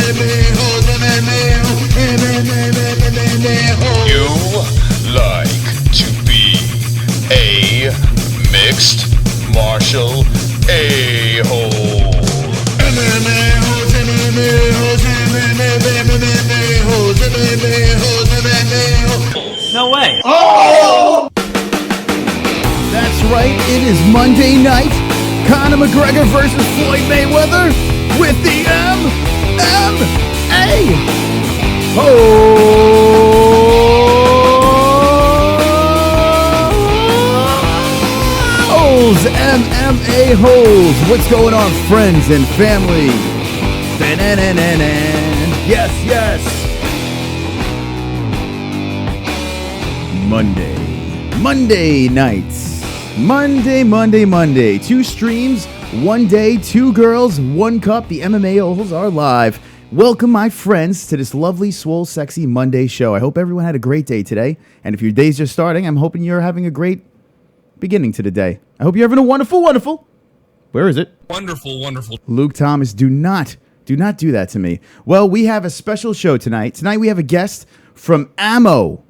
You like to be a mixed martial a-hole. No way. Oh! That's right, it is Monday night. Conor McGregor versus Floyd Mayweather with the MMA-Holes. MMA-Holes. What's going on, friends and family? Yes, yes. Monday nights. Monday. 2 streams, 1 day, 2 girls, 1 cup. The MMA-Holes are live. Welcome, my friends, to this lovely, swole, sexy Monday show. I hope everyone had a great day today. And if your day's just starting, I'm hoping you're having a great beginning to the day. I hope you're having a wonderful. Where is it? Wonderful. Luke Thomas, do not do that to me. Well, we have a special show tonight. Tonight we have a guest from Ammo.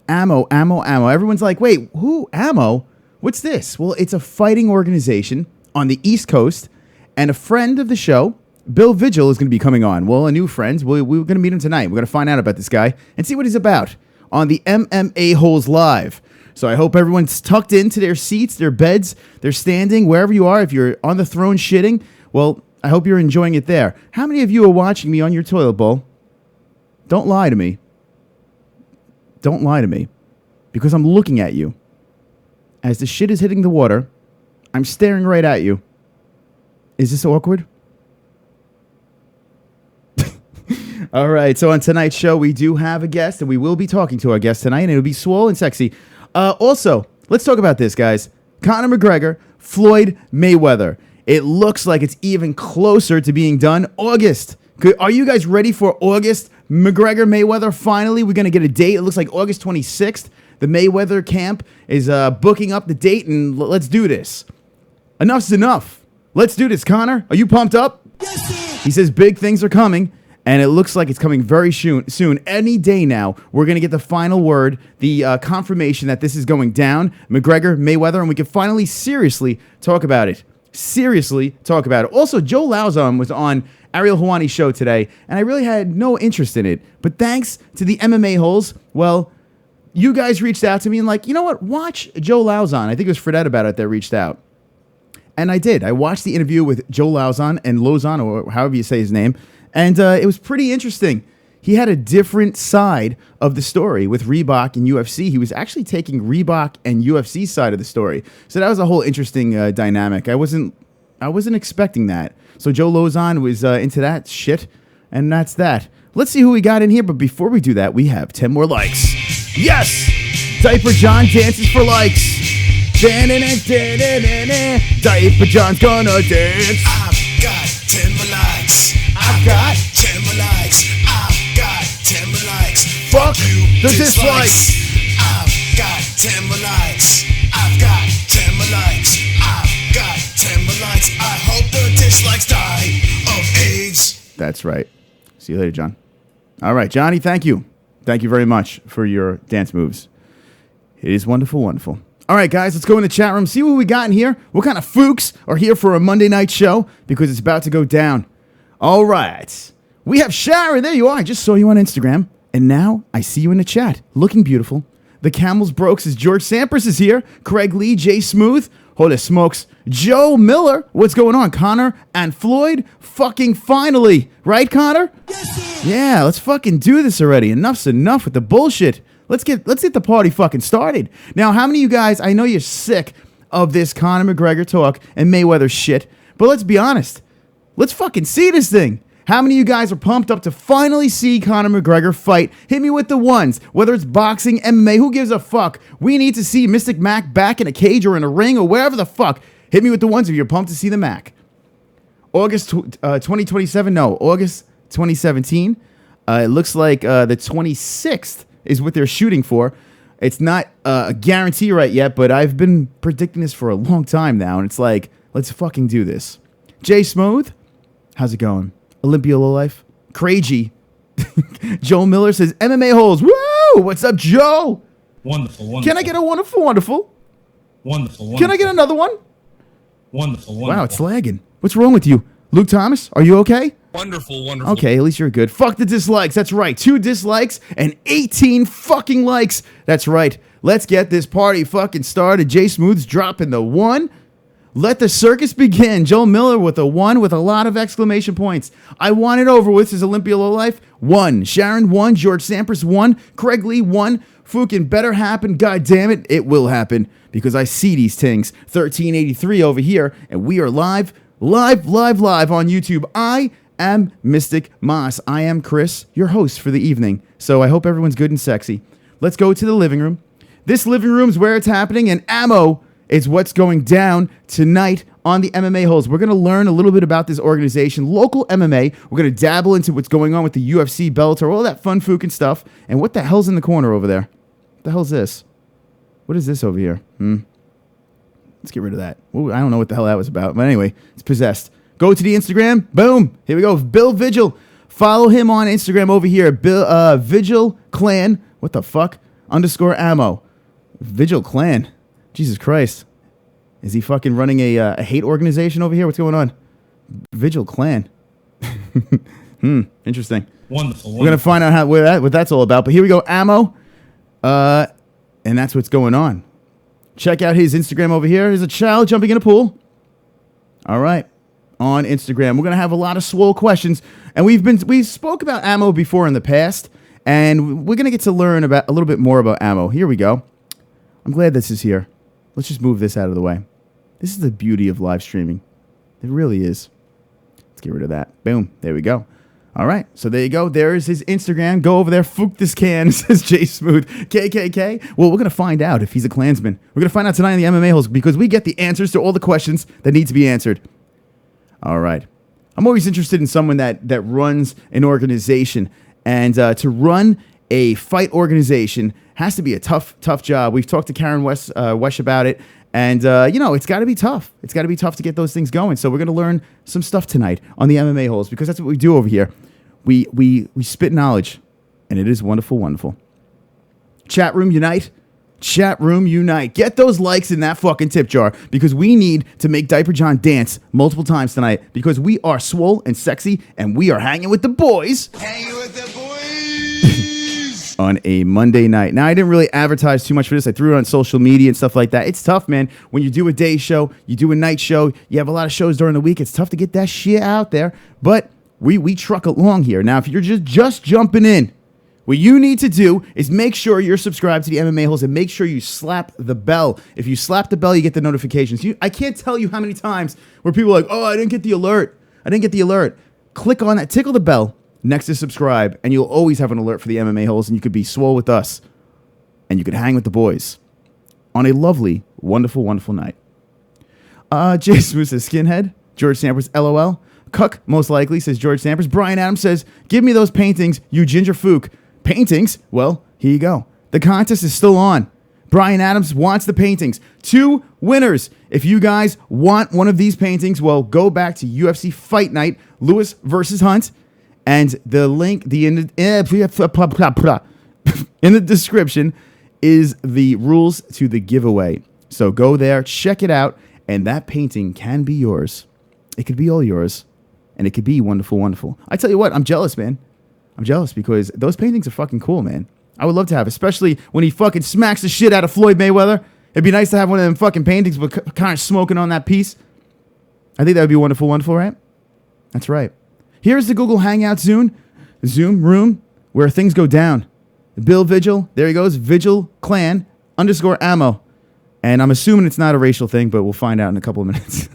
Everyone's like, wait, who? Ammo? What's this? Well, it's a fighting organization on the East Coast, and a friend of the show, Bill Vigil, is going to be coming on. Well, a new friend. We're going to meet him tonight. We're going to find out about this guy and see what he's about on the MMA-Holes Live. So I hope everyone's tucked into their seats, their beds, they're standing, wherever you are. If you're on the throne shitting, well, I hope you're enjoying it there. How many of you are watching me on your toilet bowl? Don't lie to me. Don't lie to me, because I'm looking at you. As the shit is hitting the water, I'm staring right at you. Is this awkward? All right, so on tonight's show, we do have a guest, and we will be talking to our guest tonight, and it'll be swole and sexy. Also, let's talk about this, guys. Conor McGregor, Floyd Mayweather. It looks like it's even closer to being done. August. Are you guys ready for August? McGregor, Mayweather, finally, we're going to get a date. It looks like August 26th. The Mayweather camp is booking up the date, and let's do this. Enough's enough. Let's do this, Conor. Are you pumped up? Yes, sir. He says big things are coming, and it looks like it's coming very soon. Any day now, we're going to get the final word, the confirmation that this is going down. McGregor, Mayweather, and we can finally seriously talk about it. Also, Joe Lauzon was on Ariel Helwani's show today, and I really had no interest in it. But thanks to the MMA-Holes, well, you guys reached out to me and like, you know what? Watch Joe Lauzon. I think it was Fredette about it that reached out. And I did. I watched the interview with Joe Lauzon, or however you say his name, and it was pretty interesting. He had a different side of the story with Reebok and UFC. He was actually taking Reebok and UFC side of the story. So that was a whole interesting dynamic. I wasn't expecting that. So Joe Lauzon was into that shit, and that's that. Let's see who we got in here, but before we do that, we have 10 more likes. Yes! Diaper John dances for likes. Diaper John's gonna dance. I've got 10 more likes. I've got 10 more likes. I've got 10 more likes. Fuck you, the dislikes. I've got 10 more likes. I've got 10 more likes. I've got 10 more likes. I hope the dislikes die of AIDS. That's right. See you later, John. All right, Johnny, thank you. Thank you very much for your dance moves. It is wonderful. All right, guys, let's go in the chat room, see what we got in here. What kind of fooks are here for a Monday night show? Because it's about to go down. All right. We have Sharon. There you are. I just saw you on Instagram. And now I see you in the chat. Looking beautiful. The Camels Brokes is George Sampras is here. Craig Lee, Jay Smooth. Holy smokes. Joe Miller. What's going on? Conor and Floyd. Fucking finally. Right, Conor? Yes, sir. Yeah, let's fucking do this already. Enough's enough with the bullshit. Let's get the party fucking started. Now, how many of you guys, I know you're sick of this Conor McGregor talk and Mayweather shit, but let's be honest. Let's fucking see this thing. How many of you guys are pumped up to finally see Conor McGregor fight? Hit me with the ones. Whether it's boxing, MMA, who gives a fuck? We need to see Mystic Mac back in a cage or in a ring or wherever the fuck. Hit me with the ones if you're pumped to see the Mac. August 2027? No, August 2017. It looks like the 26th is what they're shooting for. It's not a guarantee right yet, but I've been predicting this for a long time now, and it's like, let's fucking do this. Jay Smooth, how's it going? Olympia Lowlife, Crazy. Joe Miller says, MMA-Holes. Woo! What's up, Joe? Wonderful, wonderful. Can I get a wonderful, wonderful? Wonderful, wonderful. Can I get another one? Wonderful, wonderful. Wow, it's lagging. What's wrong with you? Luke Thomas, are you okay? Wonderful, wonderful. Okay, at least you're good. Fuck the dislikes. That's right. 2 dislikes and 18 fucking likes. That's right. Let's get this party fucking started. Jay Smooth's dropping the 1. Let the circus begin. Joel Miller with a 1 with a lot of exclamation points. I want it over with, says Olympia Lowlife. 1. Sharon 1. George Sampras 1. Craig Lee 1. Fucking better happen. God damn it. It will happen because I see these things. 1383 over here, and we are live on YouTube. I am Mystic Moss. I am Chris, your host for the evening. So I hope everyone's good and sexy. Let's go to the living room. This living room is where it's happening, and ammo is what's going down tonight on the MMA-Holes. We're going to learn a little bit about this organization, local MMA. We're going to dabble into what's going on with the UFC, Bellator, all that fun FOOKIN stuff. And what the hell's in the corner over there? What the hell's this? What is this over here? Let's get rid of that. Ooh, I don't know what the hell that was about. But anyway, it's possessed. Go to the Instagram. Boom. Here we go. Bill Vigil. Follow him on Instagram over here. Bill Vigil Clan. What the fuck? _ ammo. Vigil Clan. Jesus Christ. Is he fucking running a hate organization over here? What's going on? Vigil Clan. Interesting. Wonderful. We're going to find out what that's all about. But here we go. Ammo. And that's what's going on. Check out his Instagram over here. There's a child jumping in a pool. All right. On Instagram. We're going to have a lot of swole questions. And we spoke about ammo before in the past. And we're going to get to learn about a little bit more about ammo. Here we go. I'm glad this is here. Let's just move this out of the way. This is the beauty of live streaming. It really is. Let's get rid of that. Boom. There we go. All right. So there you go. There's his Instagram. Go over there. Fook this can, says Jay Smooth. KKK. Well, we're going to find out if he's a Klansman. We're going to find out tonight in the MMA-Holes because we get the answers to all the questions that need to be answered. All right. I'm always interested in someone that runs an organization. And to run a fight organization has to be a tough job. We've talked to Karen Wesh about it. And, it's got to be tough. It's got to be tough to get those things going. So we're going to learn some stuff tonight on the MMA-Holes because that's what we do over here. We spit knowledge, and it is wonderful, wonderful. Chat room unite. Chat room unite. Get those likes in that fucking tip jar because we need to make Diaper John dance multiple times tonight because we are swole and sexy, and we are hanging with the boys. Hanging with the boys. On a Monday night. Now, I didn't really advertise too much for this. I threw it on social media and stuff like that. It's tough, man. When you do a day show, you do a night show, you have a lot of shows during the week. It's tough to get that shit out there. But we truck along here. Now, if you're just jumping in, what you need to do is make sure you're subscribed to the MMA-Holes and make sure you slap the bell. If you slap the bell, you get the notifications. I can't tell you how many times where people are like, oh, I didn't get the alert. Click on that, tickle the bell next to subscribe, and you'll always have an alert for the MMA-Holes, and you could be swole with us, and you could hang with the boys on a lovely, wonderful, wonderful night. Jay Smooth says, skinhead. George Sampras, LOL. Cuck, most likely, says George Sampras. Brian Adams says, give me those paintings, you ginger fook. Paintings? Well, here you go. The contest is still on. Brian Adams wants the paintings. 2 winners. If you guys want one of these paintings, well, go back to UFC Fight Night, Lewis versus Hunt. And the link, in the description is the rules to the giveaway. So go there, check it out, and that painting can be yours. It could be all yours, and it could be wonderful, wonderful. I tell you what, I'm jealous, man. I'm jealous because those paintings are fucking cool, man. I would love to have, especially when he fucking smacks the shit out of Floyd Mayweather. It'd be nice to have one of them fucking paintings with kind of smoking on that piece. I think that would be wonderful, wonderful, right? That's right. Here's the Google Hangout Zoom room where things go down. Bill Vigil, there he goes, Vigil Clan _ ammo. And I'm assuming it's not a racial thing, but we'll find out in a couple of minutes.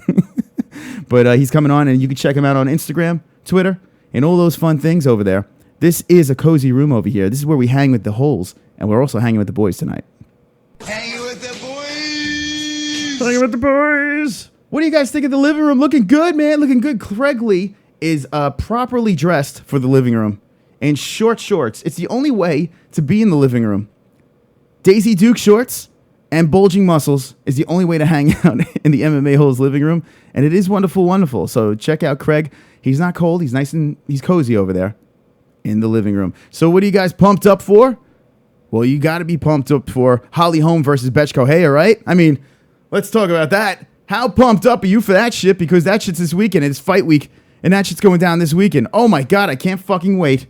But he's coming on, and you can check him out on Instagram, Twitter, and all those fun things over there. This is a cozy room over here. This is where we hang with the holes, and we're also hanging with the boys tonight. Hanging with the boys. Hanging with the boys. What do you guys think of the living room? Looking good, man. Looking good. Craig Lee is properly dressed for the living room in short shorts. It's the only way to be in the living room. Daisy Duke shorts and bulging muscles is the only way to hang out in the MMA-Holes living room. And it is wonderful, wonderful. So check out Craig. He's not cold. He's nice and he's cozy over there. in the living room. So what are you guys pumped up for? Well, you got to be pumped up for Holly Holm versus Betch Correia, right? I mean, let's talk about that. How pumped up are you for that shit? Because that shit's this weekend. It's fight week, and that shit's going down this weekend. Oh, my God, I can't fucking wait.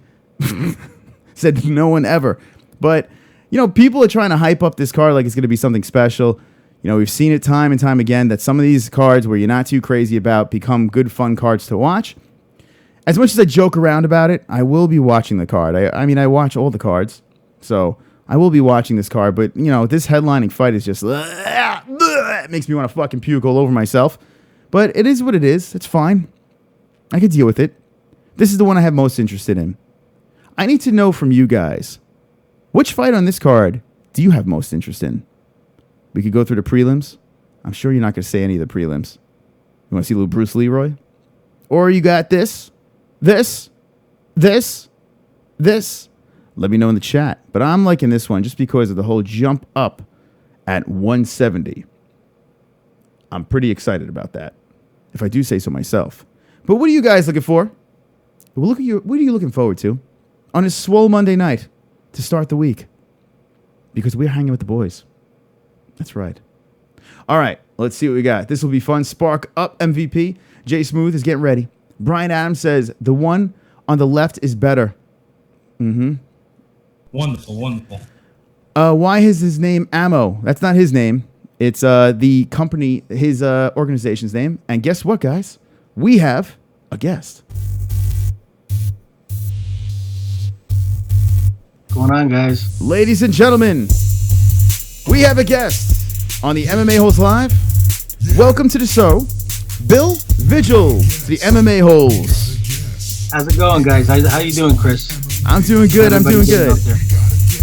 Said no one ever. But, you know, people are trying to hype up this card like it's going to be something special. You know, we've seen it time and time again that some of these cards where you're not too crazy about become good, fun cards to watch. As much as I joke around about it, I will be watching the card. I mean, I watch all the cards, so I will be watching this card. But, you know, this headlining fight is just... it makes me want to fucking puke all over myself. But it is what it is. It's fine. I can deal with it. This is the one I have most interested in. I need to know from you guys, which fight on this card do you have most interest in? We could go through the prelims. I'm sure you're not going to say any of the prelims. You want to see a little Bruce Leroy? Or you got this, this. Let me know in the chat. But I'm liking this one just because of the whole jump up at 170. I'm pretty excited about that, if I do say so myself. But what are you guys looking for? Well, what are you looking forward to on a swole Monday night to start the week? Because we're hanging with the boys. That's right. All right, let's see what we got. This will be fun. Spark up MVP. Jay Smooth is getting ready. Brian Adams says the one on the left is better. Wonderful. Why is his name Ammo? That's not his name. It's the company, his organization's name. And guess what, guys? We have a guest. What's going on, guys? Ladies and gentlemen, we have a guest on the MMA-Holes Live. Welcome to the show, Bill Vigil, the MMA-Holes. How's it going, guys? How you doing, Chris? I'm doing good. Everybody getting up there?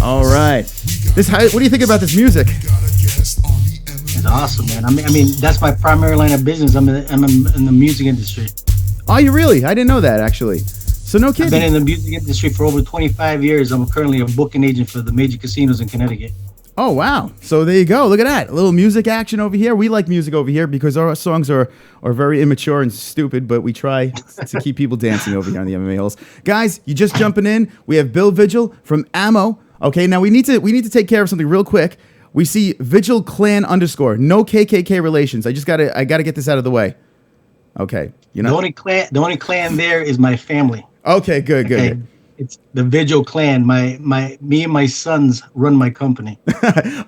All right. What do you think about this music? It's awesome, man. I mean, that's my primary line of business. I'm in the music industry. Oh, you really? I didn't know that, actually. So no kidding. I've been in the music industry for over 25 years. I'm currently a booking agent for the major casinos in Connecticut. Oh, wow. So there you go. Look at that. A little music action over here. We like music over here because our songs are very immature and stupid, but we try to keep people dancing over here on the MMA Holes. Guys, you just jumping in. We have Bill Vigil from Ammo. Okay, now we need to take care of something real quick. We see Vigil Clan _. No KKK relations. I gotta get this out of the way. Okay. The only clan there is my family. Okay, good. It's the Vigil clan. Me and my sons run my company.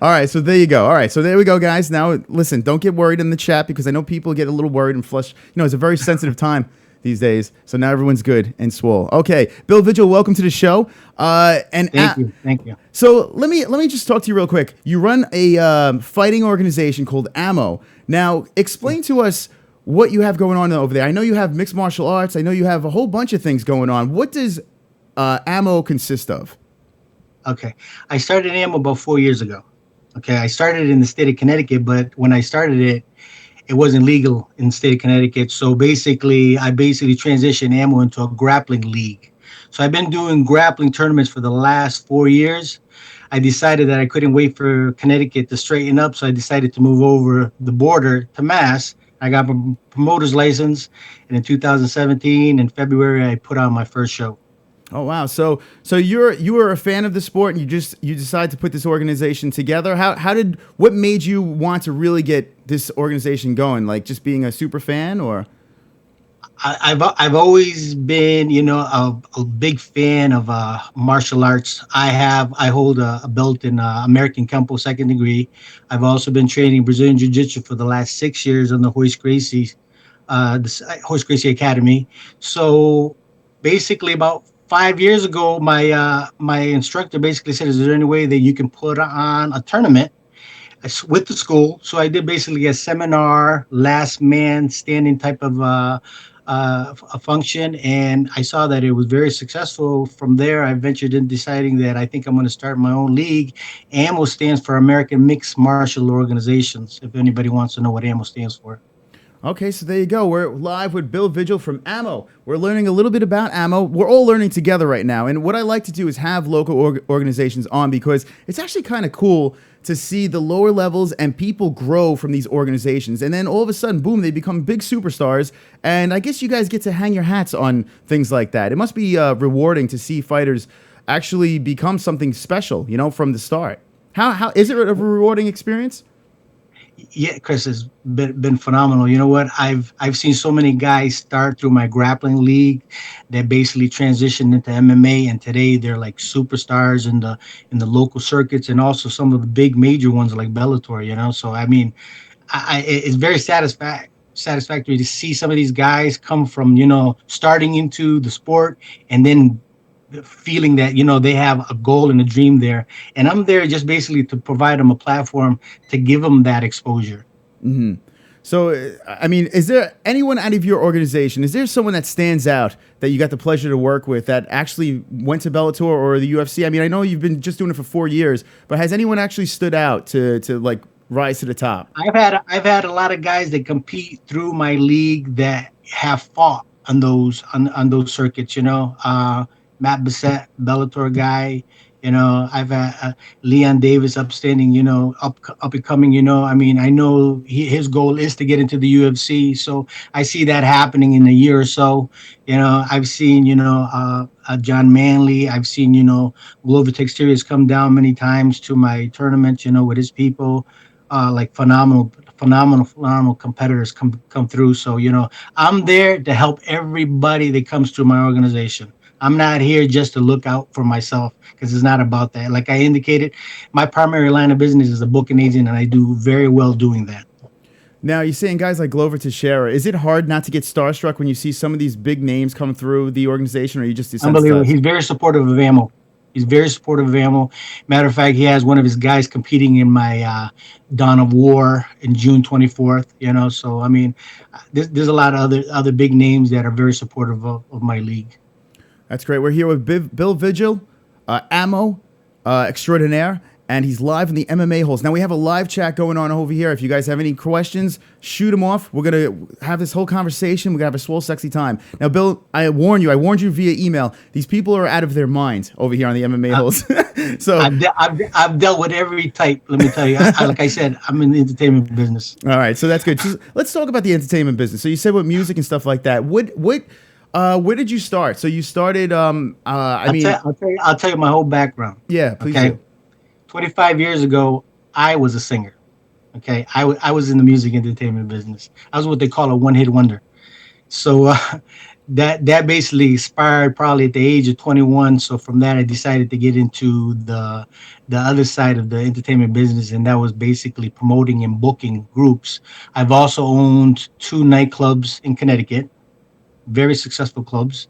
All right, so there you go. All right, so there we go, guys. Now, listen, don't get worried in the chat because I know people get a little worried and flush. You know, it's a very sensitive time these days. So now everyone's good and swole. Okay, Bill Vigil, welcome to the show. Thank you. So let me just talk to you real quick. You run a fighting organization called Ammo. Now, explain to us what you have going on over there. I know you have mixed martial arts. I know you have a whole bunch of things going on. What does Ammo consist of? Okay, I started Ammo about 4 years ago. Okay, I started in the state of Connecticut, but when I started it wasn't legal in the state of Connecticut. So I transitioned Ammo into a grappling league. So I've been doing grappling tournaments for the last 4 years. I decided that I couldn't wait for Connecticut to straighten up, so I decided to move over the border to Mass. I got a promoter's license, and in 2017, in February, I put on my first show. Oh wow! So you were a fan of the sport, and you decided to put this organization together. What made you want to really get this organization going? Like just being a super fan, or? I've always been, a big fan of martial arts. I hold a belt in American Kempo 2nd degree. I've also been training Brazilian Jiu-Jitsu for the last 6 years on the Hoist Gracie Academy. So basically, about 5 years ago, my instructor basically said, "Is there any way that you can put on a tournament with the school?" So I did basically a seminar, last man standing type of a function, and I saw that it was very successful. From there, I ventured in deciding that I think I'm going to start my own league. AMO stands for American Mixed Martial Organizations, if anybody wants to know what AMO stands for. Okay, so there you go. We're live with Bill Vigil from Ammo. We're learning a little bit about Ammo. We're all learning together right now. And what I like to do is have local organizations on because it's actually kind of cool to see the lower levels and people grow from these organizations. And then all of a sudden, boom, they become big superstars. And I guess you guys get to hang your hats on things like that. It must be rewarding to see fighters actually become something special, you know, from the start. How is it a rewarding experience? Yeah, Chris, has been phenomenal. You know what? I've seen so many guys start through my grappling league that basically transitioned into MMA, and today they're like superstars in the local circuits, and also some of the big major ones like Bellator. You know, so I mean, it's very satisfactory to see some of these guys come from, you know, starting into the sport and then feeling that, you know, they have a goal and a dream there, and I'm there just basically to provide them a platform to give them that exposure. So, I mean, is there anyone out of your organization, is there someone that stands out that you got the pleasure to work with that actually went to Bellator or the UFC? I mean, I know you've been just doing it for 4 years, but has anyone actually stood out to like rise to the top? I've had a lot of guys that compete through my league that have fought on those circuits, you know. Matt Bissett, Bellator guy. You know, I've had Leon Davis, upstanding. You know, up and coming. You know, I mean, I know his goal is to get into the UFC, so I see that happening in a year or so. You know, I've seen, you know, John Manley. I've seen, you know, Glover Texterius come down many times to my tournaments. You know, with his people, like phenomenal competitors come through. So, you know, I'm there to help everybody that comes through my organization. I'm not here just to look out for myself, because it's not about that. Like I indicated, my primary line of business is a booking agent, and I do very well doing that. Now, you're saying guys like Glover Teixeira. Is it hard not to get starstruck when you see some of these big names come through the organization, or you just Unbelievable. He's very supportive of Ammo. He's very supportive of Ammo. Matter of fact, he has one of his guys competing in my Dawn of War in June 24th. You know, so I mean, there's a lot of other big names that are very supportive of my league. That's great. We're here with Bill Vigil, Ammo extraordinaire, and he's live in the MMA-Holes. Now, we have a live chat going on over here. If you guys have any questions, shoot them off. We're going to have this whole conversation. We're going to have a swole, sexy time. Now, Bill, I warned you via email. These people are out of their minds over here on the MMA-Holes. So I've dealt with every type, let me tell you. Like I said, I'm in the entertainment business. All right, so that's good. So let's talk about the entertainment business. So you said with music and stuff like that. Where did you start? So you started. I'll tell you my whole background. Yeah, please. Okay. Do. 25 years ago, I was a singer. Okay, I was in the music entertainment business. I was what they call a one-hit wonder. So that basically expired probably at the age of 21. So from that, I decided to get into the other side of the entertainment business, and that was basically promoting and booking groups. I've also owned 2 nightclubs in Connecticut. Very successful clubs.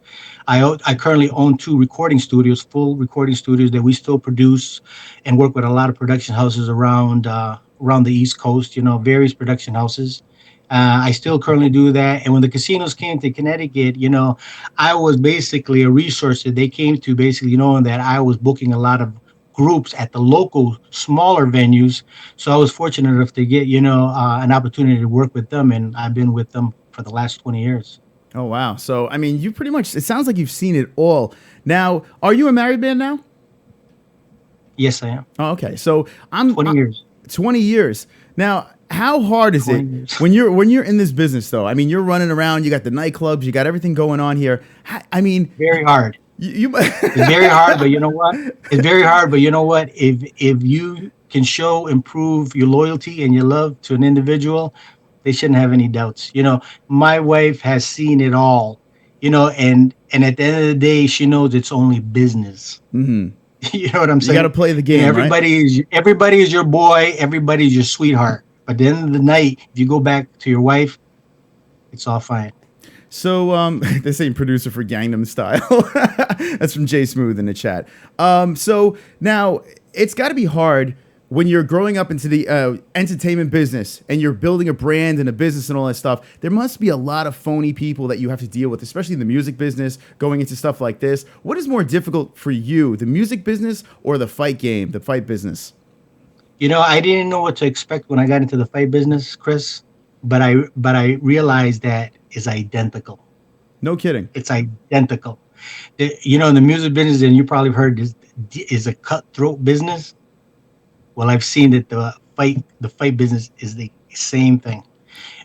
I currently own 2 recording studios, full recording studios that we still produce and work with a lot of production houses around the East Coast, you know, various production houses. I still currently do that. And when the casinos came to Connecticut, you know, I was basically a resource that they came to, basically knowing that I was booking a lot of groups at the local smaller venues. So I was fortunate enough to get, you know, an opportunity to work with them. And I've been with them for the last 20 years. Oh, wow. So, I mean, you pretty much, it sounds like you've seen it all. Now, are you a married man now? Yes, I am. Oh, okay. So 20 years. 20 years. Now, how hard is it when you're in this business, though? I mean, you're running around, you got the nightclubs, you got everything going on here. I mean, very hard. It's very hard, but you know what? It's very hard, but you know what? If you can show and prove your loyalty and your love to an individual, they shouldn't have any doubts. You know, my wife has seen it all, you know, and at the end of the day, she knows it's only business. Mm-hmm. You know what I'm saying? You got to play the game, everybody is your boy. Everybody's your sweetheart. But at the end of the night, if you go back to your wife, it's all fine. So this ain't producer for Gangnam Style. That's from Jay Smooth in the chat. So now it's got to be hard when you're growing up into the entertainment business and you're building a brand and a business and all that stuff. There must be a lot of phony people that you have to deal with, especially in the music business, going into stuff like this. What is more difficult for you, the music business or the fight game, the fight business? You know, I didn't know what to expect when I got into the fight business, Chris. but I realized that is identical. No kidding. It's identical. You know, in the music business, and you probably heard this, is a cutthroat business. Well, I've seen that the fight business is the same thing.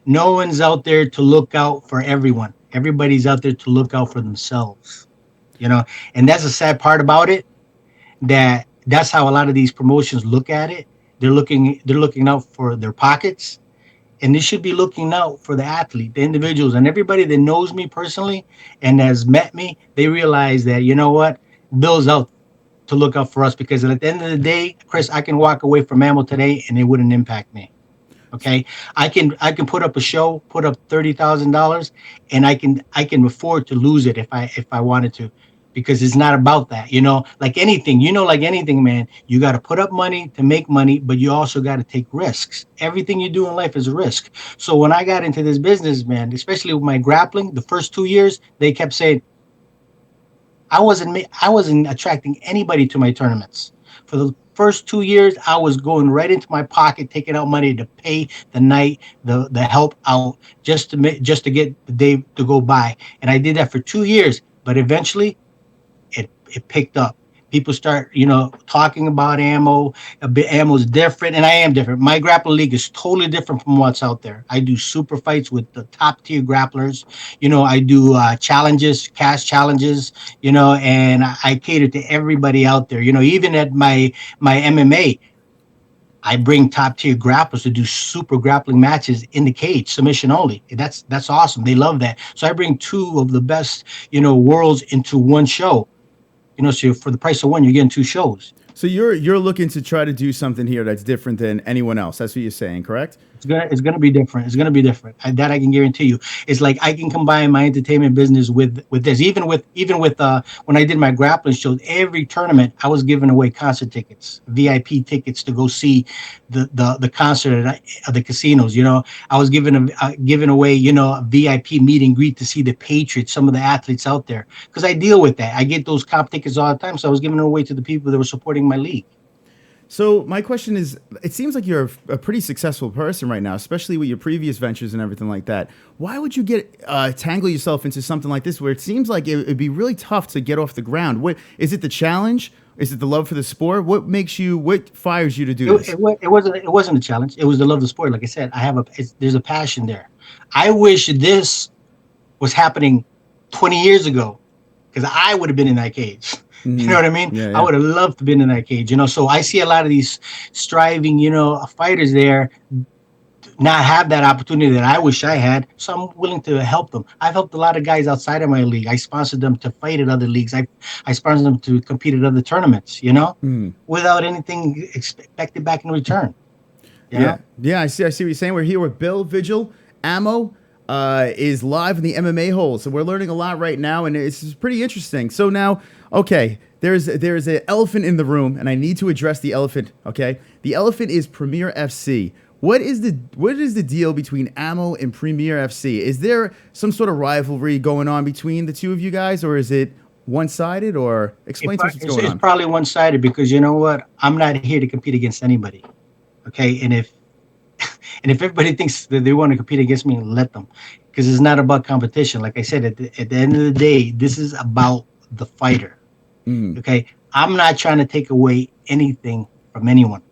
No one's out there to look out for everyone. Everybody's out there to look out for themselves. You know, and that's the sad part about it. That's how a lot of these promotions look at it. They're looking out for their pockets, and they should be looking out for the athlete, the individuals, and everybody that knows me personally and has met me. They realize that, you know what, Bill's out to look out for us, because at the end of the day, Chris, I can walk away from Ammo today and it wouldn't impact me. Okay, I can put up a show, put up $30,000, and I can afford to lose it if I wanted to, because it's not about that. You know, like anything, man, you got to put up money to make money, but you also got to take risks. Everything you do in life is a risk. So when I got into this business, man, especially with my grappling, the first 2 years, they kept saying I wasn't attracting anybody to my tournaments. For the first 2 years, I was going right into my pocket, taking out money to pay the night, the help out, just to get the day to go by. And I did that for 2 years, but eventually it picked up. People start, talking about ammo. Ammo's different, and I am different. My grappling league is totally different from what's out there. I do super fights with the top tier grapplers. I do challenges, cash challenges. And I cater to everybody out there. Even at my MMA, I bring top tier grapplers to do super grappling matches in the cage, submission only. That's awesome. They love that. So I bring two of the best, worlds into one show. So for the price of one, you're getting two shows. So you're looking to try to do something here that's different than anyone else. That's what you're saying, correct? It's gonna be different. It's gonna be different. That I can guarantee you. It's like I can combine my entertainment business with this. Even with when I did my grappling shows, every tournament I was giving away concert tickets, VIP tickets to go see the concert at the casinos. I was giving away a VIP meet and greet to see the Patriots, some of the athletes out there, because I deal with that. I get those comp tickets all the time, so I was giving them away to the people that were supporting my league. So my question is, it seems like you're a pretty successful person right now, especially with your previous ventures and everything like that. Why would you tangle yourself into something like this, where it seems like it'd be really tough to get off the ground? What is it? The challenge? Is it the love for the sport? What fires you to do this? It wasn't a challenge. It was the love of the sport. Like I said, there's a passion there. I wish this was happening 20 years ago, because I would have been in that cage. You know what I mean? Yeah. I would have loved to have been in that cage. So I see a lot of these striving, fighters there not have that opportunity that I wish I had. So I'm willing to help them. I've helped a lot of guys outside of my league. I sponsored them to fight at other leagues. I sponsored them to compete at other tournaments, without anything expected back in return. Yeah. I see what you're saying. We're here with Bill Vigil. Ammo is live in the MMA-Holes. So we're learning a lot right now, and it's pretty interesting. So now, okay, there's an elephant in the room, and I need to address the elephant, okay? The elephant is Premier FC. What is the deal between Ammo and Premier FC? Is there some sort of rivalry going on between the two of you guys, or is it one-sided, or explain to us what's going on? It's probably one-sided, because you know what? I'm not here to compete against anybody, okay? And if everybody thinks that they want to compete against me, let them, because it's not about competition. Like I said, at the end of the day, this is about the fighter. Okay, I'm not trying to take away anything from anyone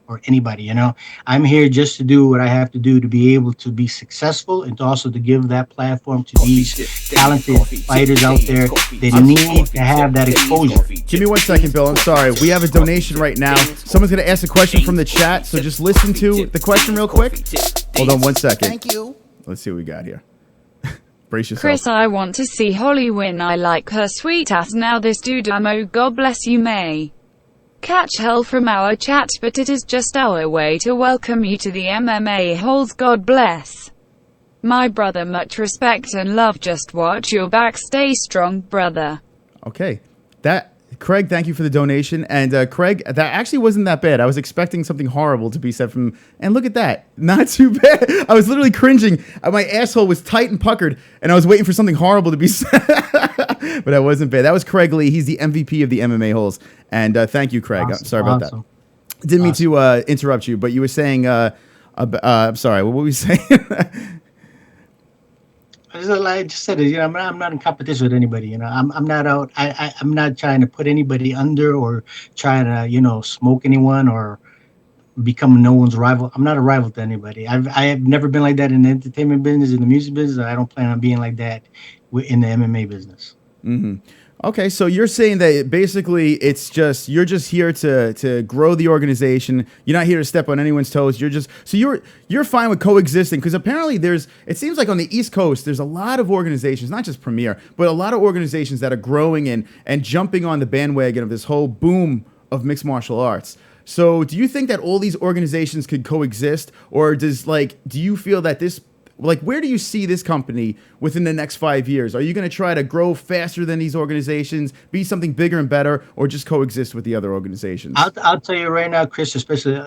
or anybody. I'm here just to do what I have to do to be able to be successful, and to also to give that platform to these talented fighters out there that need to have that exposure. Give me 1 second, Bill. I'm sorry. We have a donation right now. Someone's going to ask a question from the chat, so just listen to the question real quick. Hold on 1 second. Thank you. Let's see what we got here. Brace yourself. Chris, I want to see Holly win. I like her sweet ass. Now this dude, Ammo, God bless you, may catch hell from our chat, but it is just our way to welcome you to the MMA-Holes. God bless. My brother, much respect and love. Just watch your back. Stay strong, brother. Okay. Craig, thank you for the donation. And Craig, that actually wasn't that bad. I was expecting something horrible to be said from, and look at that. Not too bad. I was literally cringing. My asshole was tight and puckered, and I was waiting for something horrible to be said. But that wasn't bad. That was Craig Lee. He's the MVP of the MMA-Holes. And thank you, Craig. Awesome. Sorry about that. Didn't mean to interrupt you, but you were saying I'm sorry. What were we saying? I just said it. I'm not in competition with anybody. I'm not out. I'm not trying to put anybody under or trying to smoke anyone or become no one's rival. I'm not a rival to anybody. I have never been like that in the entertainment business, in the music business. And I don't plan on being like that in the MMA business. Okay, so you're saying that basically it's just you're just here to grow the organization. You're not here to step on anyone's toes. You're fine with coexisting because apparently it seems like on the East Coast there's a lot of organizations, not just Premier, but a lot of organizations that are growing and jumping on the bandwagon of this whole boom of mixed martial arts. So do you think that all these organizations could coexist, or do you feel that where do you see this company within the next 5 years? Are you going to try to grow faster than these organizations, be something bigger and better, or just coexist with the other organizations? I'll tell you right now, Chris, especially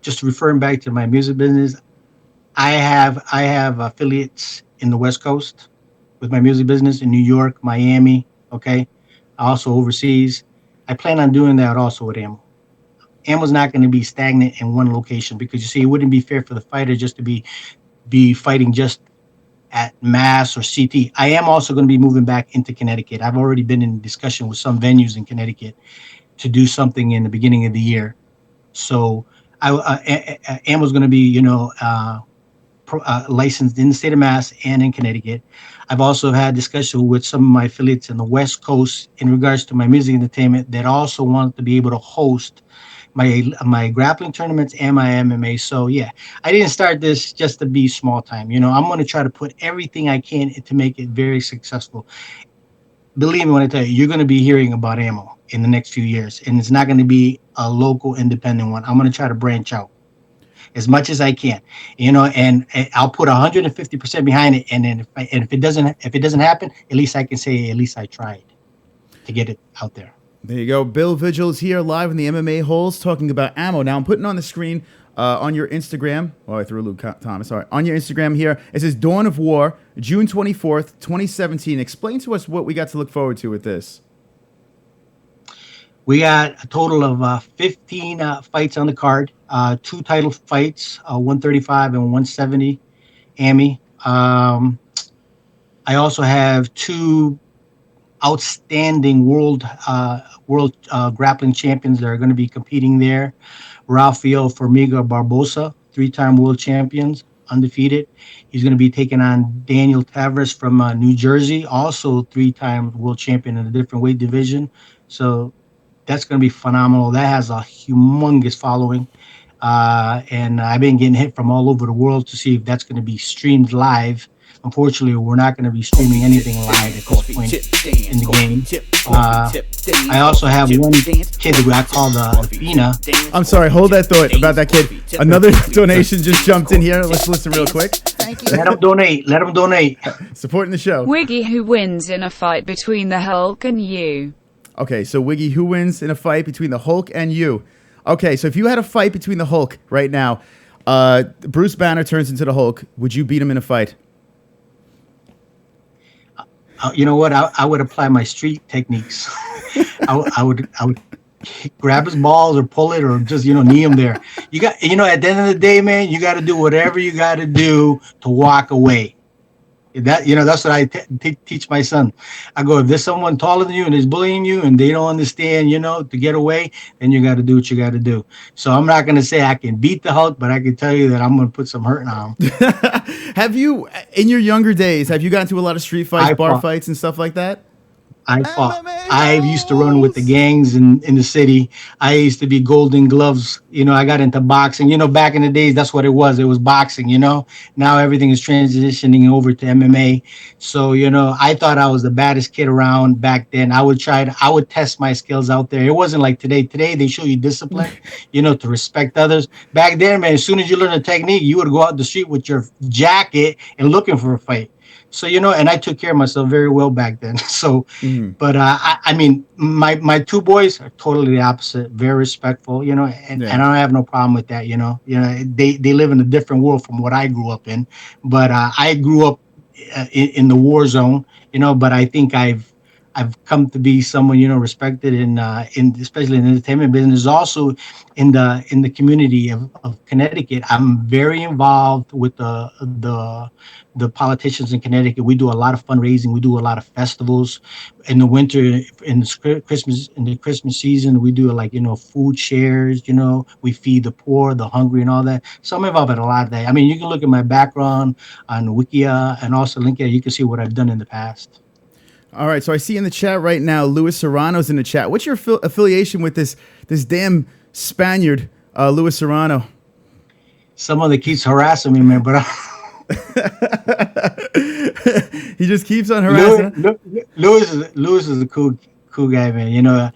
just referring back to my music business, I have affiliates in the West Coast with my music business in New York, Miami, okay? Also overseas. I plan on doing that also with Ammo. Ammo's not going to be stagnant in one location because, you see, it wouldn't be fair for the fighter just to be fighting just at Mass or CT. I am also going to be moving back into Connecticut. I've already been in discussion with some venues in Connecticut to do something in the beginning of the year. So Ammo's going to be, licensed in the state of Mass and in Connecticut. I've also had discussion with some of my affiliates in the West Coast in regards to my music entertainment that also want to be able to host my grappling tournaments and my MMA. So yeah, I didn't start this just to be small time. I'm going to try to put everything I can to make it very successful. Believe me when I tell you're going to be hearing about Ammo in the next few years, and it's not going to be a local independent one. I'm going to try to branch out as much as I can, and I'll put 150% behind it. And then if it doesn't happen, at least I can say at least I tried to get it out there. There you go. Bill Vigil is here live in the MMA-Holes talking about Ammo. Now, I'm putting on the screen on your Instagram. Oh, I threw a Luke Thomas. Sorry. On your Instagram here, it says Dawn of War, June 24th, 2017. Explain to us what we got to look forward to with this. We got a total of 15 fights on the card, 2 title fights, 135 and 170 AMI. I also have 2 outstanding world grappling champions that are going to be competing there. Rafael Formiga Barbosa, 3-time world champions, undefeated. He's going to be taking on Daniel Tavares from New Jersey, also 3-time world champion in a different weight division. So that's going to be phenomenal. That has a humongous following. And I've been getting hit from all over the world to see if that's going to be streamed live. Unfortunately, we're not going to be streaming anything live at this point in the game. I also have one kid that I call Fina. I'm sorry, hold that thought about that kid. Another donation just jumped in here. Let's listen real quick. Thank you. Let them donate. Supporting the show. Wiggy, who wins in a fight between the Hulk and you? Okay, so Wiggy, who wins in a fight between the Hulk and you? Okay, so if you had a fight between the Hulk right now, Bruce Banner turns into the Hulk, would you beat him in a fight? You know what? I would apply my street techniques. I would grab his balls or pull it or just knee him there. You got at the end of the day, man, you got to do whatever you got to do to walk away. That's what I teach my son. I go, if there's someone taller than you and is bullying you and they don't understand, to get away, then you got to do what you got to do. So I'm not going to say I can beat the Hulk, but I can tell you that I'm going to put some hurt on him. Have you, in your younger days, have you gotten to a lot of street fights, bar fights and stuff like that? I fought. I used to run with the gangs in the city. I used to be Golden Gloves. I got into boxing. Back in the days, that's what it was. It was boxing, Now everything is transitioning over to MMA. So, I thought I was the baddest kid around back then. I would test my skills out there. It wasn't like today. Today, they show you discipline, to respect others. Back then, man, as soon as you learn a technique, you would go out the street with your jacket and looking for a fight. So, and I took care of myself very well back then. So, but I mean, my 2 boys are totally the opposite, very respectful, and I don't have no problem with that, they live in a different world from what I grew up in. But I grew up in the war zone, but I think I've I've come to be someone, respected in especially in the entertainment business. Also in the community of Connecticut, I'm very involved with the politicians in Connecticut. We do a lot of fundraising. We do a lot of festivals. In the winter, in the Christmas season, we do like food shares. We feed the poor, the hungry, and all that. So I'm involved in a lot of that. I mean, you can look at my background on Wikia and also link it. You can see what I've done in the past. All right, so I see in the chat right now, Luis Serrano's in the chat. What's your affiliation with this damn Spaniard, Luis Serrano? Someone that keeps harassing me, man. But he just keeps on harassing. Louis is a cool guy, man.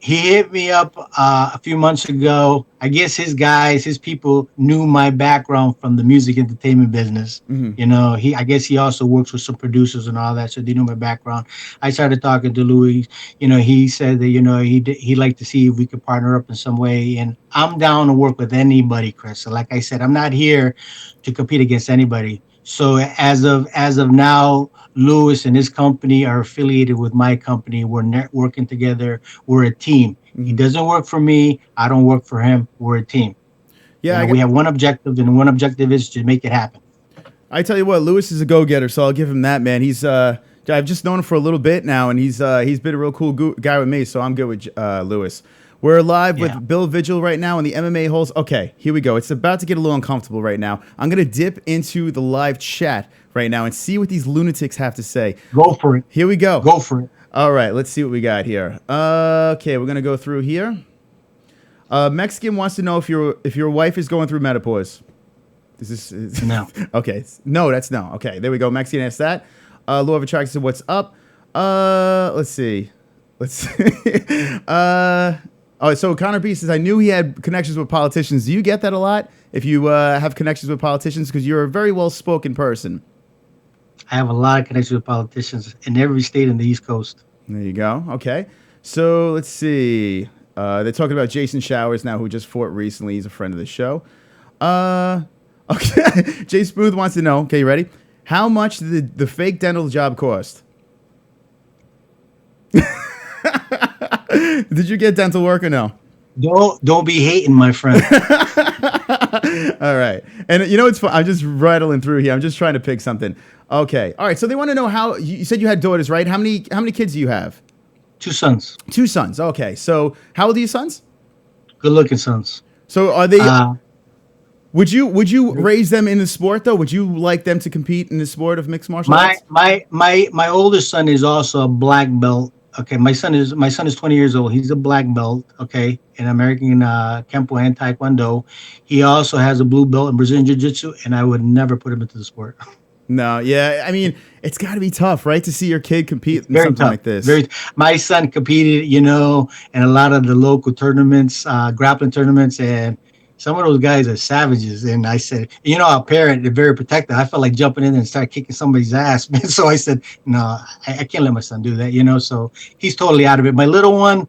He hit me up a few months ago. I guess his people knew my background from the music entertainment business. Mm-hmm. I guess he also works with some producers and all that, so they knew my background. I started talking to Louis. He said that he'd like to see if we could partner up in some way, and I'm down to work with anybody, Chris. So like I said, I'm not here to compete against anybody. So as of now, Lewis and his company are affiliated with my company. We're networking together. We're a team. Mm-hmm. He doesn't work for me. I don't work for him. We're a team. Yeah, we have one objective, and one objective is to make it happen. I tell you what, Lewis is a go-getter, so I'll give him that, man. He's I've just known him for a little bit now, and he's been a real cool guy with me, so I'm good with Lewis. We're live with Bill Vigil right now in the MMA-Holes. Okay, here we go. It's about to get a little uncomfortable right now. I'm going to dip into the live chat right now and see what these lunatics have to say. Go for it. Here we go. Go for it. All right, let's see what we got here. Okay, we're going to go through here. Mexican wants to know if your wife is going through menopause. No. Okay. No, that's no. Okay, there we go. Mexican asked that. Law of Attraction said, what's up? Let's see. Oh, so Connor B says, I knew he had connections with politicians. Do you get that a lot if you have connections with politicians? Because you're a very well-spoken person. I have a lot of connections with politicians in every state in the East Coast. There you go. Okay. So let's see. They're talking about Jason Showers now, who just fought recently. He's a friend of the show. Okay. Jay Smooth wants to know, okay, you ready? How much did the fake dental job cost? Did you get dental work or no? Don't be hating, my friend. All right. And it's fun. I'm just rattling through here. I'm just trying to pick something. Okay. All right. So they want to know how you said you had daughters, right? How many kids do you have? 2 sons. 2 sons. Okay. So how old are your sons? Good looking sons. So are they would you raise them in the sport though? Would you like them to compete in the sport of mixed martial arts? My oldest son is also a black belt. Okay, my son is 20 years old. He's a black belt, okay, in American Kempo and Taekwondo. He also has a blue belt in Brazilian Jiu-Jitsu, and I would never put him into the sport. No, yeah, I mean, it's got to be tough, right, to see your kid compete in something like this. My son competed, in a lot of the local tournaments, grappling tournaments, and some of those guys are savages. And I said, a parent, they're very protective. I felt like jumping in and start kicking somebody's ass, man. So I said, no, I can't let my son do that, So he's totally out of it. My little one,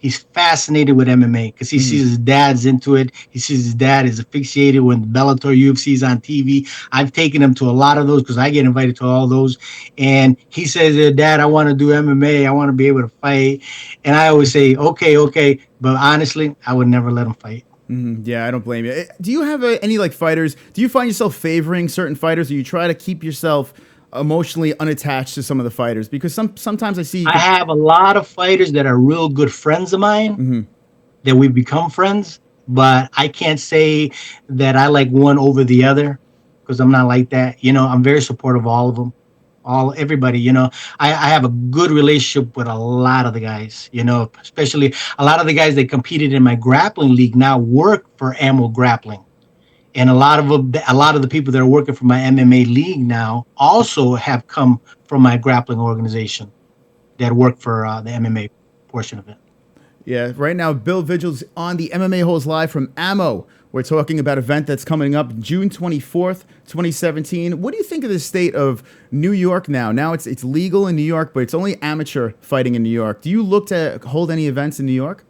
he's fascinated with MMA because he sees his dad's into it. He sees his dad is asphyxiated when Bellator UFC's on TV. I've taken him to a lot of those because I get invited to all those. And he says, Dad, I want to do MMA. I want to be able to fight. And I always say, okay. But honestly, I would never let him fight. Yeah, I don't blame you. Do you have any fighters? Do you find yourself favoring certain fighters, or you try to keep yourself emotionally unattached to some of the fighters? Because sometimes I see. I have a lot of fighters that are real good friends of mine that we've become friends, but I can't say that I like one over the other because I'm not like that. I'm very supportive of all of them. Everybody, I have a good relationship with a lot of the guys, especially a lot of the guys that competed in my grappling league now work for Ammo Grappling. And a lot of the people that are working for my MMA league now also have come from my grappling organization that work for the MMA portion of it. Yeah, right now, Bill Vigil's on the MMA-Holes live from Ammo. We're talking about an event that's coming up June 24th, 2017. What do you think of the state of New York now? Now it's legal in New York, but it's only amateur fighting in New York. Do you look to hold any events in New York?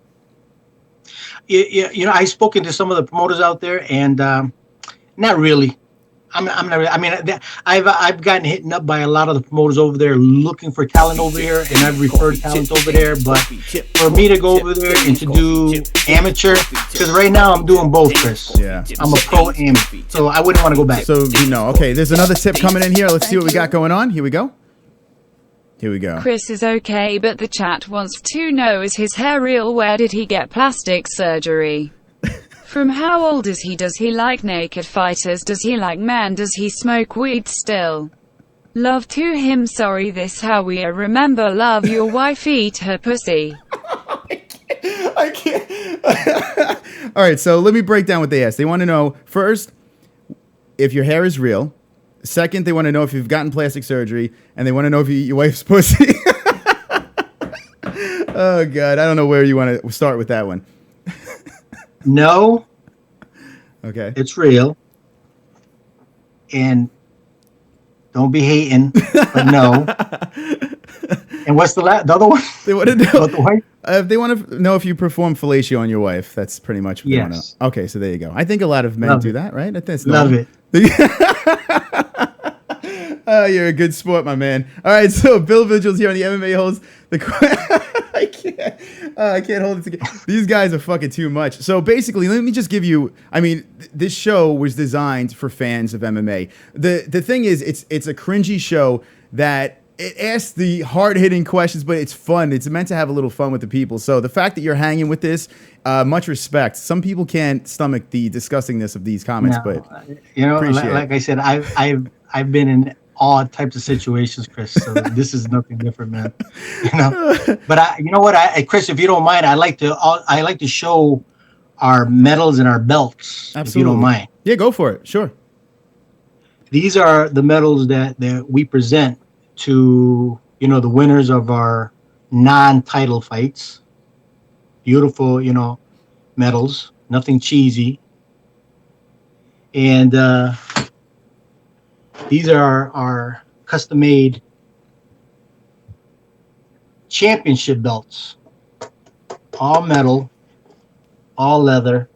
Yeah, I've spoken to some of the promoters out there, and not really. I'm not. I mean, I've gotten hit up by a lot of the promoters over there looking for talent over here, and I've referred talent over there. But for me to go over there and to do amateur, because right now I'm doing both, Chris. Yeah. I'm a pro amateur, so I wouldn't want to go back. So you know, okay. There's another tip coming in here. Let's see what we got going on. Here we go. Here we go. Chris is okay, but the chat wants to know, is his hair real? Where did he get plastic surgery? From how old is he? Does he like naked fighters? Does he like men? Does he smoke weed still? Love to him. Sorry, this how we are. Remember, love your wife, eat her pussy. I can't. All right, so let me break down what they asked. They want to know, first, if your hair is real. Second, they want to know if you've gotten plastic surgery. And they want to know if you eat your wife's pussy. Oh, God. I don't know where you want to start with that one. No. Okay. It's real. And don't be hating, but no. And what's the other one? They want to know. About the wife? They want to know if you perform fellatio on your wife. That's pretty much what they want to Yes. know. Okay, so there you go. I think a lot of men Love do it. that, right? That's Love normal. it. Oh, you're a good sport, my man. All right, so Bill Vigil's here on the MMA-Holes. I can't hold it together. These guys are fucking too much. So basically, let me just give you. I mean, this show was designed for fans of MMA. The thing is, it's a cringy show that it asks the hard-hitting questions, but it's fun. It's meant to have a little fun with the people. So the fact that you're hanging with this, much respect. Some people can't stomach the disgustingness of these comments, but you know, appreciate it. like I said, I've been in all types of situations, Chris. So this is nothing different, man. You know, but you know what, Chris, if you don't mind, I like to show our medals and our belts. Absolutely. If you don't mind. Yeah, go for it. Sure. These are the medals that we present to, you know, the winners of our non-title fights. Beautiful, you know, medals, nothing cheesy. And these are our custom-made championship belts. All metal, all leather.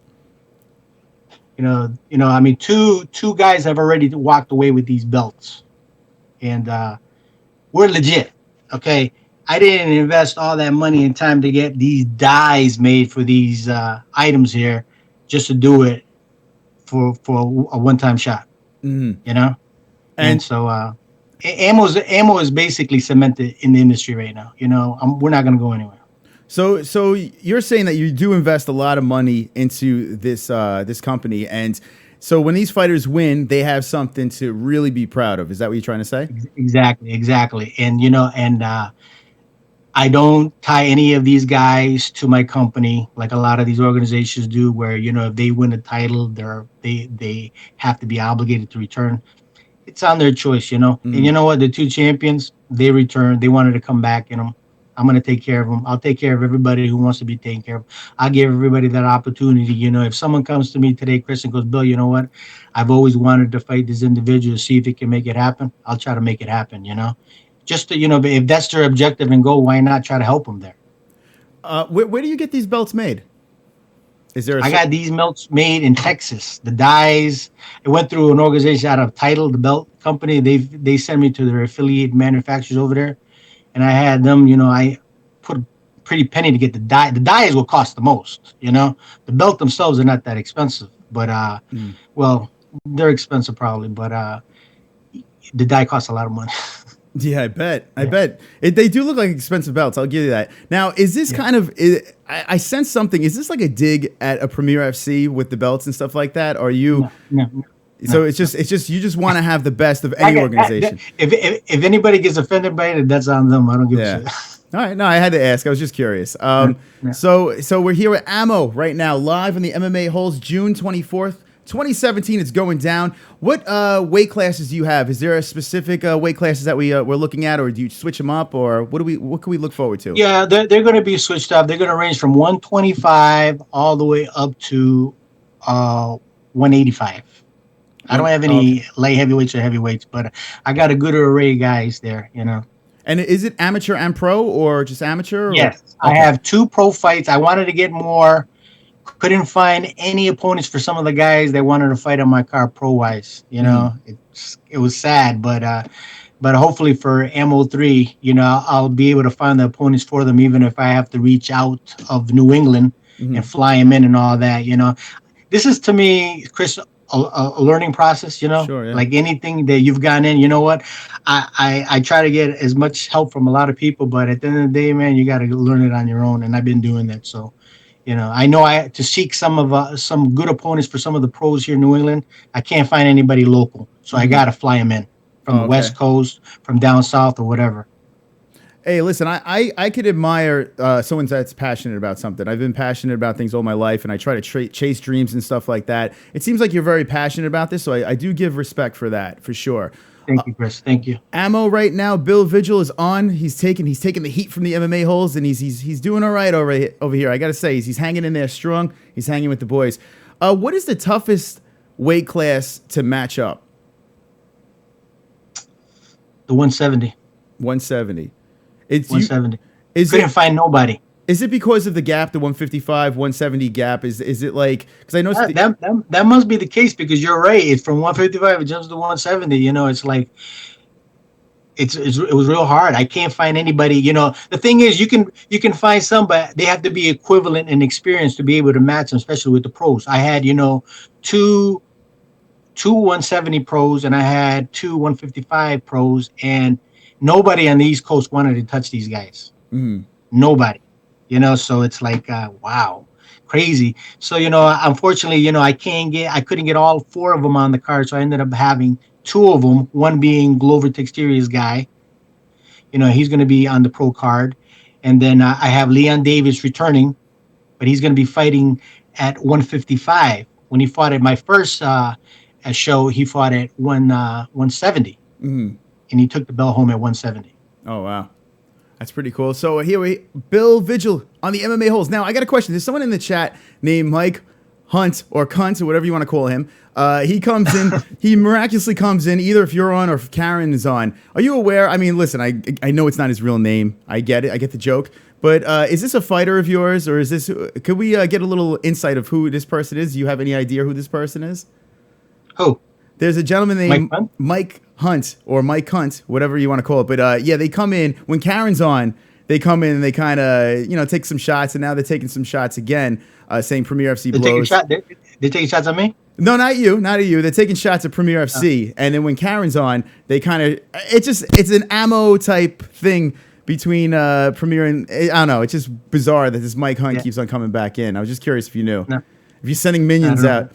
You know, I mean, two guys have already walked away with these belts. And we're legit, okay? I didn't invest all that money and time to get these dies made for these items here just to do it for a one-time shot, you know? And so ammo is basically cemented in the industry right now. You know, we're not going to go anywhere. So you're saying that you do invest a lot of money into this this company, and so when these fighters win, they have something to really be proud of. Is that what you're trying to say? Exactly. And you know, and I don't tie any of these guys to my company like a lot of these organizations do, where, you know, if they win a title, they have to be obligated to return. It's on their choice, you know. And you know what? The two champions, they returned. They wanted to come back, you know. I'm going to take care of them. I'll take care of everybody who wants to be taken care of. I'll give everybody that opportunity. You know, if someone comes to me today, Chris, and goes, Bill, you know what? I've always wanted to fight this individual to see if he can make it happen. I'll try to make it happen, you know. Just to, you know, if that's their objective and goal, why not try to help them there? Where do you get these belts made? Is there? I got these belts made in Texas. The dies. It went through an organization out of Title, the belt company. They sent me to their affiliate manufacturers over there, and I had them. You know, I put a pretty penny to get the die. The dies will cost the most. You know, the belt themselves are not that expensive, but well, they're expensive probably, but the die costs a lot of money. Yeah, I bet. They do look like expensive belts. I'll give you that. Now, is this kind of? I sense something. Is this like a dig at a Premier FC with the belts and stuff like that? Or are you? No. So it's just you just want to have the best of any organization. If anybody gets offended by it, that's on them. I don't give a shit. All right, no, I had to ask. I was just curious. So we're here at Ammo right now, live in the MMA-Holes, June 24th. 2017, it's going down. What weight classes do you have? Is there a specific weight classes that we're looking at, or do you switch them up, or what can we look forward to? Yeah, they're going to be switched up. They're going to range from 125 all the way up to 185. I don't have any light heavyweights or heavyweights, but I got a good array of guys there, you know. And is it amateur and pro, or just amateur? Yes, I have 2 pro fights. I wanted to get more couldn't find any opponents for some of the guys that wanted to fight on my card pro wise. You know, it was sad, but hopefully for MO3, you know, I'll be able to find the opponents for them, even if I have to reach out of New England and fly them in and all that. You know, this is to me, Chris, a learning process. You know, Sure, yeah. like anything that you've gotten in. You know what? I try to get as much help from a lot of people, but at the end of the day, man, you got to learn it on your own, and I've been doing that. So, you know, I know I had to seek some good opponents for some of the pros here in New England. I can't find anybody local, so I got to fly them in from the West Coast, from down south, or whatever. Hey, listen, I could admire someone that's passionate about something. I've been passionate about things all my life, and I try to chase dreams and stuff like that. It seems like you're very passionate about this, so I do give respect for that, for sure. Thank you, Chris. Thank you. Ammo right now, Bill Vigil is on. He's taking the heat from the MMA-Holes, and he's doing all right over here. I got to say, he's hanging in there strong. He's hanging with the boys. What is the toughest weight class to match up? The 170. 170. It's 170. Couldn't find nobody. Is it because of the gap, the 155, 170 gap? Is it like, because I know that must be the case, because you're right. It's from 155, it jumps to 170. You know, it's like it was real hard. I can't find anybody. You know, the thing is, you can find some, but they have to be equivalent in experience to be able to match them, especially with the pros. I had, you know, two 170 pros, and I had two 155 pros, and nobody on the East Coast wanted to touch these guys. Nobody. You know, so it's like, wow, crazy. So, you know, unfortunately, you know, I couldn't get all four of them on the card. So I ended up having two of them, one being Glover Texteria's guy. You know, he's going to be on the pro card. And then I have Leon Davis returning, but he's going to be fighting at 155. When he fought at my first show, he fought at 170. And he took the belt home at 170. Oh, wow. That's pretty cool. So Bill Vigil on the MMA-Holes. Now, I got a question. There's someone in the chat named Mike Hunt, or Cunt, or whatever you want to call him. He comes in. He miraculously comes in, either if you're on or if Karen is on. Are you aware? I mean, listen, I know it's not his real name. I get it. I get the joke. But is this a fighter of yours, or is this? Could we get a little insight of who this person is? Do you have any idea who this person is? Who? There's a gentleman named Mike Hunt, or Mike Hunt, whatever you want to call it. But yeah, they come in when Karen's on. They come in and they kind of, you know, take some shots, and now they're taking some shots again, saying Premier FC blows. They're taking shots at me? No, not you, not at you. They're taking shots at Premier FC, and then when Karen's on, they kind of, it's an ammo type thing between Premier and, I don't know. It's just bizarre that this Mike Hunt keeps on coming back in. I was just curious if you knew. No. If you're sending minions out.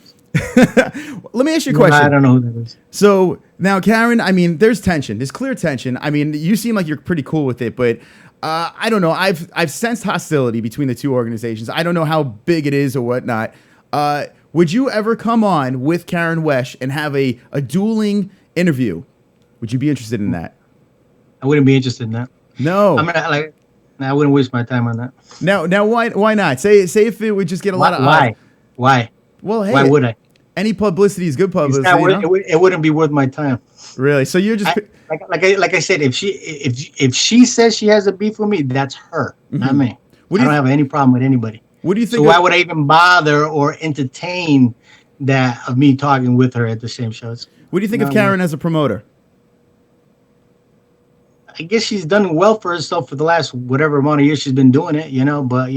Let me ask you a question. I don't know who that is. So now, Karen, I mean, there's tension. There's clear tension. I mean, you seem like you're pretty cool with it, but I don't know. I've sensed hostility between the two organizations. I don't know how big it is or whatnot. Would you ever come on with Karen Wesh and have a dueling interview? Would you be interested in that? I wouldn't be interested in that. No. I wouldn't waste my time on that. Now, why not? Say if it would just get a lot of Why? Well, hey, why would I? Any publicity is good publicity. It wouldn't be worth my time. Really? So you're just like I said, if she says she has a beef with me, that's her, not me. I don't have any problem with anybody. What do you think? So why would I even bother or entertain that of me talking with her at the same shows? What do you think of Karen as a promoter? I guess she's done well for herself for the last whatever amount of years she's been doing it, you know. But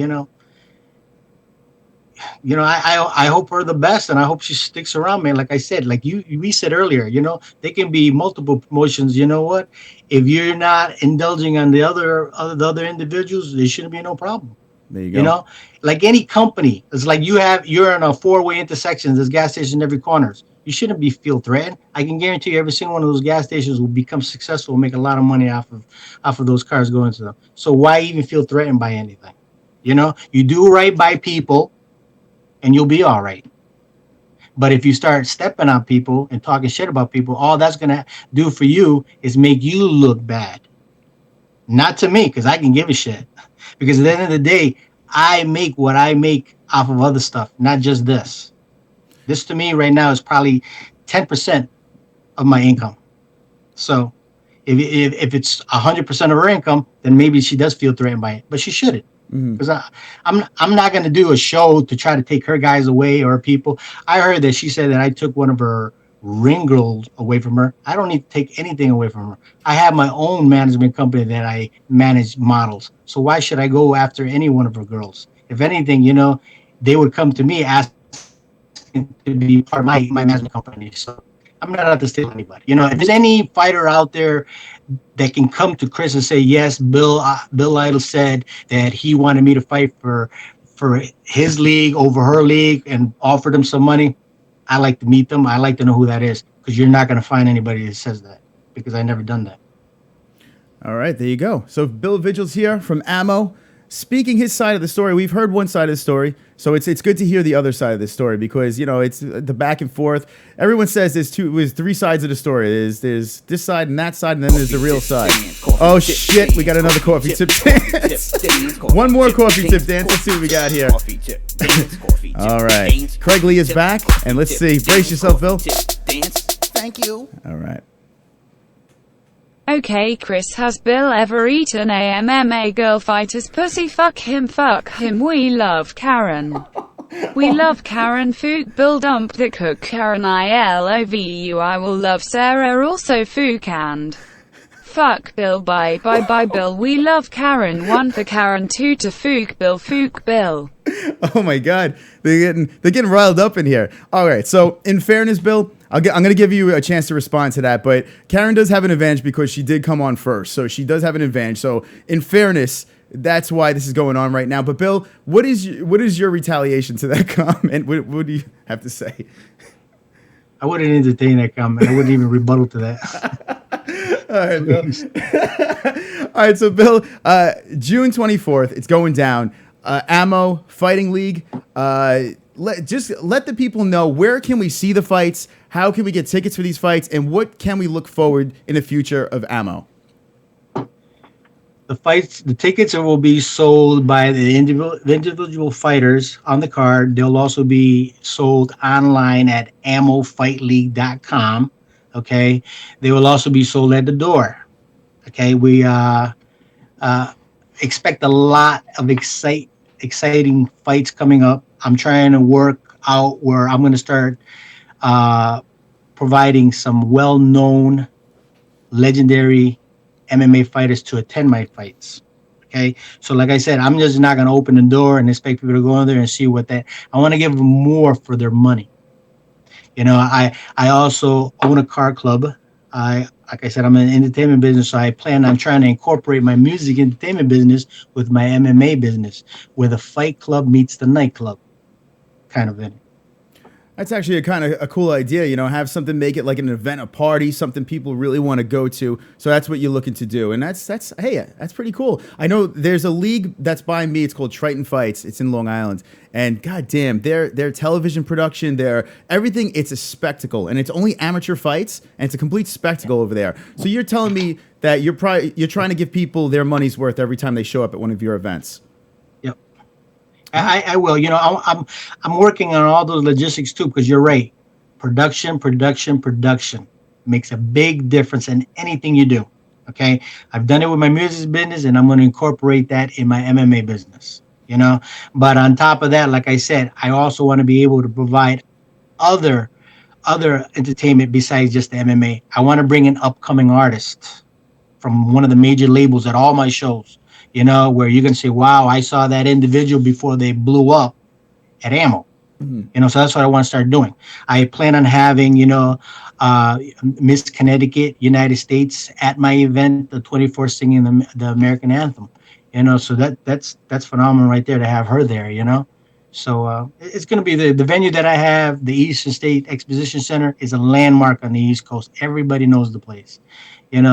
I hope her the best, and I hope she sticks around, man. Like I said, like we said earlier, you know, they can be multiple promotions. You know what? If you're not indulging on the other individuals, there shouldn't be no problem. There you go. You know, like any company, it's like you're in a four-way intersection. There's gas stations in every corner. You shouldn't feel threatened. I can guarantee you, every single one of those gas stations will become successful, make a lot of money off of those cars going to them. So why even feel threatened by anything? You know, you do right by people, and you'll be all right. But if you start stepping on people and talking shit about people, all that's going to do for you is make you look bad. Not to me, because I can give a shit. Because at the end of the day, I make what I make off of other stuff, not just this. This to me right now is probably 10% of my income. So if it's 100% of her income, then maybe she does feel threatened by it. But she shouldn't. Because I'm not going to do a show to try to take her guys away or people. I heard that she said that I took one of her ring girls away from her. I don't need to take anything away from her. I have my own management company that I manage models. So why should I go after any one of her girls? If anything, they would come to me asking to be part of my management company. So I'm not out to steal anybody. If there's any fighter out there that can come to Chris and say, yes, Bill Lytle said that he wanted me to fight for his league over her league and offered him some money, I like to meet them. I like to know who that is, because you're not going to find anybody that says that, because I never done that. All right, there you go. So Bill Vigil's here from Ammo, speaking his side of the story. We've heard one side of the story, so it's good to hear the other side of the story, because it's the back and forth. Everyone says there's three sides of the story. There's this side and that side, and then there's the real side. Oh shit, we got another coffee tip dance. One more coffee tip dance. Let's see what we got here. All right, Craig Lee is back, and let's see. Brace yourself, Bill. Thank you. All right. Okay, Chris, has Bill ever eaten a MMA girl fighter's pussy? Fuck him, we love Karen. We love Karen. Fook Bill dump the cook Karen. I love you. I will love Sarah also. Fook and fuck Bill. Bye Bill. We love Karen. 1 for Karen, 2 to Fook Bill. Oh my God, they're getting riled up in here. All right, so in fairness, Bill, I'm going to give you a chance to respond to that, but Karen does have an advantage because she did come on first, so she does have an advantage. So in fairness, that's why this is going on right now. But Bill, what is your retaliation to that comment? What do you have to say? I wouldn't entertain that comment. I wouldn't even rebuttal to that. All right, Bill. All right, so Bill, June 24th, it's going down. Ammo Fighting League. Let the people know, where can we see the fights? How can we get tickets for these fights? And what can we look forward in the future of Ammo? The tickets will be sold by the individual fighters on the card. They'll also be sold online at ammofightleague.com. Okay. They will also be sold at the door. Okay. We expect a lot of exciting fights coming up. I'm trying to work out where I'm going to start providing some well-known, legendary MMA fighters to attend my fights. Okay, so like I said, I'm just not going to open the door and expect people to go in there and see what that. I want to give them more for their money. I also own a car club. Like I said, I'm in the entertainment business, so I plan on trying to incorporate my music entertainment business with my MMA business, where the fight club meets the nightclub, kind of in. That's actually a cool idea, have something, make it like an event, a party, something people really want to go to. So that's what you're looking to do. And that's pretty cool. I know there's a league that's by me. It's called Triton Fights. It's in Long Island. And goddamn, their television production, their everything, it's a spectacle. And it's only amateur fights, and it's a complete spectacle over there. So you're telling me that you're trying to give people their money's worth every time they show up at one of your events. I will. I'm working on all those logistics too, because you're right. Production makes a big difference in anything you do. Okay, I've done it with my music business, and I'm going to incorporate that in my MMA business. But on top of that, like I said, I also want to be able to provide other entertainment besides just the MMA. I want to bring in upcoming artists from one of the major labels at all my shows. Where you can say, wow, I saw that individual before they blew up at Ammo. Mm-hmm. So that's what I want to start doing. I plan on having, Miss Connecticut, United States at my event, the 24th singing the American anthem. So that's phenomenal right there to have her there, So it's going to be the venue that I have, the Eastern State Exposition Center, is a landmark on the East Coast. Everybody knows the place.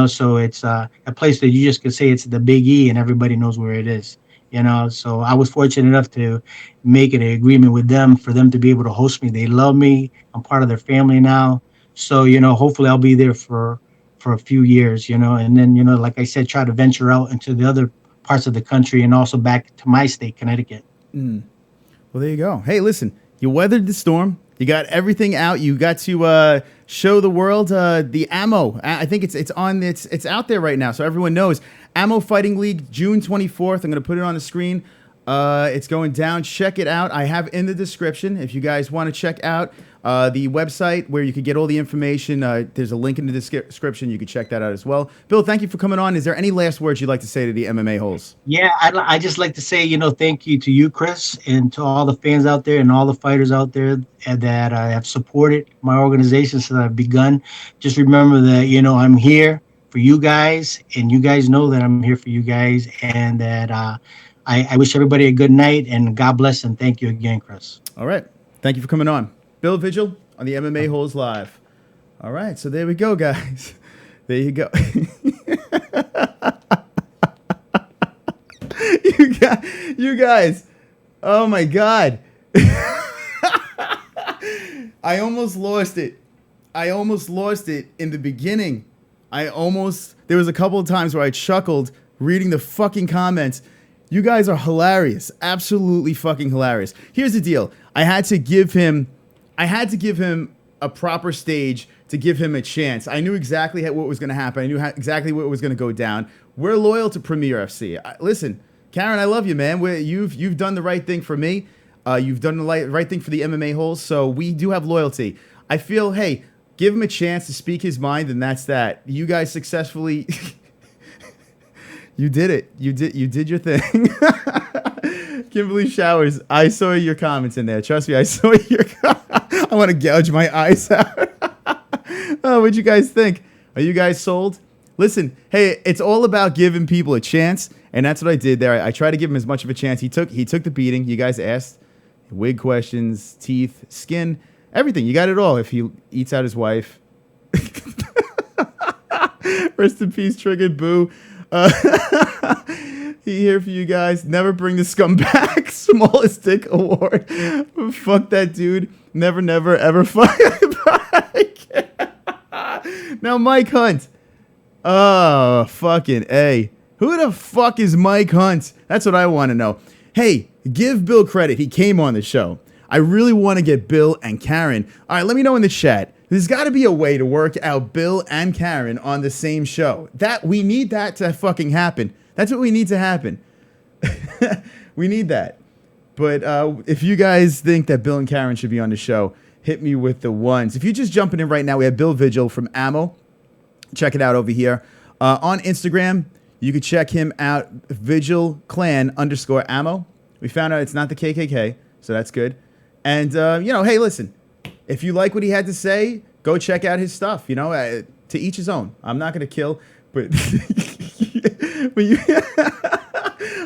So it's a place that you just could say it's the Big E and everybody knows where it is, So I was fortunate enough to make an agreement with them for them to be able to host me. They love me. I'm part of their family now. So, hopefully I'll be there for a few years, and then, like I said, try to venture out into the other parts of the country and also back to my state, Connecticut. Mm. Well, there you go. Hey, listen, you weathered the storm. You got everything out. You got to show the world the Ammo. I think it's out there right now, so everyone knows. Ammo Fighting League, June 24th. I'm going to put it on the screen. It's going down. Check it out. I have in the description. If you guys want to check out the website where you can get all the information, there's a link in the description. You can check that out as well. Bill, thank you for coming on. Is there any last words you'd like to say to the MMA holes? Yeah, I just like to say, thank you to you, Chris, and to all the fans out there and all the fighters out there that have supported my organization since I've begun. Just remember that, I'm here for you guys, and you guys know that I'm here for you guys, and that I wish everybody a good night, and God bless, and thank you again, Chris. All right. Thank you for coming on. Bill Vigil on the MMA Holes Live. All right, so there we go, guys. There you go. You guys. Oh, my God. I almost lost it. In the beginning. There was a couple of times where I chuckled reading the fucking comments. You guys are hilarious. Absolutely fucking hilarious. Here's the deal. I had to give him a proper stage to give him a chance. I knew exactly what was going to happen. I knew exactly what was going to go down. We're loyal to Premier FC. Listen, Karen, I love you, man. You've done the right thing for me. You've done the right thing for the MMA holes. So we do have loyalty. I feel, hey, give him a chance to speak his mind, and that's that. You guys successfully... You did it. You did your thing. Kimberly Showers, I saw your comments in there. Trust me, I saw your I want to gouge my eyes out. Oh, what'd you guys think? Are you guys sold? Listen, hey, it's all about giving people a chance, and that's what I did there. I tried to give him as much of a chance. He took the beating. You guys asked. Wig questions, teeth, skin, everything. You got it all if he eats out his wife. Rest in peace, Triggered Boo. He here for you guys. Never bring the scum back. Smallest dick award. Fuck that dude. Never, never, ever fuck back. Now, Mike Hunt. Oh, fucking A. Who the fuck is Mike Hunt? That's what I want to know. Hey, give Bill credit. He came on the show. I really want to get Bill and Karen. All right, let me know in the chat. There's got to be a way to work out Bill and Karen on the same show. We need that to fucking happen. That's what we need to happen. We need that. But if you guys think that Bill and Karen should be on the show, hit me with the ones. If you're just jumping in right now, we have Bill Vigil from Ammo. Check it out over here. On Instagram, you can check him out, VigilClan_Ammo. We found out it's not the KKK, so that's good. And, hey, listen. If you like what he had to say, go check out his stuff. To each his own. I'm not going to kill, but... but you...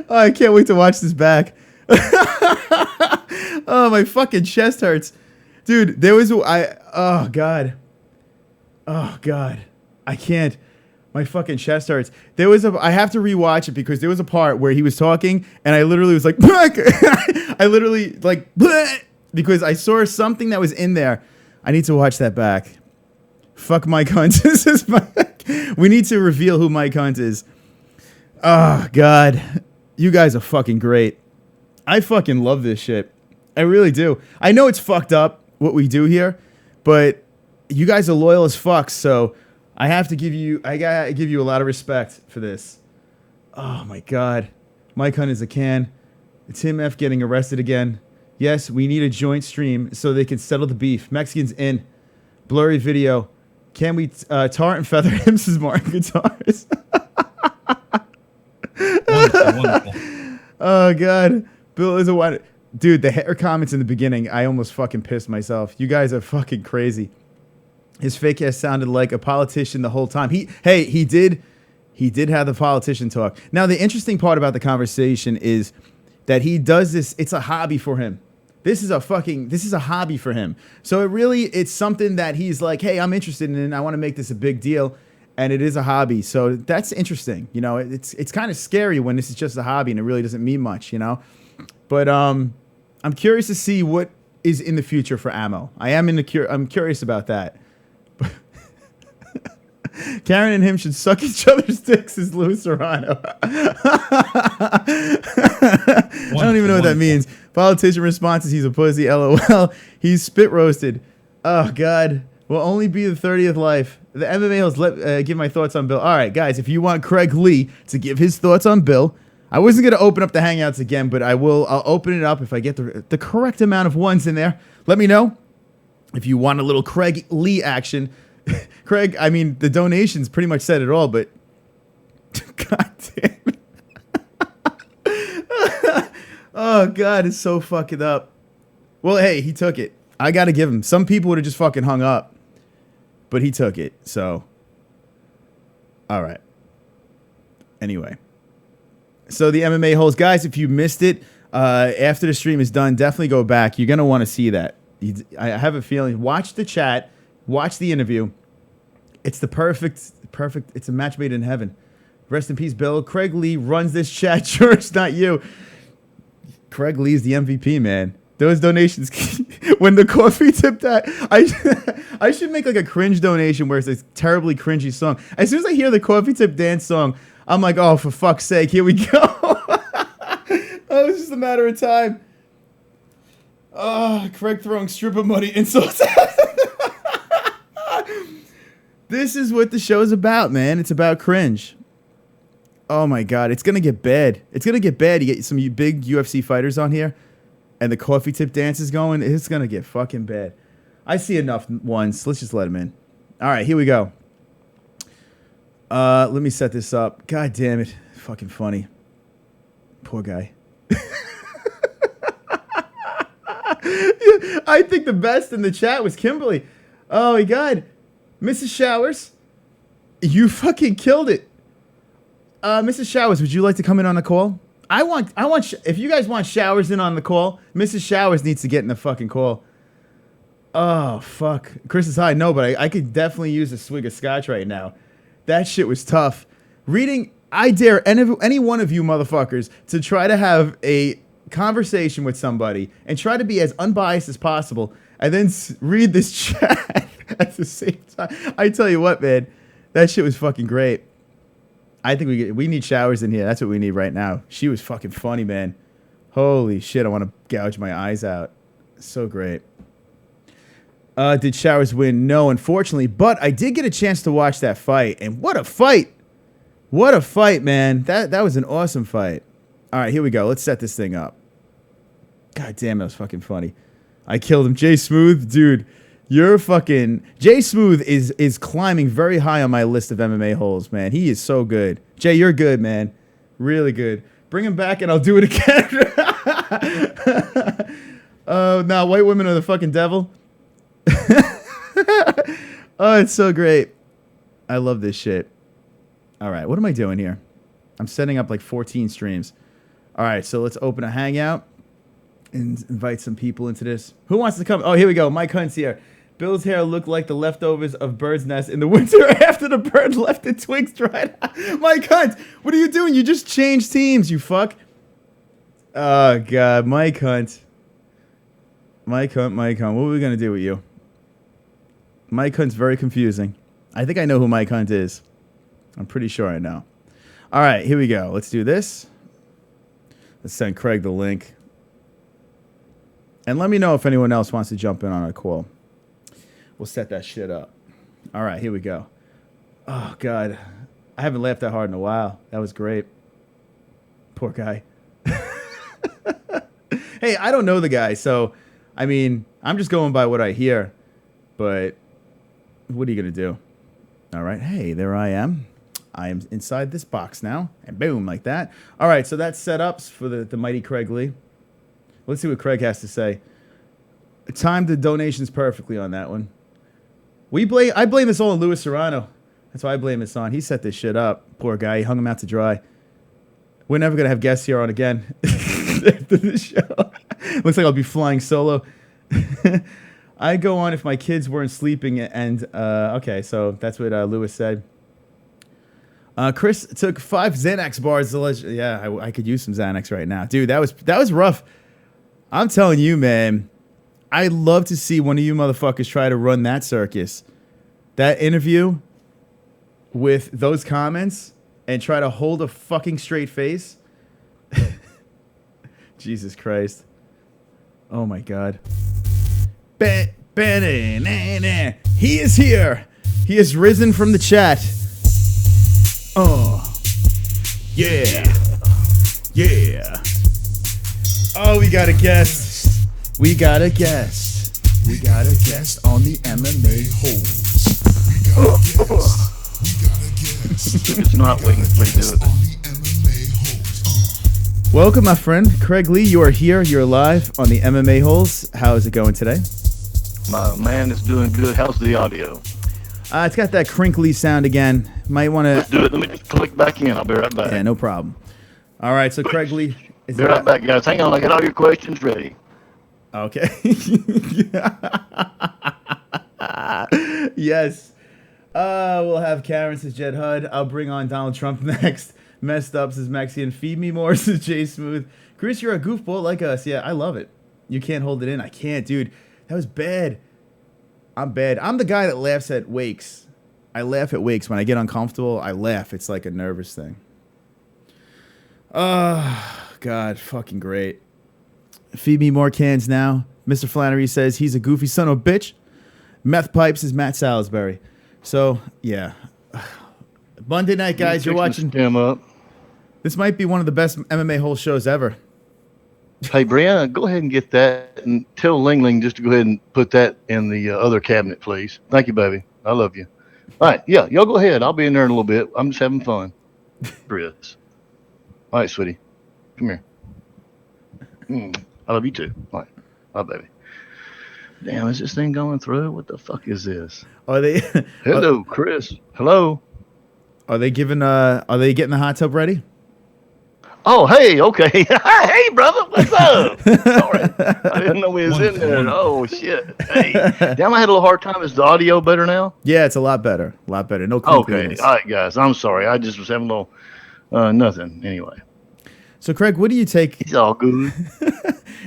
Oh, I can't wait to watch this back. Oh, my fucking chest hurts. Dude, there was... Oh, God. Oh, God. I can't. My fucking chest hurts. I have to rewatch it because there was a part where he was talking, and I literally was like... I literally, like... Because I saw something that was in there. I need to watch that back. Fuck Mike Hunt. We need to reveal who Mike Hunt is. Oh, God. You guys are fucking great. I fucking love this shit. I really do. I know it's fucked up what we do here, but you guys are loyal as fuck, so I gotta give you a lot of respect for this. Oh, my God. Mike Hunt is a can. Tim F getting arrested again. Yes, we need a joint stream so they can settle the beef. Mexicans in. Blurry video. Can we tar and feather him as Martin guitars? Wonderful. Oh, God. Bill is a one. Dude, the hair comments in the beginning, I almost fucking pissed myself. You guys are fucking crazy. His fake ass sounded like a politician the whole time. He did have the politician talk. Now, the interesting part about the conversation is that he does this. It's a hobby for him. This is a hobby for him. So it's something that he's like, hey, I'm interested in, and I want to make this a big deal. And it is a hobby. So that's interesting. It's kind of scary when this is just a hobby and it really doesn't mean much, But I'm curious to see what is in the future for Ammo. I'm curious about that. Karen and him should suck each other's dicks as Louis Serrano. I don't even know what that means. Politician responses, he's a pussy, LOL. He's spit roasted. Oh, God. Will only be the 30th life. The MMA host, give my thoughts on Bill. All right, guys, if you want Craig Lee to give his thoughts on Bill, I wasn't going to open up the Hangouts again, but I'll open it up if I get the correct amount of ones in there. Let me know if you want a little Craig Lee action. Craig, I mean, the donations pretty much said it all, but God damn it. Oh, God, it's so fucking up. Well, hey, he took it. I got to give him. Some people would have just fucking hung up, but he took it, so. All right. Anyway. So the MMA-Holes. Guys, if you missed it, after the stream is done, definitely go back. You're going to want to see that. I have a feeling. Watch the chat. Watch the interview. It's the perfect. It's a match made in heaven. Rest in peace, Bill. Craig Lee runs this chat. Sure, it's not you. Craig Lee's the MVP, man. Those donations, when the coffee tip that, I should make like a cringe donation where it's a terribly cringy song. As soon as I hear the coffee tip dance song, I'm like, oh, for fuck's sake, here we go. Oh, it's just a matter of time. Oh, Craig throwing stripper money insults. This is what the show's about, man. It's about cringe. Oh my God, it's gonna get bad. It's gonna get bad. You get some big UFC fighters on here, and the coffee tip dance is going. It's gonna get fucking bad. I see enough ones. Let's just let them in. All right, here we go. Let me set this up. God damn it, fucking funny. Poor guy. I think the best in the chat was Kimberly. Oh my God, Mrs. Showers, you fucking killed it. Mrs. Showers, would you like to come in on the call? I want. If you guys want Showers in on the call, Mrs. Showers needs to get in the fucking call. Oh fuck, Chris is high. No, but I could definitely use a swig of scotch right now. That shit was tough. Reading, I dare any one of you motherfuckers to try to have a conversation with somebody and try to be as unbiased as possible, and then read this chat at the same time. I tell you what, man, that shit was fucking great. I think we need Showers in here. That's what we need right now. She was fucking funny, man. Holy shit, I want to gouge my eyes out. So great. Did Showers win? No, unfortunately. But I did get a chance to watch that fight. And what a fight. What a fight, man. That was an awesome fight. All right, here we go. Let's set this thing up. God damn, that was fucking funny. I killed him. Jay Smooth, dude. You're fucking... Jay Smooth is climbing very high on my list of MMA-Holes, man. He is so good. Jay, you're good, man. Really good. Bring him back and I'll do it again. Oh, now white women are the fucking devil. Oh, it's so great. I love this shit. All right, what am I doing here? I'm setting up like 14 streams. All right, so let's open a Hangout and invite some people into this. Who wants to come? Oh, here we go. Mike Hunt's here. Bill's hair looked like the leftovers of bird's nest in the winter after the bird left the twigs dried. Mike Hunt, what are you doing? You just changed teams, you fuck. Oh, God. Mike Hunt. Mike Hunt. What are we going to do with you? Mike Hunt's very confusing. I think I know who Mike Hunt is. I'm pretty sure I know. All right, here we go. Let's do this. Let's send Craig the link. And let me know if anyone else wants to jump in on a call. We'll set that shit up. All right, here we go. Oh, God. I haven't laughed that hard in a while. That was great. Poor guy. Hey, I don't know the guy, so, I mean, I'm just going by what I hear. But what are you going to do? All right. Hey, there I am. I am inside this box now. And boom, like that. All right, so that's set up for the mighty Craig Lee. Let's see what Craig has to say. Timed the donations perfectly on that one. I blame this all on Louis Serrano. That's why I blame this on. He set this shit up. Poor guy. He hung him out to dry. We're never going to have guests here on again after the show. Looks like I'll be flying solo. I go on if my kids weren't sleeping. And, okay, so that's what Louis said. Chris took 5 Xanax bars. Yeah, I could use some Xanax right now. Dude, that was rough. I'm telling you, man. I'd love to see one of you motherfuckers try to run that circus. That interview with those comments and try to hold a fucking straight face. Jesus Christ. Oh my God. He is here. He has risen from the chat. Oh. Yeah. Yeah. Oh, we got a guest. We got a guest. We got a guest on the MMA-Holes. If it's not, we can redo it. Welcome, my friend. Craig Lee, you are here. You're live on the MMA-Holes. How is it going today? My man is doing good. How's the audio? It's got that crinkly sound again. Might want Let's to... do it. Let me just click back in. I'll be right back. Yeah, no problem. All right, so Craig Lee... Be right back, guys. Hang on. I got all your questions ready. Okay. Yes. We'll have Karen, says Jed Hud. I'll bring on Donald Trump next. Messed up, says Maxian. Feed me more, says Jay Smooth. Chris, you're a goofball like us. Yeah, I love it. You can't hold it in. I can't, dude. That was bad. I'm bad. I'm the guy that laughs at wakes. I laugh at wakes. When I get uncomfortable, I laugh. It's like a nervous thing. God, fucking great. Feed me more cans now. Mr. Flannery says he's a goofy son of a bitch. Meth Pipes is Matt Salisbury. So, yeah. Monday night, guys, you're watching. Him up. This might be one of the best MMA Hole shows ever. Hey, Brianna, go ahead and get that and tell Ling Ling just to go ahead and put that in the other cabinet, please. Thank you, baby. I love you. All right, yeah, y'all go ahead. I'll be in there in a little bit. I'm just having fun. Chris. All right, sweetie. Come here. I love you too. All right. Bye, baby. Damn, is this thing going through? What the fuck is this? Are they? Hello, Chris. Hello. Are they giving? Are they getting the hot tub ready? Oh, hey, okay. Hey, brother, what's up? Sorry, I didn't know we was in there. Oh, shit. Hey, damn, I had a little hard time. Is the audio better now? Yeah, it's a lot better. A lot better. No Okay, creepiness. all right, guys. I'm sorry. I just was having a little nothing. Anyway, So, Craig, what do you take? it's all good.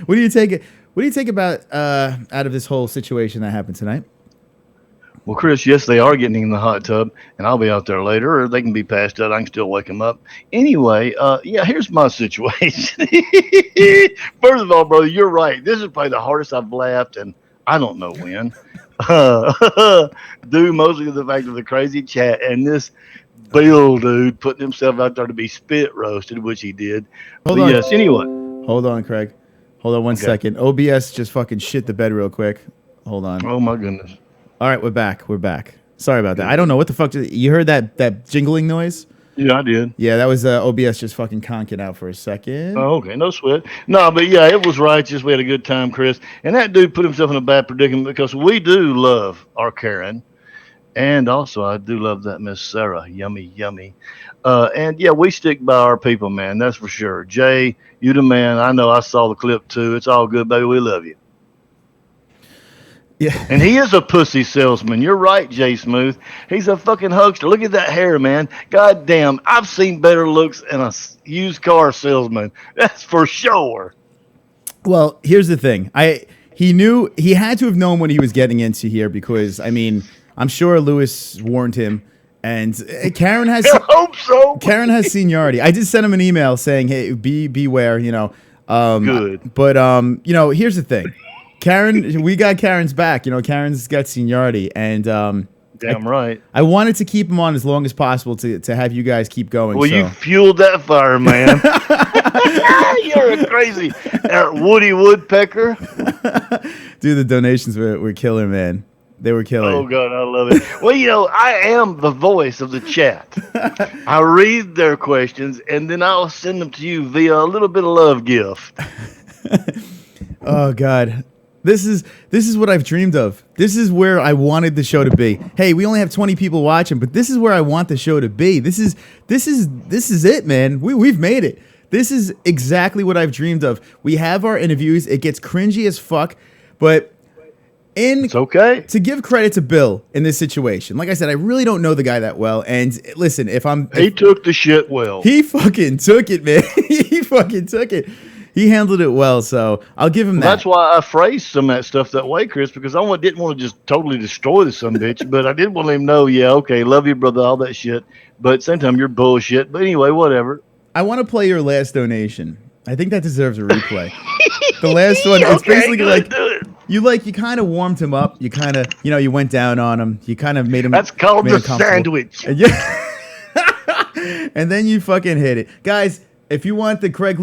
What do you take? What do you take about out of this whole situation that happened tonight? Well, Chris, yes, they are getting in the hot tub, and I'll be out there later, or they can be passed out. I can still wake them up. Anyway, yeah, here's my situation. First of all, brother, you're right. This is probably the hardest I've laughed, and I don't know when. Due mostly to the fact of the crazy chat and this Bill dude putting himself out there to be spit roasted, which he did. Hold But on. yes, anyway. Hold on, Craig. Hold on one second. OBS just fucking shit the bed real quick. Hold on. Oh, my goodness. All right, we're back. We're back. Sorry about that. I don't know what the fuck. You heard that jingling noise? Yeah, I did. Yeah, that was OBS just fucking conking out for a second. Oh, okay, no sweat. No, but yeah, it was righteous. We had a good time, Chris. And that dude put himself in a bad predicament because we do love our Karen. And also, I do love that Miss Sarah. Yummy, yummy. And yeah, we stick by our people, man. That's for sure. Jay, you the man. I know I saw the clip too. It's all good, baby. We love you. Yeah. And he is a pussy salesman. You're right, Jay Smooth. He's a fucking huckster. Look at that hair, man. God damn. I've seen better looks in a used car salesman. That's for sure. Well, here's the thing. He had to have known what he was getting into here because, I mean, I'm sure Lewis warned him. And Karen has I hope so. Karen has seniority. I did send him an email saying, "Hey, beware," you know. Good. But you know, here's the thing. Karen, we got Karen's back. You know, Karen's got seniority, and Damn right. I wanted to keep him on as long as possible to have you guys keep going. Well, so. you fueled that fire, man. You're a crazy Woody Woodpecker. Dude, the donations were killer, man. They were killer. Oh, God, I love it. Well, you know, I am the voice of the chat. I read their questions, and then I'll send them to you via a little bit of love gift. Oh, God. This is what I've dreamed of. This is where I wanted the show to be. Hey, we only have 20 people watching, but this is where I want the show to be. This is it, man. We've made it. This is exactly what I've dreamed of. We have our interviews. It gets cringy as fuck, but It's okay. to give credit to Bill in this situation. Like I said, I really don't know the guy that well. And listen, He took the shit well. he fucking took it, man. He fucking took it. He handled it well, so I'll give him that. That's why I phrased some of that stuff that way, Chris, because I didn't want to just totally destroy the son of a bitch, but I did want him to know, yeah, okay, love you, brother, all that shit. But at the same time, you're bullshit. But anyway, whatever. I want to play your last donation. I think that deserves a replay. The last one, it's Okay, basically good, like do it. you kind of warmed him up. You kind of, you went down on him. You kind of made him. That's called made the him comfortable. sandwich. And yeah. And then you fucking hit it. Guys, If you want the Craig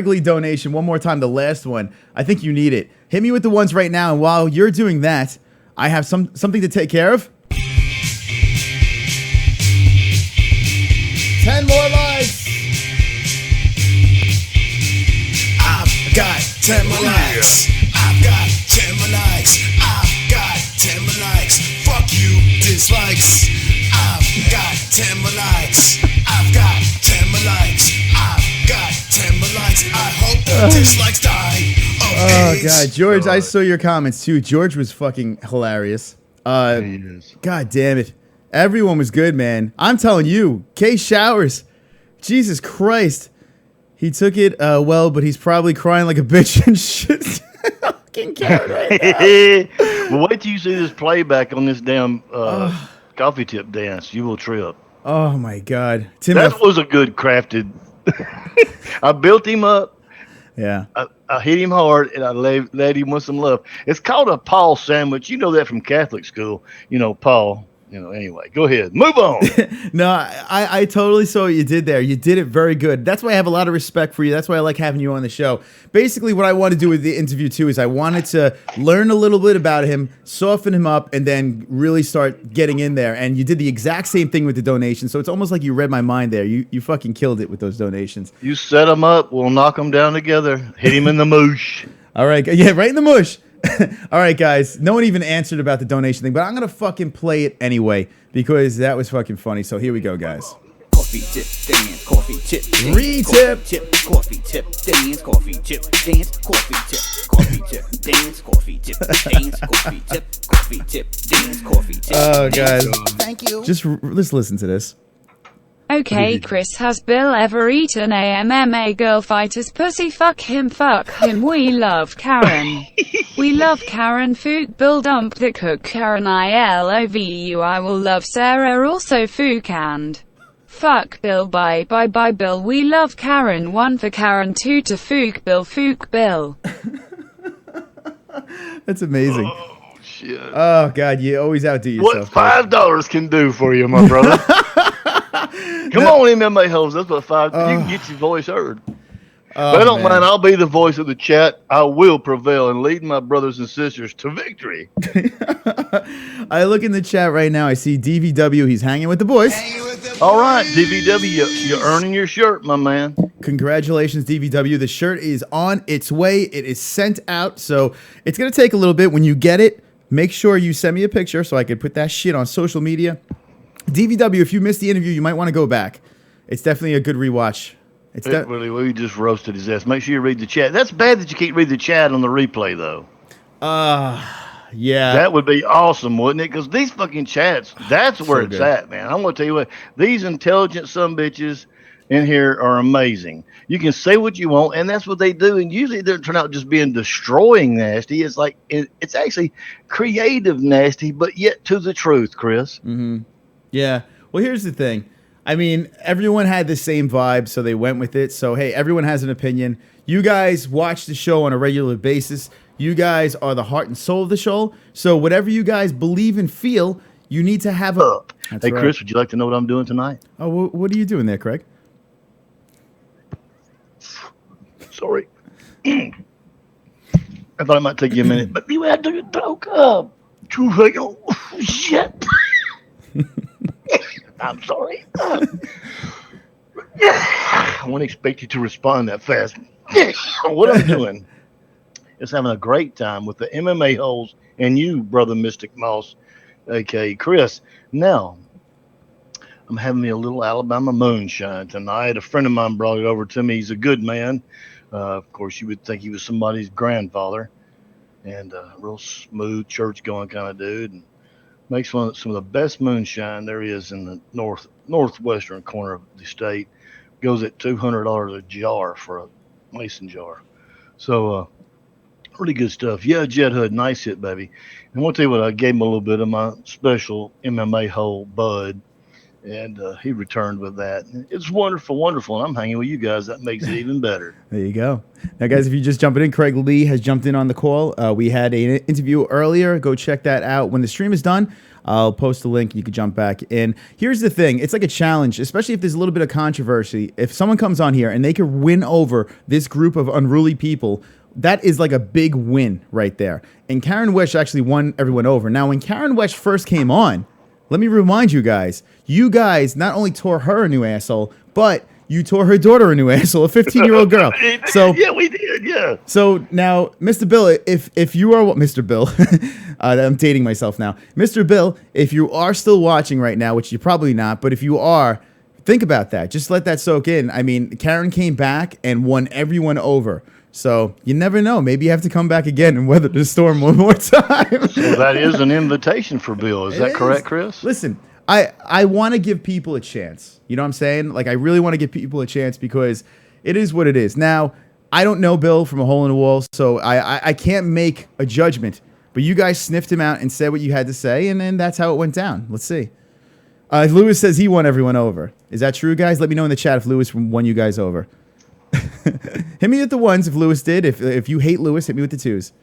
Lee donation one more time, the last one, I think you need it. Hit me with the ones right now, and while you're doing that, I have something to take care of. 10 more likes. I've got 10 more likes. I've got 10 more likes. I've got 10 more likes. Fuck you, dislikes. I've got 10 more likes. I've got 10 more likes. I've got 10 more likes. I hope the dislikes die. Oh God, George, I saw your comments too. George was fucking hilarious. He is. God damn it. Everyone was good, man. I'm telling you, K Showers. Jesus Christ. He took it well, but he's probably crying like a bitch and shit. Fucking Karen right now. Well, wait till you see this playback on this damn coffee tip dance. You will trip. Oh my God. Tim, That was a good crafted. I built him up. yeah. I hit him hard, and I led him with some love. It's called a Paul sandwich. You know that from Catholic school. You know, Paul. You know, anyway, go ahead. Move on. No, I totally saw what you did there. You did it very good. That's why I have a lot of respect for you. That's why I like having you on the show. Basically, what I want to do with the interview, too, is I wanted to learn a little bit about him, soften him up, and then really start getting in there. And you did the exact same thing with the donation. So it's almost like you read my mind there. You fucking killed it with those donations. You set him up. We'll knock him down together. Hit him in the moosh. All right. Yeah, right in the mush. All right, guys. No one even answered about the donation thing, but I'm going to fucking play it anyway because that was fucking funny. So here we go, guys. Coffee tip dance, coffee tip dance, Retip. coffee tip dance, coffee tip dance, coffee tip dance, coffee tip dance, coffee tip dance, coffee tip. Oh, guys. Thank you. Just let's listen to this. Okay, Chris, has Bill ever eaten a MMA girl fighter's pussy? Fuck him, we love Karen. We love Karen. Fook Bill dump the cook Karen I love you. I will love Sarah also Fook and fuck Bill. Bye Bill. We love Karen. 1 for Karen, 2 to Fook Bill. That's amazing. Oh, shit. Oh, God, you always outdo yourself. What $5 can do for you, my brother? Come on, MMA-Holes. That's what $5. You can get your voice heard. But I don't mind. I'll be the voice of the chat. I will prevail and lead my brothers and sisters to victory. I look in the chat right now. I see DVW. He's hanging with the boys. All right, DVW, you're earning your shirt, my man. Congratulations, DVW. The shirt is on its way. It is sent out. So it's going to take a little bit. When you get it, make sure you send me a picture so I can put that shit on social media. DVW, if you missed the interview, you might want to go back. It's definitely a good rewatch. We just roasted his ass. Make sure you read the chat. That's bad that you can't read the chat on the replay, though. Yeah. That would be awesome, wouldn't it? Because these fucking chats, that's where So it's good. at, man. I'm going to tell you what. These intelligent sumbitches in here are amazing. You can say what you want, and that's what they do. And usually they turn out just being destroying nasty. It's like, it's actually creative nasty, but yet to the truth, Chris. Mm-hmm. Yeah. Well, here's the thing. I mean, everyone had the same vibe, so they went with it. So, hey, everyone has an opinion. You guys watch the show on a regular basis. You guys are the heart and soul of the show. So whatever you guys believe and feel, you need to have a... That's Hey, right. Chris, would you like to know what I'm doing tonight? Oh, what are you doing there, Craig? Sorry. I thought it might take you a minute, but you had to talk up. Oh, shit. I'm sorry. I wouldn't expect you to respond that fast. What I'm doing is having a great time with the MMA-Holes and you, Brother Mystic Moss, aka Chris. Now, I'm having me a little Alabama moonshine tonight. A friend of mine brought it over to me. He's a good man. Of course, you would think he was somebody's grandfather, and a real smooth, church-going kind of dude. And makes some of the best moonshine there is in the northwestern corner of the state. Goes at $200 a jar for a mason jar. So, pretty good stuff. Yeah, Jet Hood, nice hit, baby. And I'll tell you what, I gave him a little bit of my special MMA hole bud. And he returned with that. It's wonderful, wonderful. And I'm hanging with you guys. That makes it even better. There you go. Now, guys, if you're just jumping in, Craig Lee has jumped in on the call. We had an interview earlier. Go check that out. When the stream is done, I'll post a link. You can jump back in. Here's the thing. It's like a challenge, especially if there's a little bit of controversy. If someone comes on here and they can win over this group of unruly people, that is like a big win right there. And Karen Wesh actually won everyone over. Now, when Karen Wesh first came on, let me remind you guys not only tore her a new asshole, but you tore her daughter a new asshole, a 15-year-old girl. So yeah, we did, yeah. So now, Mr. Bill, if you are Mr. Bill, I'm dating myself now. Mr. Bill, if you are still watching right now, which you're probably not, but if you are, think about that. Just let that soak in. I mean, Karen came back and won everyone over. So you never know. Maybe you have to come back again and weather the storm one more time. So that is an invitation for Bill. Is that correct, Chris? Listen, I want to give people a chance. You know what I'm saying? Like, I really want to give people a chance because it is what it is. Now, I don't know Bill from a hole in the wall, so I can't make a judgment. But you guys sniffed him out and said what you had to say, and then that's how it went down. Let's see. Lewis says he won everyone over. Is that true, guys? Let me know in the chat if Lewis won you guys over. Hit me with the ones if Lewis did. If you hate Lewis, hit me with the twos.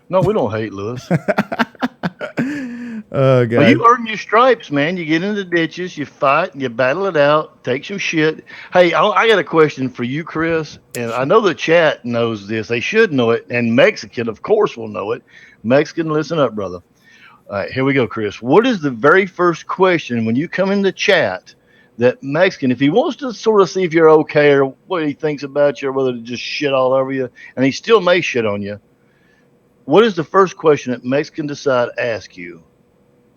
No, we don't hate Lewis. Oh, God. Well, you earn your stripes, man. You get in the ditches, you fight, you battle it out, take some shit. Hey, I got a question for you, Chris. And I know the chat knows this. They should know it. And Mexican, of course, will know it. Mexican, listen up, brother. All right, here we go, Chris. What is the very first question when you come in the chat that Mexican, if he wants to sort of see if you're okay or what he thinks about you or whether to just shit all over you, and he still may shit on you, what is the first question that Mexican decide to ask you?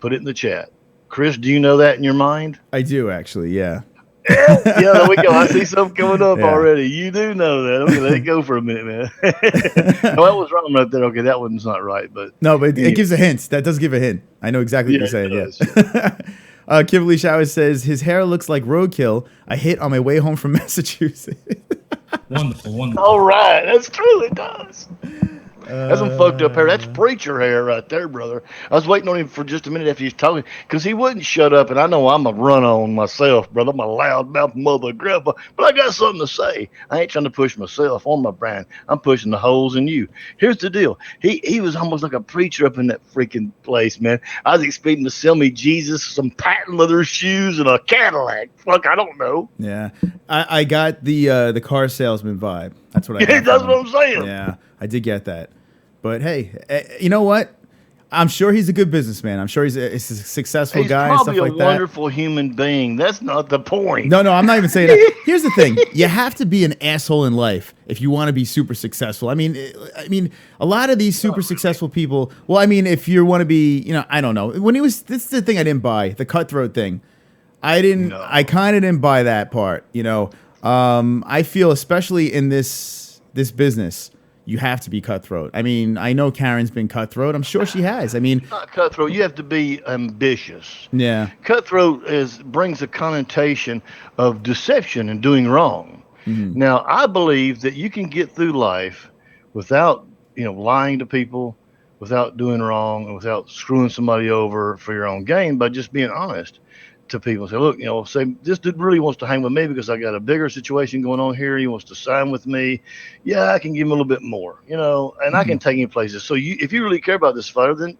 Put it in the chat. Chris, do you know that in your mind? I do, actually, yeah. Yeah, there we go. I see something coming up Yeah. already. You do know that. Okay, let it go for a minute, man. No, that was wrong right there. Okay, that one's not right, but No, but it gives a hint. That does give a hint. I know exactly what you're saying. Yeah. Kimberly Showers says his hair looks like roadkill. I hit on my way home from Massachusetts. Wonderful, wonderful. All right, that's true. It does. That's some fucked up hair. That's preacher hair right there, brother. I was waiting on him for just a minute after he was talking because he wouldn't shut up. And I know I'm a run-on myself, brother. I'm a loud-mouth mother grandpa. But I got something to say. I ain't trying to push myself on my brand. I'm pushing the holes in you. Here's the deal. He was almost like a preacher up in that freaking place, man. I was expecting to sell me Jesus, some patent leather shoes, and a Cadillac. Fuck, I don't know. Yeah. I got the car salesman vibe. That's what I got. That's from what him. I'm saying. Yeah, I did get that. But hey, you know what? I'm sure he's a good businessman. I'm sure he's a successful He's guy and stuff probably like a that. wonderful human being. That's not the point. No, I'm not even saying that. Here's the thing. You have to be an asshole in life if you want to be super successful. I mean, a lot of these super successful people, well, I mean, if you want to be, I don't know. This is the thing I didn't buy, the cutthroat thing. I kind of didn't buy that part, I feel especially in this business, you have to be cutthroat. I mean, I know Karen's been cutthroat. I'm sure she has. I mean, Not cutthroat. You have to be ambitious. yeah. Cutthroat brings a connotation of deception and doing wrong. Mm-hmm. Now, I believe that you can get through life without, lying to people, without doing wrong, and without screwing somebody over for your own gain by just being honest to people. Say, look, say this dude really wants to hang with me because I got a bigger situation going on here. He wants to sign with me. Yeah, I can give him a little bit more, and I can take him places. So if you really care about this fighter, then,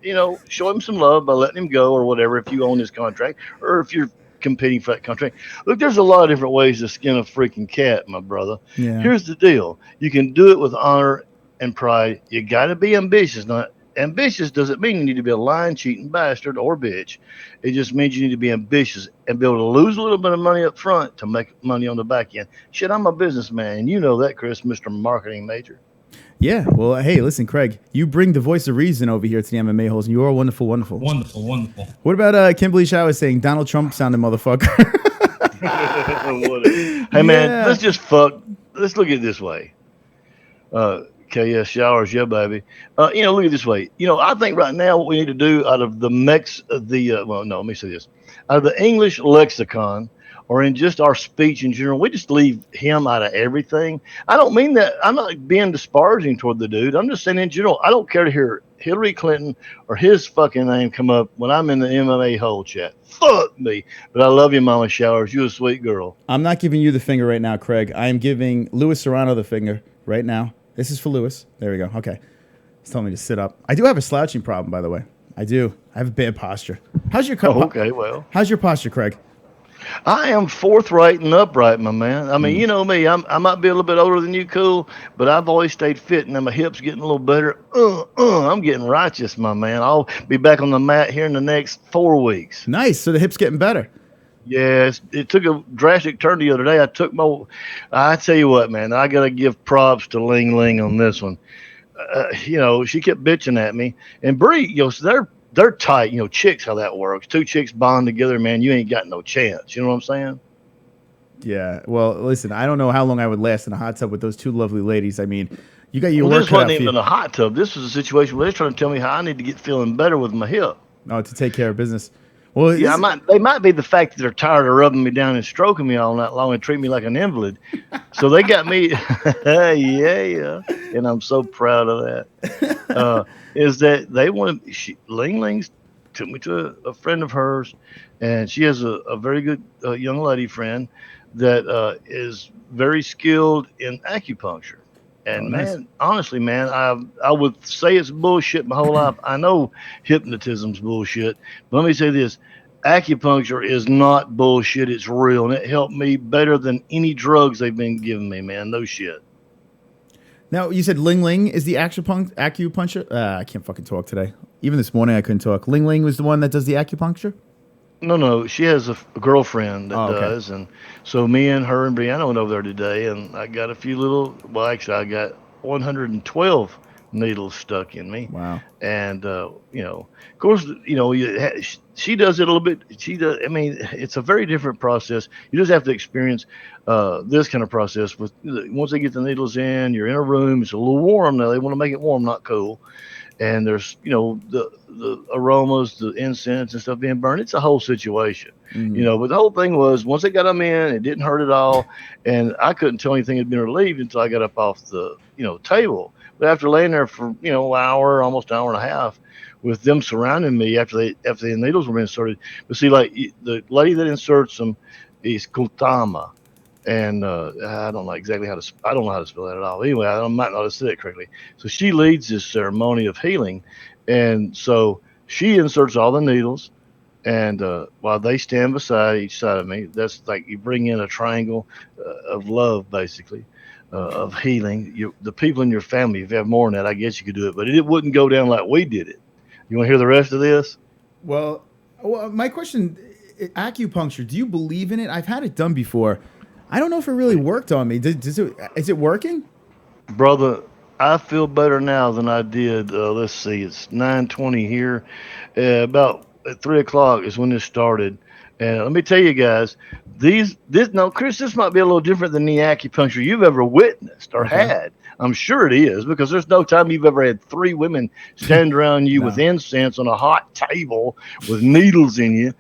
show him some love by letting him go or whatever, if you own his contract or if you're competing for that contract. Look, there's a lot of different ways to skin a freaking cat, my brother. Yeah. Here's the deal. You can do it with honor and pride. You got to be ambitious. Not ambitious doesn't mean you need to be a lying, cheating bastard or bitch. It just means you need to be ambitious and be able to lose a little bit of money up front to make money on the back end. Shit, I'm a businessman. And you know that, Chris, Mr. Marketing Major. Yeah. Well, hey, listen, Craig, you bring the voice of reason over here to the MMA-Holes, and you are wonderful, wonderful. Wonderful, wonderful. What about Kimberly Showers saying Donald Trump sounded motherfucker? Hey, man, let's look at it this way. KS Showers, yeah, baby. Look at it this way. I think right now what we need to do out of the let me say this. Out of the English lexicon, or in just our speech in general, we just leave him out of everything. I don't mean that. I'm not being disparaging toward the dude. I'm just saying in general, I don't care to hear Hillary Clinton or his fucking name come up when I'm in the MMA hole chat. Fuck me. But I love you, Mama Showers. You a sweet girl. I'm not giving you the finger right now, Craig. I am giving Louis Serrano the finger right now. This is for Louis. There we go. Okay. He's telling me to sit up. I do have a slouching problem, by the way. I do. I have a bad posture. How's your Okay, well. How's your posture, Craig? I am forthright and upright, my man. I mean, you know me. I might be a little bit older than you, cool, but I've always stayed fit, and my hips getting a little better. I'm getting righteous, my man. I'll be back on the mat here in the next 4 weeks. Nice. So the hips getting better. Yeah, it took a drastic turn the other day. I tell you what, man, I gotta give props to Ling Ling on this one. You know, she kept bitching at me, and Bree, you know, so they're tight, you know, chicks, how that works. Two chicks bond together, man, you ain't got no chance. You know what I'm saying? Yeah. Well, listen, I don't know how long I would last in a hot tub with those two lovely ladies. I mean, you got your work this cut out wasn't for even you. in a hot tub. This was a situation where they're trying to tell me how I need to get feeling better with my hip. Oh, to take care of business. Well, Yeah, they might be the fact that they're tired of rubbing me down and stroking me all night long and treat me like an invalid. So they got me, yeah, and I'm so proud of that. Is that they want Ling Ling's took me to a friend of hers, and she has a very good young lady friend that is very skilled in acupuncture. And nice. man, honestly, man, I would say it's bullshit my whole life. I know hypnotism's bullshit, but let me say this: acupuncture is not bullshit. It's real, and it helped me better than any drugs they've been giving me, man. No shit. Now, you said Ling Ling is the acupuncture? I can't fucking talk today. Even this morning, I couldn't talk. Ling Ling was the one that does the acupuncture? No, she has a girlfriend that okay. does, and so me and her and Brianna went over there today, and I got a few little. Well, actually, I got 112 needles stuck in me. Wow. And you know, of course, you know, she does it a little bit. She does. I mean, it's a very different process. You just have to experience this kind of process. With once they get the needles in, you're in a room. It's a little warm now. They want to make it warm, not cool. And there's, you know, the aromas, the incense and stuff being burned. It's a whole situation, you know. But the whole thing was once they got them in, it didn't hurt at all, and I couldn't tell anything had been relieved until I got up off the, you know, table. But after laying there for, you know, almost an hour and a half, with them surrounding me after the needles were inserted. But see, like the lady that inserts them is Gautama. And I don't know exactly I don't know how to spell that at all. Anyway, I might not have said it correctly. So she leads this ceremony of healing. And so she inserts all the needles. And while they stand beside each side of me, that's like you bring in a triangle of love, basically, of healing. The people in your family, if you have more than that, I guess you could do it. But it wouldn't go down like we did it. You want to hear the rest of this? Well, my question, acupuncture, do you believe in it? I've had it done before. I don't know if it really worked on me. Is it working? Brother, I feel better now than I did. Let's see, it's 9:20 here. About at 3 o'clock is when this started. And let me tell you guys, Chris, this might be a little different than the acupuncture you've ever witnessed or had. I'm sure it is, because there's no time you've ever had 3 women stand around you with incense on a hot table with needles in you.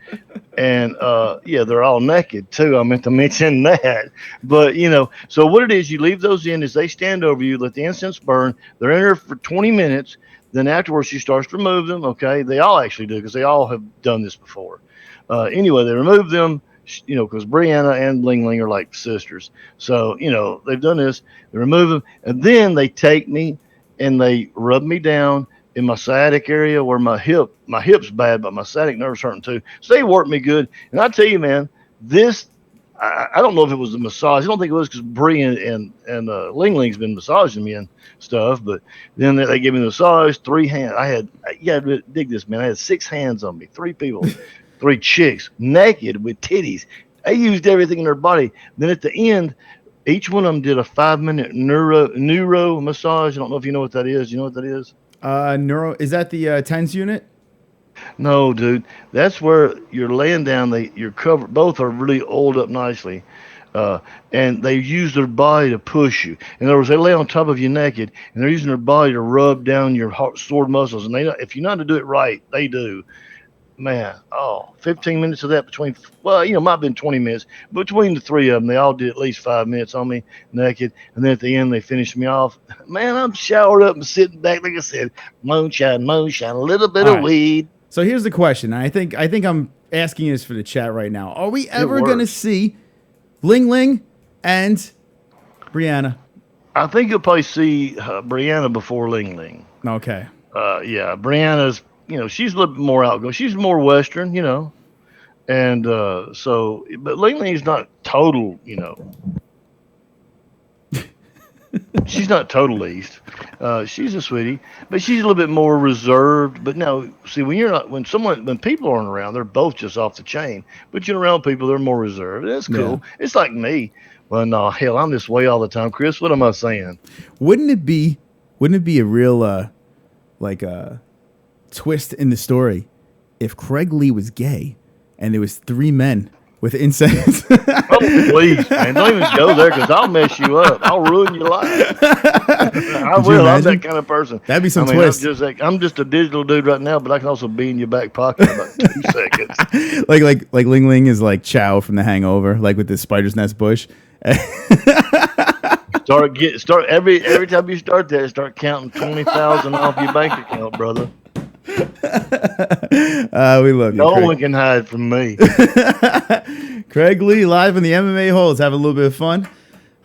And yeah, they're all naked too. I meant to mention that. But you know, so what it is, you leave those in as they stand over you, let the incense burn. They're in there for 20 minutes. Then afterwards, she starts to remove them. Okay, they all actually do, because they all have done this before. Anyway, they remove them. You know, because Brianna and Ling Ling are like sisters. So, you know, they've done this. They remove them, and then they take me and they rub me down in my sciatic area where my hip's bad, but my sciatic nerve's hurting too. So they work me good. And I tell you, man, I don't know if it was the massage. I don't think it was, because Brie and Ling Ling's been massaging me and stuff. But then they gave me the massage, 3 hands. You got to dig this, man. I had 6 hands on me, 3 people. 3 chicks naked with titties. They used everything in their body. Then at the end, each one of them did a 5-minute neuro massage. I don't know if you know what that is. You know what that is? Neuro, is that the TENS unit? No, dude. That's where you're laying down. You're covered. Both are really oiled up nicely. And they use their body to push you. In other words, they lay on top of you naked, and they're using their body to rub down your sore muscles. And if you know how to do it right, they do. man, 15 minutes of that between, well, might have been 20 minutes. Between the three of them, they all did at least 5 minutes on me naked. And then at the end, they finished me off. Man, I'm showered up and sitting back, like I said, moonshine, a little bit All of right. weed. So here's the question. I think I'm asking this for the chat right now. Are we ever going to see Ling Ling and Brianna? I think you'll probably see Brianna before Ling Ling. Okay. Yeah, Brianna's, she's a little bit more outgoing. She's more Western, and but Ling Ling's not total, she's not total East. She's a sweetie, but she's a little bit more reserved. But no, see, when people aren't around, they're both just off the chain. But you're around people, they're more reserved. That's cool. Yeah. It's like me. Well, no, hell, I'm this way all the time, Chris. What am I saying? Wouldn't it be a real twist in the story if Craig Lee was gay and there was 3 men with incest? Oh, please, man, don't even go there because I'll mess you up. I'll ruin your life. I will. I'm that kind of person. That'd be some twist. I'm just a digital dude right now, but I can also be in your back pocket in about 2 seconds. Like Ling Ling is like Chow from The Hangover, like with the spider's nest bush. Start every time you start that, start counting 20,000 off your bank account, brother. We love you. No Craig. one can hide from me. Craig Lee live in the MMA-Holes, having a little bit of fun.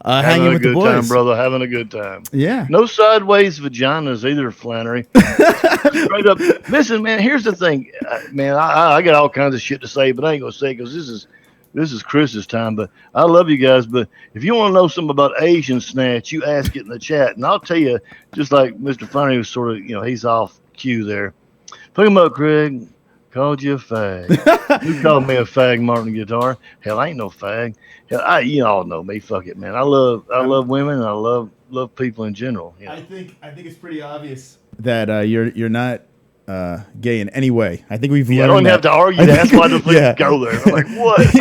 Hanging with the boys. Having a good time, brother. Having a good time. Yeah. No sideways vaginas either, Flannery. Straight up. Listen, man, here's the thing. Man, I got all kinds of shit to say, but I ain't going to say it because this is Chris's time. But I love you guys. But if you want to know something about Asian snatch, you ask it in the chat. And I'll tell you, just like Mr. Flannery was sort of, he's off cue there. Pick him up, Craig. Called you a fag. You called me a fag, Martin Guitar. Hell, I ain't no fag. Hell, you all know me. Fuck it, man. I love women. And I love people in general. I think it's pretty obvious that you're not gay in any way. I think we've learned. I don't have to argue that. That's why the police go there. I'm like, what?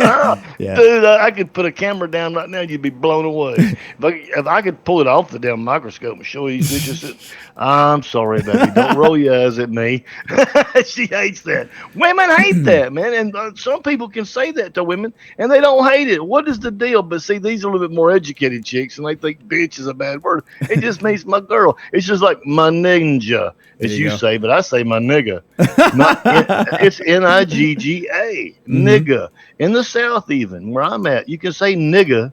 Yeah. Dude, I could put a camera down right now. You'd be blown away. If I could pull it off the damn microscope and show you these bitches. I'm sorry, baby. Don't roll your eyes at me. She hates that. Women hate that, man. And some people can say that to women, and they don't hate it. What is the deal? But see, these are a little bit more educated chicks, and they think bitch is a bad word. It just means my girl. It's just like my ninja, as you say, but I say my nigga. It's Nigga. Nigga. In the South, even where I'm at, you can say nigga.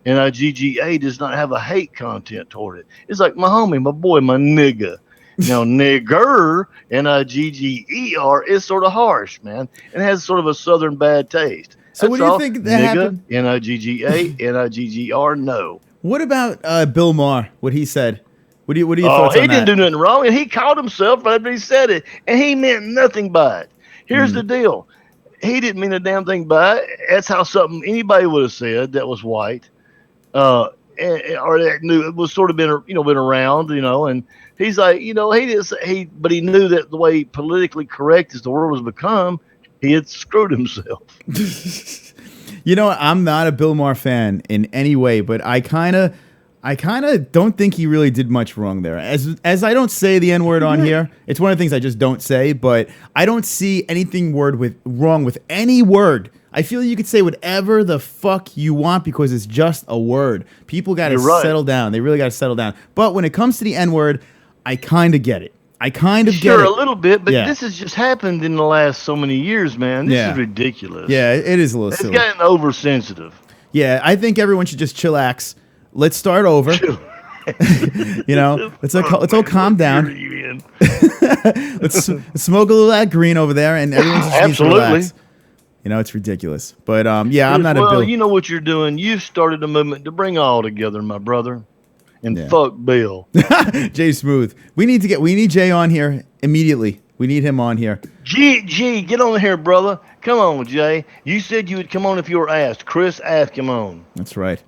Nigga does not have a hate content toward it. It's like my homie, my boy, my nigga. Now, nigger, Nigger, is sort of harsh, man, and has sort of a southern bad taste. So what do you think that happened? Nigga, Nigger, no. What about Bill Maher? What he said? What are your thoughts on that? He didn't do nothing wrong, and he called himself right after he said it, and he meant nothing by it. Here's the deal. He didn't mean a damn thing by it. That's how something anybody would have said that was white, or that knew it was sort of been around, and he's like, he didn't but he knew that the way politically correct as the world has become, he had screwed himself. I'm not a Bill Maher fan in any way, but I kind of don't think he really did much wrong there. As I don't say the N-word on here, it's one of the things I just don't say, but I don't see anything wrong with any word. I feel you could say whatever the fuck you want because it's just a word. People got to settle down. They really got to settle down. But when it comes to the N-word, I kind of get it. I kind of get it. Sure, a little bit, but this has just happened in the last so many years, man. This is ridiculous. Yeah, it is a little silly. It's gotten oversensitive. Yeah, I think everyone should just chillax. Let's start over. Let's all calm down. Let's smoke a little of that green over there, and everyone just needs to relax. It's ridiculous. But I'm not a Bill. You know what you're doing. You've started a movement to bring all together, my brother. And fuck Bill. Jay Smooth. We need Jay on here immediately. We need him on here. G, get on here, brother. Come on, Jay. You said you would come on if you were asked. Chris, ask him on. That's right.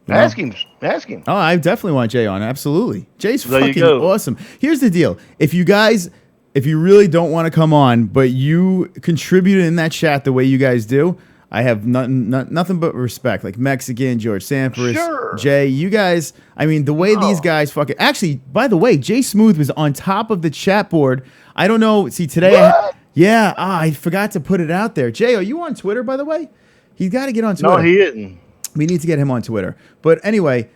Ask him. Oh, I definitely want Jay on. Absolutely. Jay's fucking awesome. Here's the deal. If you really don't want to come on, but you contributed in that chat the way you guys do, I have nothing but respect. Like Mexican, George Sampras, Jay, you guys, the way these guys fucking... Actually, by the way, Jay Smooth was on top of the chat board. I don't know. See, today... Yeah, I forgot to put it out there. Jay, are you on Twitter, by the way? He's got to get on Twitter. No, he isn't. We need to get him on Twitter. But anyway,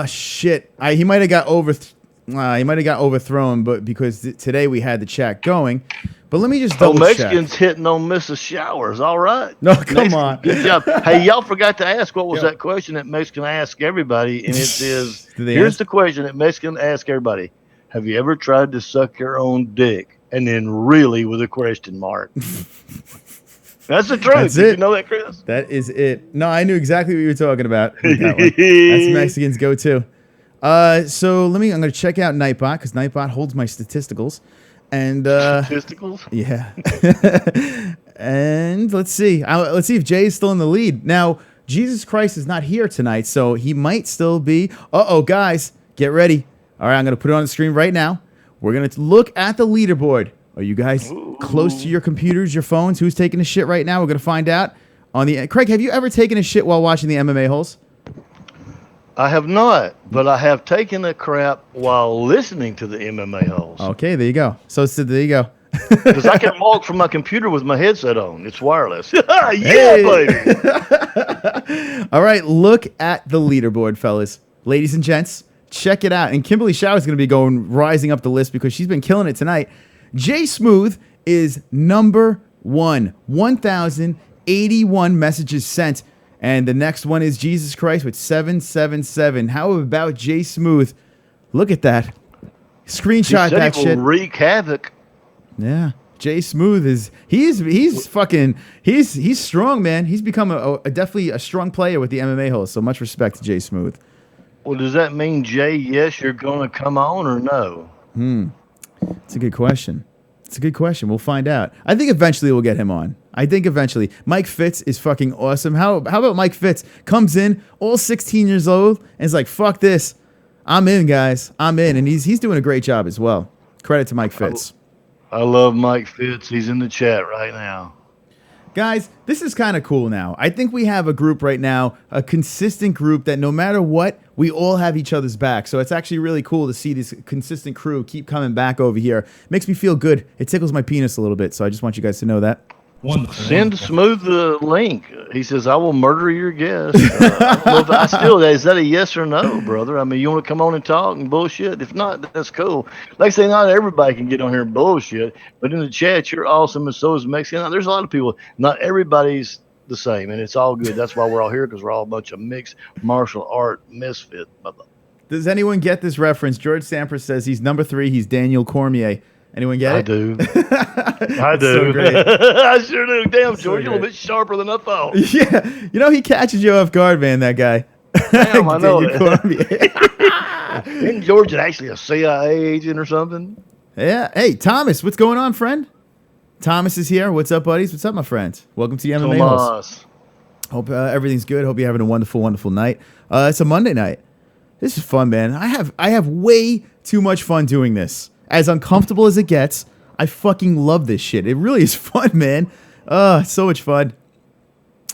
shit. He might have got overthrown, but because today we had the chat going. But let me just double check. Mexicans hitting on Mrs. Showers. All right. No, come on. Good job. Hey, y'all forgot to ask what was that question that Mexican asked everybody, and it says, here's the question that Mexican ask everybody: have you ever tried to suck your own dick? And then really with a question mark. That's the truth. That's it. Did you know that, Chris? That is it. No, I knew exactly what you were talking about. With that one. That's Mexicans go to. So I'm going to check out Nightbot because Nightbot holds my statisticals. And statisticals? Yeah. And let's see. Let's see if Jay is still in the lead. Now, Jesus Christ is not here tonight, so he might still be. Uh-oh, guys, get ready. All right, I'm going to put it on the screen right now. We're going to look at the leaderboard. Are you guys close to your computers, your phones? Who's taking a shit right now? We're going to find out. Craig, have you ever taken a shit while watching the MMA-Holes? I have not, but I have taken a crap while listening to the MMA-Holes. Okay, there you go. So there you go. Because I can walk from my computer with my headset on. It's wireless. Yeah, baby. All right, look at the leaderboard, fellas. Ladies and gents, check it out. And Kimberly Shaw is going to be rising up the list because she's been killing it tonight. Jay Smooth is number 1. 1,081 messages sent. And the next one is Jesus Christ with 777. How about Jay Smooth? Look at that. Screenshot that shit. Wreak havoc. Yeah. Jay Smooth he's strong, man. He's become definitely a strong player with the MMA-Holes. So much respect to Jay Smooth. Well, does that mean, Jay, yes, you're going to come on or no? It's a good question. We'll find out. I think eventually we'll get him on. Mike Fitz is fucking awesome. How about Mike Fitz comes in, all 16 years old, and is like, fuck this. I'm in, guys. I'm in. And he's doing a great job as well. Credit to Mike Fitz. I love Mike Fitz. He's in the chat right now. Guys, this is kind of cool now. I think we have a group right now, a consistent group that no matter what, we all have each other's back. So it's actually really cool to see this consistent crew keep coming back over here. Makes me feel good. It tickles my penis a little bit. So I just want you guys to know that. Wonderful. Send Smooth the link. He says, I will murder your guest. Is that a yes or no, brother? I mean, you want to come on and talk and bullshit? If not, that's cool. Like I say, not everybody can get on here and bullshit, but in the chat, you're awesome, and so is Mexican. Now, there's a lot of people. Not everybody's the same, and it's all good. That's why we're all here, because we're all a bunch of mixed martial art misfit. Does anyone get this reference? George Sampras says he's number 3. He's Daniel Cormier. Anyone get it? I do. I do. So great. I sure do. Damn, So George, you're a little bit sharper than I thought. Yeah. You know, he catches you off guard, man, that guy. Damn, I know it. Isn't George actually a CIA agent or something? Yeah. Hey, Thomas, what's going on, friend? Thomas is here. What's up, buddies? What's up, my friend? Welcome to the MMA-Holes. Hope everything's good. Hope you're having a wonderful, wonderful night. It's a Monday night. This is fun, man. I have way too much fun doing this. As uncomfortable as it gets, I fucking love this shit. It really is fun, man. It's so much fun.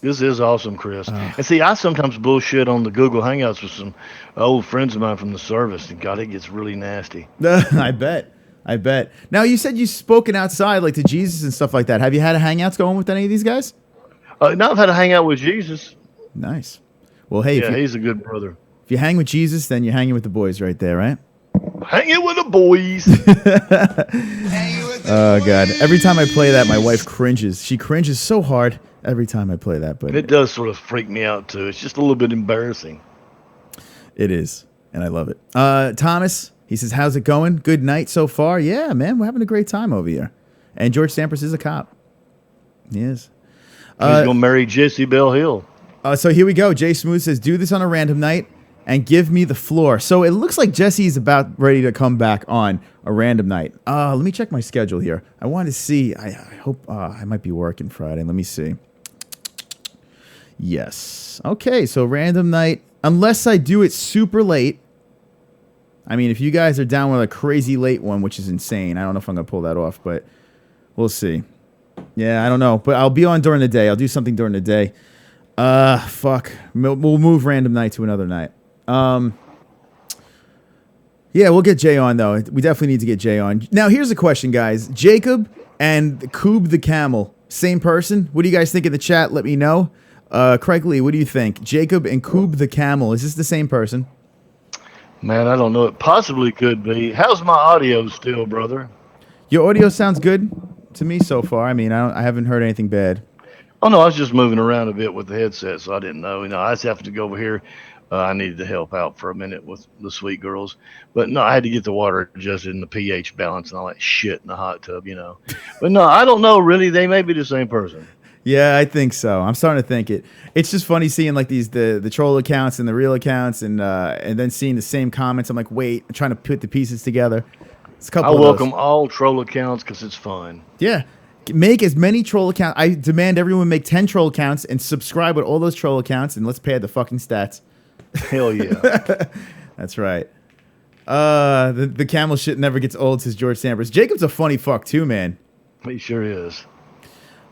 This is awesome, Chris. And see, I sometimes bullshit on the Google Hangouts with some old friends of mine from the service, and God, it gets really nasty. I bet. Now, you said you've spoken outside, like to Jesus and stuff like that. Have you had a Hangouts going with any of these guys? No, I've had a hangout with Jesus. Nice. Well, hey, yeah, he's a good brother. If you hang with Jesus, then you're hanging with the boys right there, right? Hanging with the boys. Oh, God. Every time I play that, my wife cringes. She cringes so hard every time I play that. But it does sort of freak me out, too. It's just a little bit embarrassing. It is, and I love it. Thomas, he says, how's it going? Good night so far? Yeah, man, we're having a great time over here. And George Sampras is a cop. He is. He's going to marry Jesse Bell Hill. So here we go. Jay Smooth says, do this on a random night and give me the floor. So it looks like Jesse's about ready to come back on a random night. Let me check my schedule here. I want to see. I hope I might be working Friday. Let me see. Yes. Okay, so random night. Unless I do it super late. I mean, if you guys are down with a crazy late one, which is insane. I don't know if I'm going to pull that off, but we'll see. Yeah, I don't know. But I'll be on during the day. I'll do something during the day. Fuck. We'll move random night to another night. Yeah, we'll get Jay on, though. We definitely need to get Jay on. Now, here's a question, guys. Jacob and Coob the Camel, same person? What do you guys think in the chat? Let me know. Craig Lee, what do you think? Jacob and Coob the Camel, is this the same person? Man, I don't know. It possibly could be. How's my audio still, brother? Your audio sounds good to me so far. I mean, I haven't heard anything bad. Oh, no, I was just moving around a bit with the headset, so I didn't know. I just have to go over here. I needed to help out for a minute with the sweet girls. But, no, I had to get the water adjusted and the pH balance and all that shit in the hot tub, But, no, I don't know, really. They may be the same person. Yeah, I think so. I'm starting to think it. It's just funny seeing like the troll accounts and the real accounts and then seeing the same comments. I'm like, wait, I'm trying to put the pieces together. It's a couple I of welcome those. all troll accounts because it's fun. Yeah. Make as many troll accounts. I demand everyone make 10 troll accounts and subscribe with all those troll accounts and let's pad the fucking stats. Hell yeah. That's right. The camel shit never gets old, says George Sambers. Jacob's a funny fuck too, man. He sure is.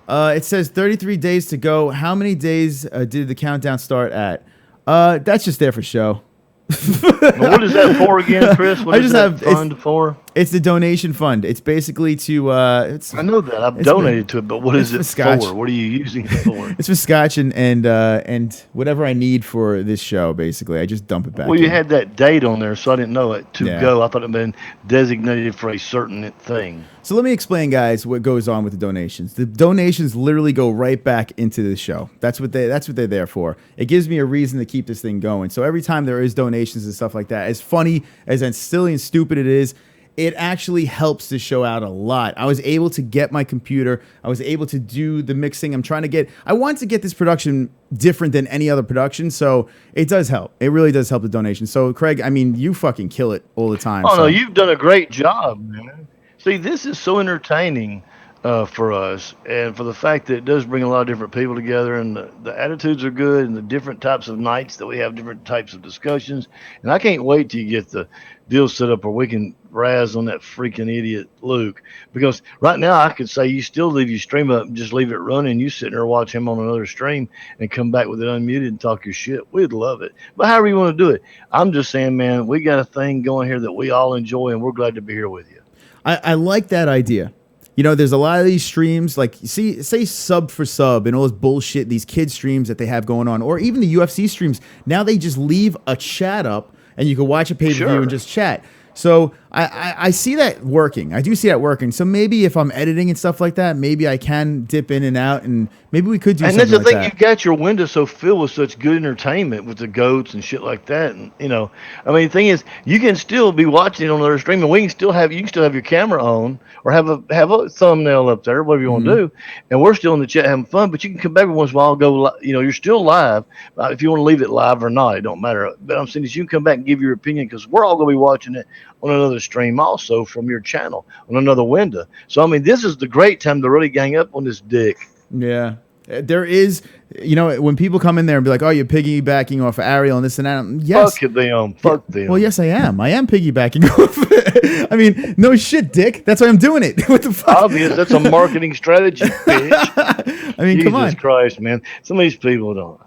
It says 33 days to go. How many days did the countdown start at? That's just there for show. What is that for again, Chris? What is that fund for? It's the donation fund. It's basically to. I know that I've donated to it, but what is it scotch. for? What are you using it for? It's for scotch and whatever I need for this show. Basically, I just dump it back. Well, you in. had that date on there, so I didn't know it to Yeah. go. I thought it had been designated for a certain thing. So let me explain, guys, what goes on with the donations. The donations literally go right back into the show. That's what they're there for. It gives me a reason to keep this thing going. So every time there is donations and stuff like that, as funny, as silly and stupid it is, it actually helps the show out a lot. I was able to get my computer. I was able to do the mixing. I want to get this production different than any other production. So it does help. It really does help the donation. So Craig, I mean, you fucking kill it all the time. Oh, so. no, you've done a great job, man. See, this is so entertaining for us, and for the fact that it does bring a lot of different people together, and the attitudes are good, and the different types of nights that we have, different types of discussions. And I can't wait till you get the deal set up where we can razz on that freaking idiot Luke, because right now I could say you still leave your stream up and just leave it running. You sit there and watch him on another stream and come back with it unmuted and talk your shit. We'd love it. But however you want to do it, I'm just saying, man, we got a thing going here that we all enjoy, and we're glad to be here with you. I like that idea. There's a lot of these streams, like, say sub for sub and all this bullshit, these kid streams that they have going on, or even the UFC streams. Now they just leave a chat up and you can watch a pay-per-view and just chat. So I see that working. I do see that working. So maybe if I'm editing and stuff like that, maybe I can dip in and out, and maybe we could do something like that. And that's the thing, you've got your window so filled with such good entertainment with the goats and shit like that. And, I mean, the thing is, you can still be watching it on another stream, and you can still have your camera on, or have a thumbnail up there, whatever you want to do. And we're still in the chat having fun, but you can come back every once in a while and go, you're still live. If you want to leave it live or not, it don't matter. But I'm saying is you can come back and give your opinion, because we're all going to be watching it on another stream also from your channel on another window. So, I mean, this is the great time to really gang up on this dick. Yeah. There is, when people come in there and be like, oh, you're piggybacking off of Ariel and this and that. Yes. Fuck them. Fuck them. Well, yes, I am. I am piggybacking off. I mean, no shit, dick. That's why I'm doing it. What the fuck? Obvious. That's a marketing strategy, bitch. I mean, Jesus come on. Christ, man. Some of these people don't.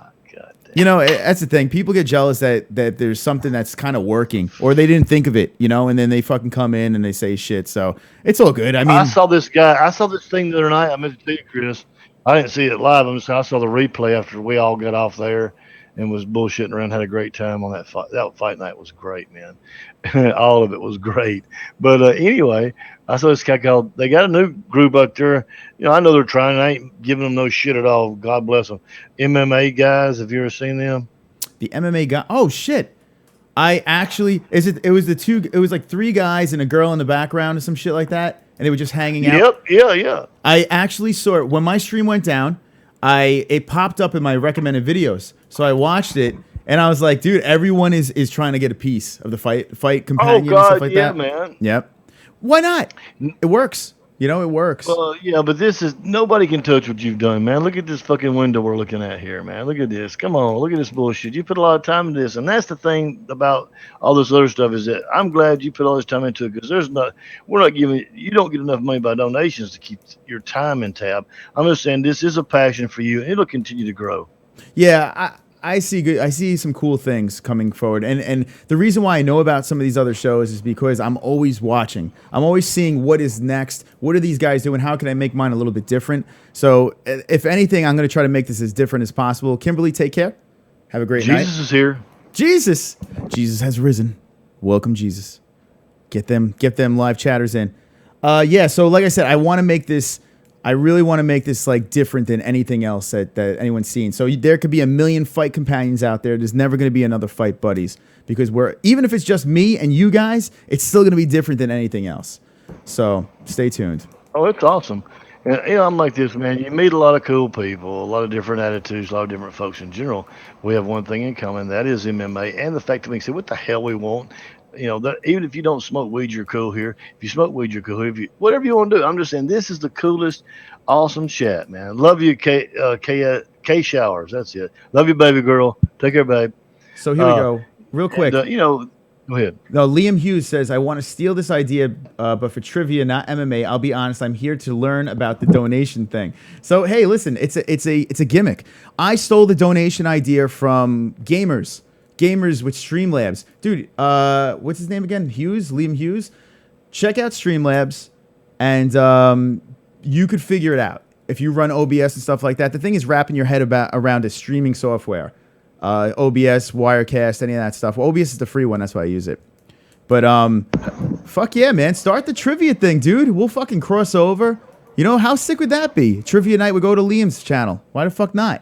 That's the thing. People get jealous that there's something that's kind of working, or they didn't think of it, and then they fucking come in and they say shit. So it's all good. I mean, I saw this thing the other night. I meant to tell you, Chris. I didn't see it live. I saw the replay after we all got off there and was bullshitting around. Had a great time on that fight. That fight night was great, man. All of it was great. But anyway, I saw this guy called. They got a new group up there. I know they're trying. I ain't giving them no shit at all. God bless them. MMA guys. Have you ever seen them? The MMA guy. Oh shit. I actually it was like 3 guys and a girl in the background or some shit like that, and they were just hanging out. Yep. Yeah. I actually saw it when my stream went down. It popped up in my recommended videos, so I watched it, and I was like, dude, everyone is trying to get a piece of the fight companion and stuff like that. Man. Yep. Why not? It works. It works. Well, yeah, but nobody can touch what you've done, man. Look at this fucking window we're looking at here, man. Look at this. Come on, look at this bullshit. You put a lot of time into this, and that's the thing about all this other stuff is that I'm glad you put all this time into it, because you don't get enough money by donations to keep your time in tab. I'm just saying this is a passion for you, and it'll continue to grow. Yeah, I see some cool things coming forward, and the reason why I know about some of these other shows is because I'm always watching. I'm always seeing what is next. What are these guys doing? How can I make mine a little bit different? So, if anything, I'm going to try to make this as different as possible. Kimberly, take care. Have a great night. Jesus is here. Jesus has risen. Welcome, Jesus. Get them live chatters in. Yeah. So, like I said, I want to make this. I really want to make this like different than anything else that anyone's seen. So there could be a million fight companions out there. There's never going to be another fight buddies because even if it's just me and you guys, it's still going to be different than anything else. So stay tuned. Oh, it's awesome. And, I'm like this, man. You meet a lot of cool people, a lot of different attitudes, a lot of different folks in general. We have one thing in common. That is MMA and the fact that we say, what the hell we want. Even if you don't smoke weed, you're cool here. If you smoke weed, you're cool here. Whatever you want to do. I'm just saying this is the coolest, awesome chat, man. Love you, K Showers. That's it. Love you, baby girl. Take care, babe. So here we go. Real quick. Go ahead. No, Liam Hughes says, I want to steal this idea, but for trivia, not MMA. I'll be honest, I'm here to learn about the donation thing. So, hey, listen, it's a gimmick. I stole the donation idea from gamers with Streamlabs. Dude, what's his name again? Liam Hughes. Check out Streamlabs, and you could figure it out. If you run OBS and stuff like that, the thing is wrapping your head around a streaming software. OBS, Wirecast, any of that stuff. Well, OBS is the free one. That's why I use it. But fuck yeah, man. Start the trivia thing, dude. We'll fucking cross over. How sick would that be? Trivia night would go to Liam's channel. Why the fuck not?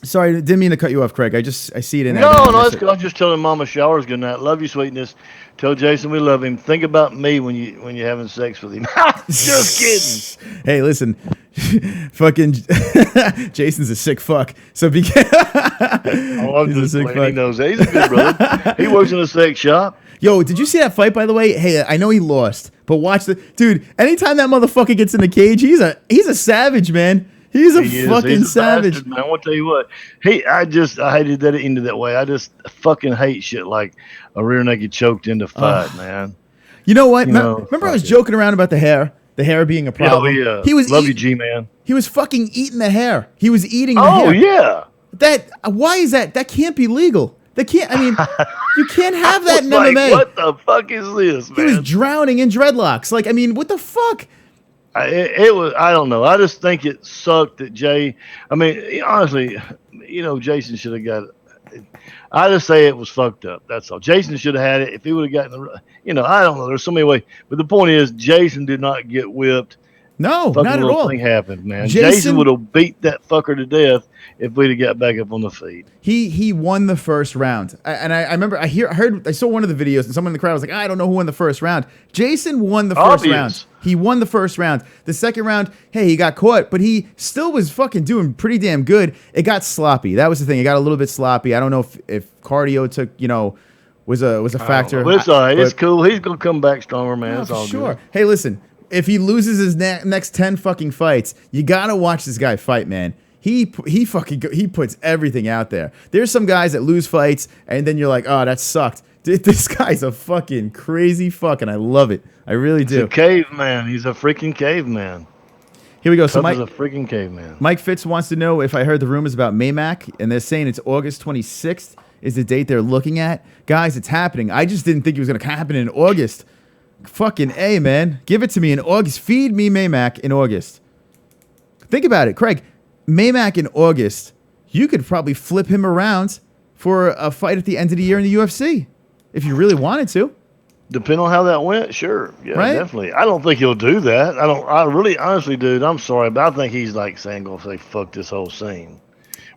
Sorry, didn't mean to cut you off, Craig. I see it in there. No, that's good. I'm just telling Mama Showers good night. Love you, sweetness. Tell Jason we love him. Think about me when you're having sex with him. Just kidding. Hey, listen, fucking Jason's a sick fuck. So be I'm just playing. He knows that. He's a good brother. He works in a sex shop. Yo, did you see that fight, by the way? Hey, I know he lost, but watch dude. Anytime that motherfucker gets in the cage, he's a savage, man. He's a fucking savage. Bastard, man. I want to tell you what. I hated that it ended that way. I just fucking hate shit like a rear naked choked into fight, man. You know what? Remember I was joking around about the hair being a problem. Yeah. He was love you, G-man. He was fucking eating the hair. He was eating the hair. Oh yeah. Why is that? That can't be legal. That can't. I mean, you can't have that in MMA. What the fuck is this, man? He was drowning in dreadlocks. Like, I mean, what the fuck? It was. I don't know. I just think it sucked that Jay. I mean, honestly, Jason should have got it. I just say it was fucked up. That's all. Jason should have had it. If he would have gotten the, I don't know. There's so many ways. But the point is, Jason did not get whipped. No, not at all. Thing happened, man. Jason would have beat that fucker to death if we'd have got back up on the feet. He won the first round, I remember I saw one of the videos and someone in the crowd was like, I don't know who won the first round. Jason won the first round. He won the first round. The second round, hey, he got caught, but he still was fucking doing pretty damn good. It got sloppy. That was the thing. It got a little bit sloppy. I don't know if cardio took was a factor. But it's all right. It's cool. He's gonna come back stronger, man. It's all sure. Good. Hey, listen. If he loses his next 10 fucking fights, you gotta watch this guy fight, man. He puts everything out there. There's some guys that lose fights, and then you're like, oh, that sucked. Dude, this guy's a fucking crazy fuck, and I love it. I really do. He's a caveman. He's a freaking caveman. Here we go. So Mike is a freaking caveman. Mike Fitz wants to know if I heard the rumors about Maymac, and they're saying it's August 26th is the date they're looking at. Guys, it's happening. I just didn't think it was gonna happen in August. Fucking A, man. Give it to me in August. Feed me Maymac in August. Think about it, Craig. Maymac in August, you could probably flip him around for a fight at the end of the year in the UFC if you really wanted to. Depending on how that went, sure. Yeah, right? Definitely. I don't think he'll do that. I really, honestly, dude, I'm sorry, but I think he's like saying, gonna say, fuck this whole scene.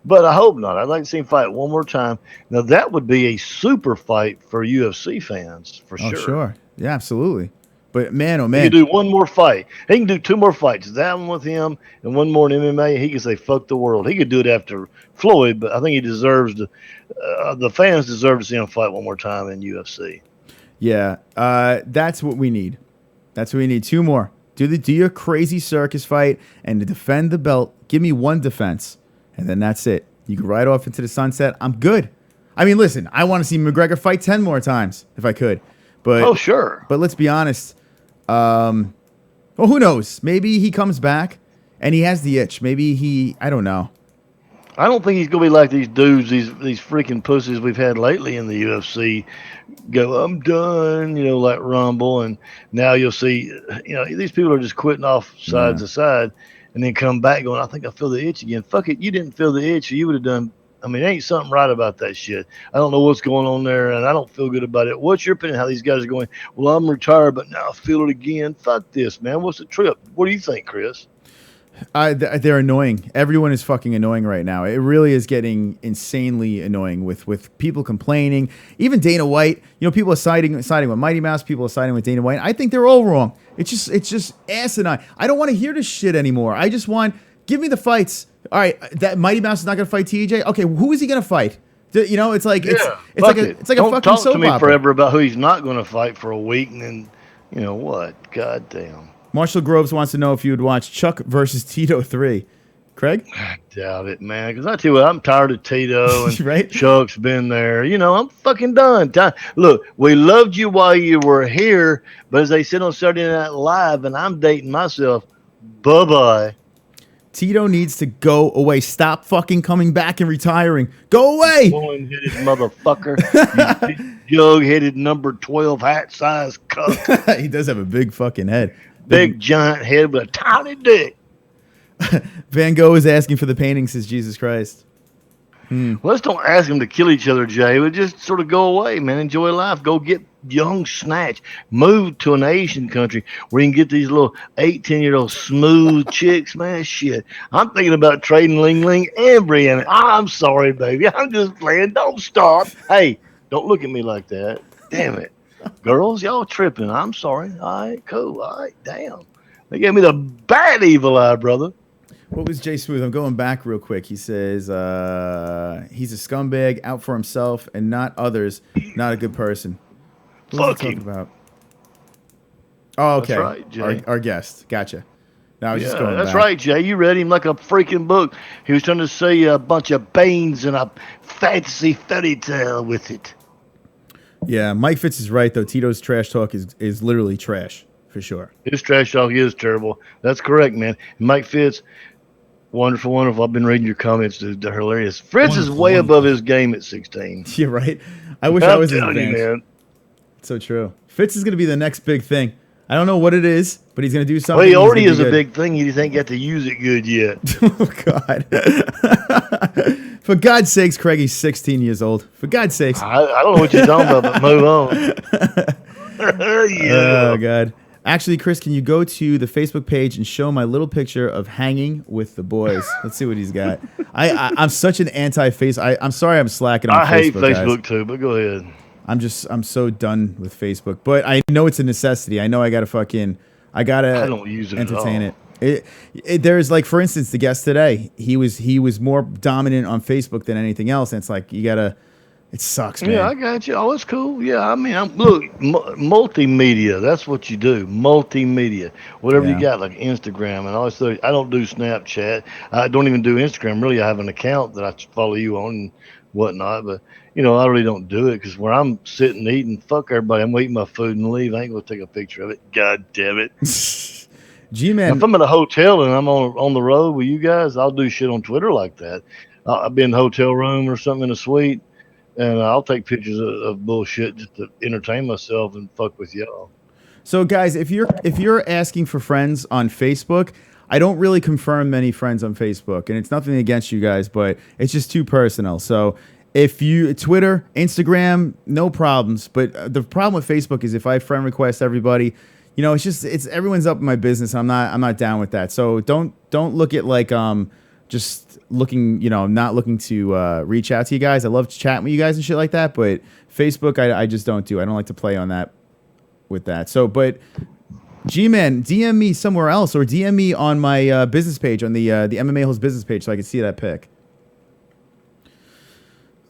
But I hope not. I'd like to see him fight one more time. Now, that would be a super fight for UFC fans, for sure. Oh, sure. Yeah, absolutely. But man, oh man. He can do one more fight. He can do two more fights. That one with him and one more in MMA. He can say, fuck the world. He could do it after Floyd, but I think he deserves to, the fans deserve to see him fight one more time in UFC. Yeah, that's what we need. That's what we need. Two more. Do your crazy circus fight and to defend the belt. Give me one defense, and then that's it. You can ride off into the sunset. I'm good. I mean, listen, I want to see McGregor fight 10 more times if I could. But, oh, sure. But let's be honest. Well, who knows? Maybe he comes back and he has the itch. Maybe I don't know. I don't think he's gonna be like these dudes, these freaking pussies we've had lately in the UFC. Go, I'm done, like Rumble, and now you'll see, these people are just quitting off side Yeah. to side, and then come back going, I think I feel the itch again. Fuck it, you didn't feel the itch, or you would have done. I mean, there ain't something right about that shit. I don't know what's going on there, and I don't feel good about it. What's your opinion? How these guys are going? Well, I'm retired, but now I feel it again. Fuck this, man. What's the trip? What do you think, Chris? They're annoying. Everyone is fucking annoying right now. It really is getting insanely annoying with people complaining. Even Dana White. People are siding with Mighty Mouse. People are siding with Dana White. I think they're all wrong. It's just asinine. I don't want to hear this shit anymore. I just want, give me the fights. All right, that Mighty Mouse is not going to fight TJ. Okay, who is he going to fight? It's like it's like a Don't fucking talk soap to me opera. forever about who he's not going to fight for a week, and then what? God damn. Marshall Groves wants to know if you would watch Chuck versus Tito 3. Craig? I doubt it, man. Because I tell you what, I'm tired of Tito and Right? Chuck's been there. I'm fucking done. Look, we loved you while you were here, but as they said on Saturday Night Live, and I'm dating myself, bye-bye. Tito needs to go away. Stop fucking coming back and retiring. Go away. Swollen-headed motherfucker. You jug-headed number 12 hat-size cuck. He does have a big fucking head. Big giant head with a tiny dick. Van Gogh is asking for the painting, says Jesus Christ. Well, let's don't ask them to kill each other, Jay. But just sort of go away, man. Enjoy life. Go get young snatch. Move to an Asian country where you can get these little 18-year-old smooth chicks, man. Shit. I'm thinking about trading Ling Ling and Brianna. I'm sorry, baby. I'm just playing. Don't stop. Hey, don't look at me like that. Damn it. Girls, y'all tripping. I'm sorry. All right, cool. All right, damn. They gave me the bad evil eye, brother. What was Jay Smooth? I'm going back real quick. He says he's a scumbag, out for himself and not others. Not a good person. What was he talking about? Oh, okay. That's right, Jay. Our guest. Gotcha. No, I was just going that's back. right, Jay. You read him like a freaking book. He was trying to say a bunch of beans and a fantasy fairy tale with it. Yeah, Mike Fitz is right, though. Tito's trash talk is literally trash, for sure. His trash talk is terrible. That's correct, man. And Mike Fitz, wonderful, wonderful. I've been reading your comments. They're hilarious. Fritz is way above his game at 16. Yeah, right? I wish I was his telling you, advantage. man. So true. Fitz is going to be the next big thing. I don't know what it is, but he's going to do something. Well, he already He's is gonna a be big thing. You just ain't got to use it good yet. Oh, God. For God's sakes, Craig, he's 16 years old. For God's sakes. I don't know what you're talking about, but move on. Oh, God. Actually, Chris, can you go to the Facebook page and show my little picture of hanging with the boys? Let's see what he's got. I'm such an anti-face. I'm sorry I'm slacking on Facebook, I hate Facebook guys. too, but go ahead. I'm so done with Facebook. But I know it's a necessity. I know I gotta I don't use it entertain at all. There's like, for instance, the guest today, he was more dominant on Facebook than anything else. And it's like, it sucks, man. Yeah, I got you. Oh, it's cool. Yeah, I mean, look, multimedia. That's what you do. Multimedia. Whatever Yeah. you got, like Instagram and all this stuff. I don't do Snapchat. I don't even do Instagram. Really, I have an account that I follow you on and whatnot. But, I really don't do it because where I'm sitting eating, fuck everybody. I'm eating my food and leave. I ain't going to take a picture of it. God damn it. G-Man. If I'm at a hotel and I'm on the road with you guys, I'll do shit on Twitter like that. I'll be in the hotel room or something in a suite. And I'll take pictures of bullshit just to entertain myself and fuck with y'all. So, guys, if you're asking for friends on Facebook, I don't really confirm many friends on Facebook, and it's nothing against you guys, but it's just too personal. So, if you Twitter, Instagram, no problems. But the problem with Facebook is if I friend request everybody, it's everyone's up in my business. I'm not down with that. So don't look at like just looking, not looking to reach out to you guys. I love chatting with you guys and shit like that, but Facebook, I just don't do. I don't like to play on that with that. So, but G-Man, DM me somewhere else or DM me on my business page, on the MMA-Holes business page so I can see that pic.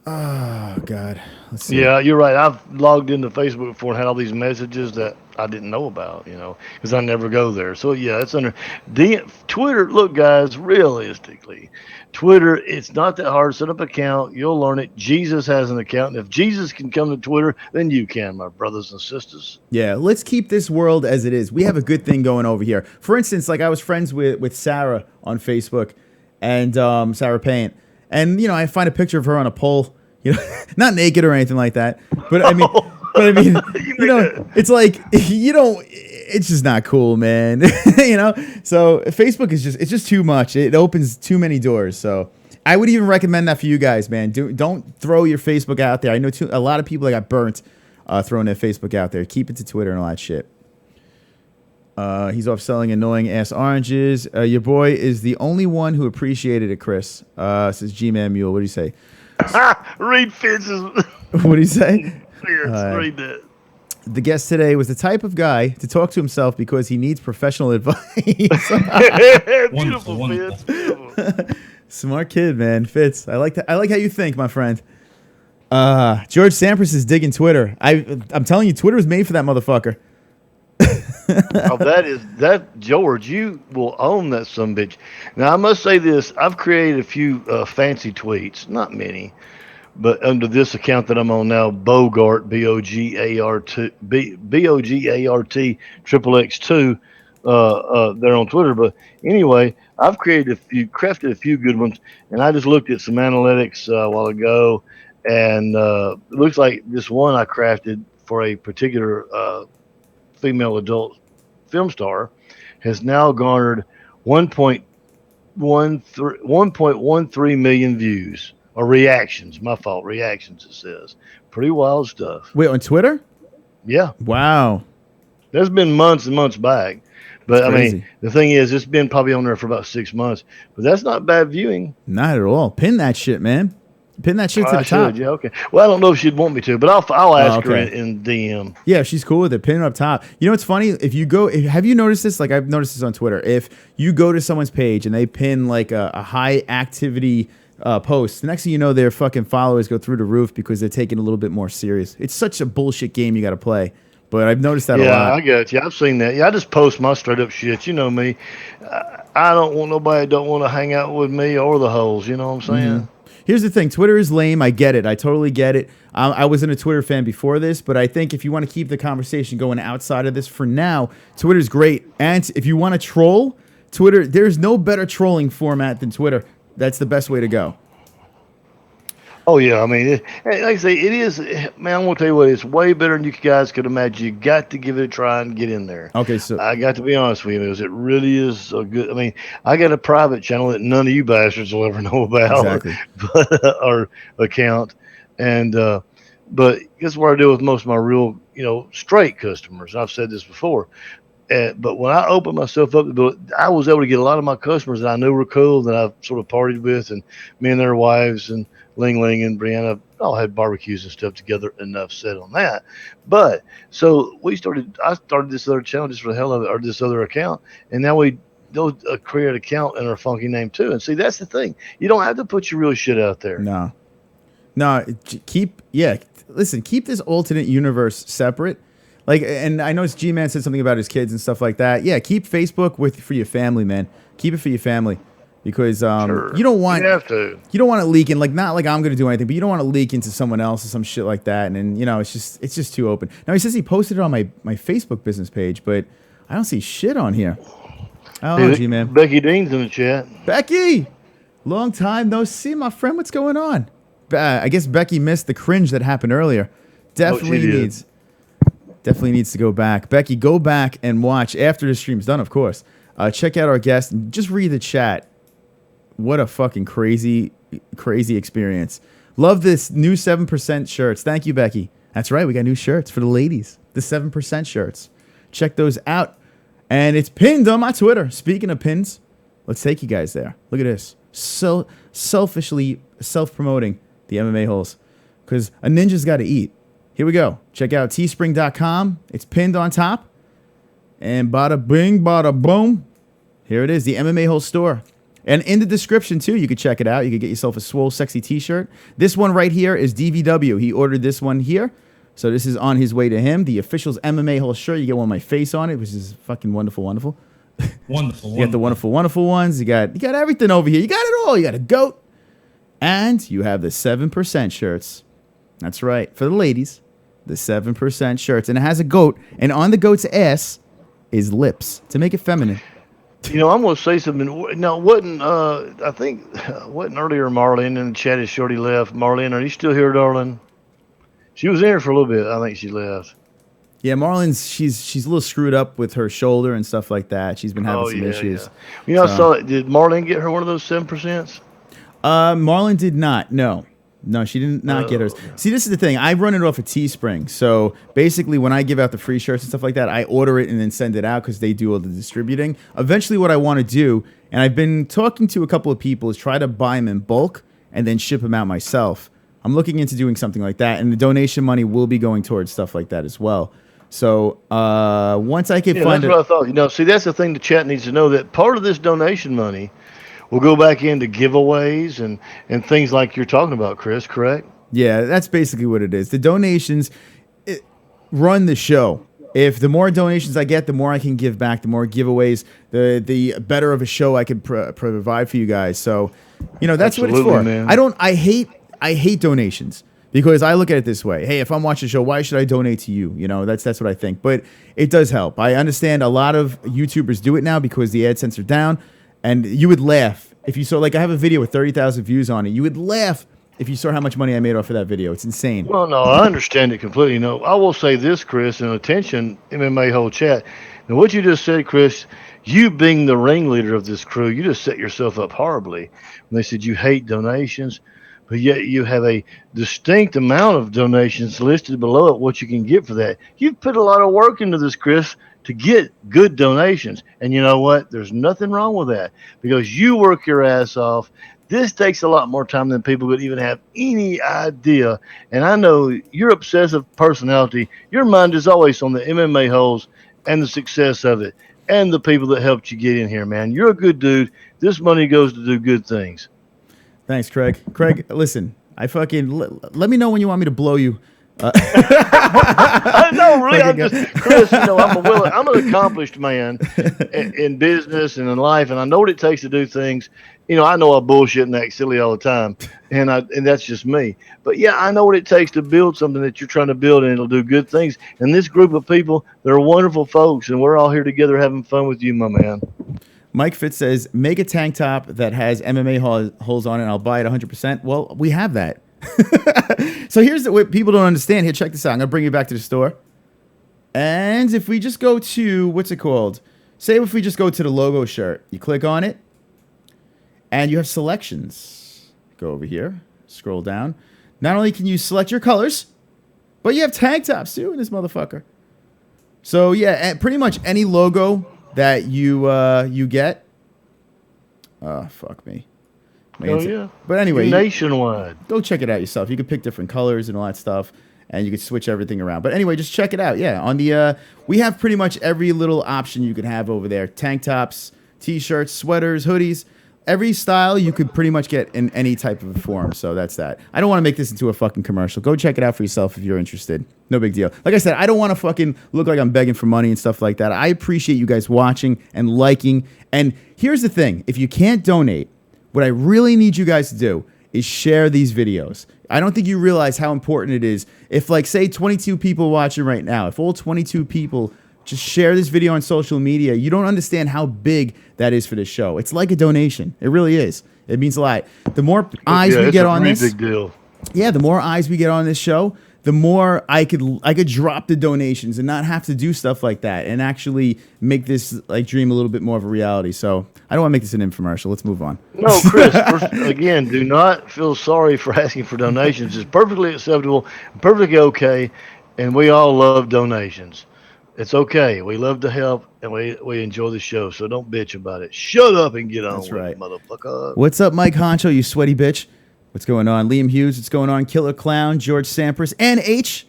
Oh, God. Let's see. Yeah, you're right. I've logged into Facebook before and had all these messages that I didn't know about, because I never go there. So, yeah, it's under Twitter. Look, guys, realistically, Twitter, it's not that hard. Set up an account. You'll learn it. Jesus has an account. And if Jesus can come to Twitter, then you can, my brothers and sisters. Yeah, let's keep this world as it is. We have a good thing going over here. For instance, like I was friends with Sarah on Facebook and Sarah Payne. And I find a picture of her on a pole, not naked or anything like that. But I mean, it's like it's just not cool, man. So Facebook is it's just too much. It opens too many doors. So I would even recommend that for you guys, man. Don't throw your Facebook out there. I know a lot of people that got burnt throwing their Facebook out there. Keep it to Twitter and all that shit. He's off selling annoying ass oranges. Your boy is the only one who appreciated it, Chris. Says G-Man Mule. What do you say? Read Fitz's. What do you say? Read that. The guest today was the type of guy to talk to himself because he needs professional advice. Beautiful, Wonderful. Fitz. Beautiful. Smart kid, man. Fitz. I like that. I like how you think, my friend. George Sampras is digging Twitter. I'm telling you, Twitter was made for that motherfucker. That George, you will own that sumbitch. Now I must say this: I've created a few fancy tweets, not many, but under this account that I'm on now, Bogart BOGART XXX2. They're on Twitter, but anyway, I've crafted a few good ones, and I just looked at some analytics a while ago, and it looks like this one I crafted for a particular female adult film star has now garnered 1.13 million views or reactions. My fault, reactions. It says pretty wild stuff. Wait, on Twitter? Yeah, Wow. there's been months and months back, but I crazy. mean the thing is, it's been probably on there for about 6 months. But that's not bad viewing. Not at all. Pin that shit, man. Pin that shit to I the top. should, yeah, okay. Well, I don't know if she'd want me to, but I'll ask her okay. in DM. Yeah, she's cool with it. Pin it up top. You know what's funny? Have you noticed this? Like, I've noticed this on Twitter. If you go to someone's page and they pin like a high activity post, the next thing you know, their fucking followers go through the roof because they're taking it a little bit more serious. It's such a bullshit game you got to play. But I've noticed that a lot. Yeah, I got you. I've seen that. Yeah, I just post my straight up shit. You know me. I don't want nobody that don't want to hang out with me or the holes. You know what I'm saying? Mm-hmm. Here's the thing. Twitter is lame. I get it. I totally get it. I wasn't a Twitter fan before this, but I think if you want to keep the conversation going outside of this for now, Twitter's great. And if you want to troll, Twitter, there's no better trolling format than Twitter. That's the best way to go. Oh yeah, I mean, like I say, it is. Man, I'm gonna tell you what, it's way better than you guys could imagine. You got to give it a try and get in there. Okay, so I got to be honest with you, it really is a good. I mean, I got a private channel that none of you bastards will ever know about, Exactly. or account, and but guess what I do with most of my real, straight customers. I've said this before. But when I opened myself up, I was able to get a lot of my customers that I knew were cool, that I've sort of partied with, and me and their wives and Ling Ling and Brianna all had barbecues and stuff together. Enough said on that. But so I started this other channel just for the hell of it, or this other account, and now we create an account under a funky name too. And see, that's the thing. You don't have to put your real shit out there. no, keep this alternate universe separate. Like, and I know G-Man said something about his kids and stuff like that. Yeah, keep Facebook for your family, man. Keep it for your family, because Sure. you don't want You have to. You don't want to leak in, like, not like I'm gonna do anything, but you don't want to leak into someone else or some shit like that. And then, it's just too open. Now he says he posted it on my Facebook business page, but I don't see shit on here. I don't know, G-Man. Becky Dean's in the chat. Becky, long time no see, my friend. What's going on? I guess Becky missed the cringe that happened earlier. Definitely needs to go back. Becky, go back and watch after the stream's done, of course. Check out our guest and just read the chat. What a fucking crazy experience. Love this new 7% shirts. Thank you, Becky. That's right. We got new shirts for the ladies. The 7% shirts. Check those out. And it's pinned on my Twitter. Speaking of pins, let's take you guys there. Look at this. So selfishly self-promoting the MMA-Holes, because a ninja's got to eat. Here we go. Check out teespring.com. It's pinned on top. And bada bing, bada boom. Here it is, the MMA-Holes store. And in the description, too, you could check it out. You could get yourself a swole, sexy t-shirt. This one right here is DVW. He ordered this one here. So this is on his way to him. The official's MMA-Holes shirt. You get one with my face on it, which is fucking wonderful, wonderful. Wonderful. You got the wonderful, wonderful ones. You got everything over here. You got it all. You got a goat. And you have the 7% shirts. That's right. For the ladies. The 7% shirts, and it has a goat, and on the goat's ass is lips to make it feminine. You know, I'm going to say something. No, wasn't I think wasn't earlier Marlyn in the chat is Shorty left. Marlyn, are you still here, darling? She was in here for a little bit. I think she left. Yeah, Marlyn's she's a little screwed up with her shoulder and stuff like that. She's been having some issues. Yeah. You know, I saw it. Did Marlyn get her one of those 7%? Marlyn did not. No, she did not get hers. See, this is the thing. I run it off of Teespring. So basically, when I give out the free shirts and stuff like that, I order it and then send it out because they do all the distributing. Eventually, what I want to do, and I've been talking to a couple of people, is try to buy them in bulk and then ship them out myself. I'm looking into doing something like that, and the donation money will be going towards stuff like that as well. So once I can find it. That's what I thought. You know, see, that's the thing the chat needs to know, that part of this donation money will go back into giveaways and things like you're talking about, Chris, correct? Yeah, that's basically what it is. The donations run the show. If the more donations I get, the more I can give back, the more giveaways, the better of a show I could provide for you guys. So, you know, that's Absolutely, what it's for. man. I hate donations because I look at it this way. Hey, if I'm watching a show, why should I donate to you? You know, that's what I think. But it does help. I understand a lot of YouTubers do it now because the AdSense are down. And you would laugh if you saw, like, I have a video with 30,000 views on it. You would laugh if you saw how much money I made off of that video. It's insane. Well, no, I understand it completely. You know, I will say this, Chris, and attention, MMA whole chat. Now, what you just said, Chris, you being the ringleader of this crew, you just set yourself up horribly. When they said you hate donations, but yet you have a distinct amount of donations listed below it, what you can get for that. You've put a lot of work into this, Chris, to get good donations. And you know what? There's nothing wrong with that because you work your ass off. This takes a lot more time than people would even have any idea. And I know your obsessive personality, your mind is always on the MMA holes and the success of it and the people that helped you get in here, man. You're a good dude. This money goes to do good things. Thanks, Craig. Craig, listen, let me know when you want me to blow you. I know, really. I'm just, Chris, you know, I'm an accomplished man in business and in life, and I know what it takes to do things. You know, I know I bullshit and act silly all the time, and that's just me. But yeah, I know what it takes to build something that you're trying to build, and it'll do good things. And this group of people, they're wonderful folks, and we're all here together having fun with you, my man. Mike Fitz says, make a tank top that has MMA holes on it, and I'll buy it 100%. Well, we have that. So here's what people don't understand. Here, check this out. I'm going to bring you back to the store. And if we just go to, what's it called? Say if we just go to the logo shirt. You click on it. And you have selections. Go over here. Scroll down. Not only can you select your colors, but you have tank tops too in this motherfucker. So yeah, pretty much any logo that you get. Fuck me. Oh, yeah. But anyway, nationwide. Go check it out yourself. You can pick different colors and all that stuff, and you can switch everything around. But anyway, just check it out. Yeah, on the we have pretty much every little option you could have over there: tank tops, t-shirts, sweaters, hoodies. Every style you could pretty much get in any type of form. So that's that. I don't want to make this into a fucking commercial. Go check it out for yourself if you're interested. No big deal. Like I said, I don't want to fucking look like I'm begging for money and stuff like that. I appreciate you guys watching and liking. And here's the thing: if you can't donate, what I really need you guys to do is share these videos. I don't think you realize how important it is. If, like, say 22 people watching right now, if all 22 people just share this video on social media, you don't understand how big that is for this show. It's like a donation. It really is. It means a lot. The more eyes we get on this, big deal. Yeah, the more eyes we get on this show, the more I could drop the donations and not have to do stuff like that and actually make this like dream a little bit more of a reality. So I don't want to make this an infomercial. Let's move on. No, Chris, again, do not feel sorry for asking for donations. It's perfectly acceptable, perfectly okay, and we all love donations. It's okay. We love to help, and we enjoy the show, so don't bitch about it. Shut up and get on with it, motherfucker. What's up, Mike Honcho, you sweaty bitch? What's going on? Liam Hughes, what's going on? Killer Clown, George Sampras, and H,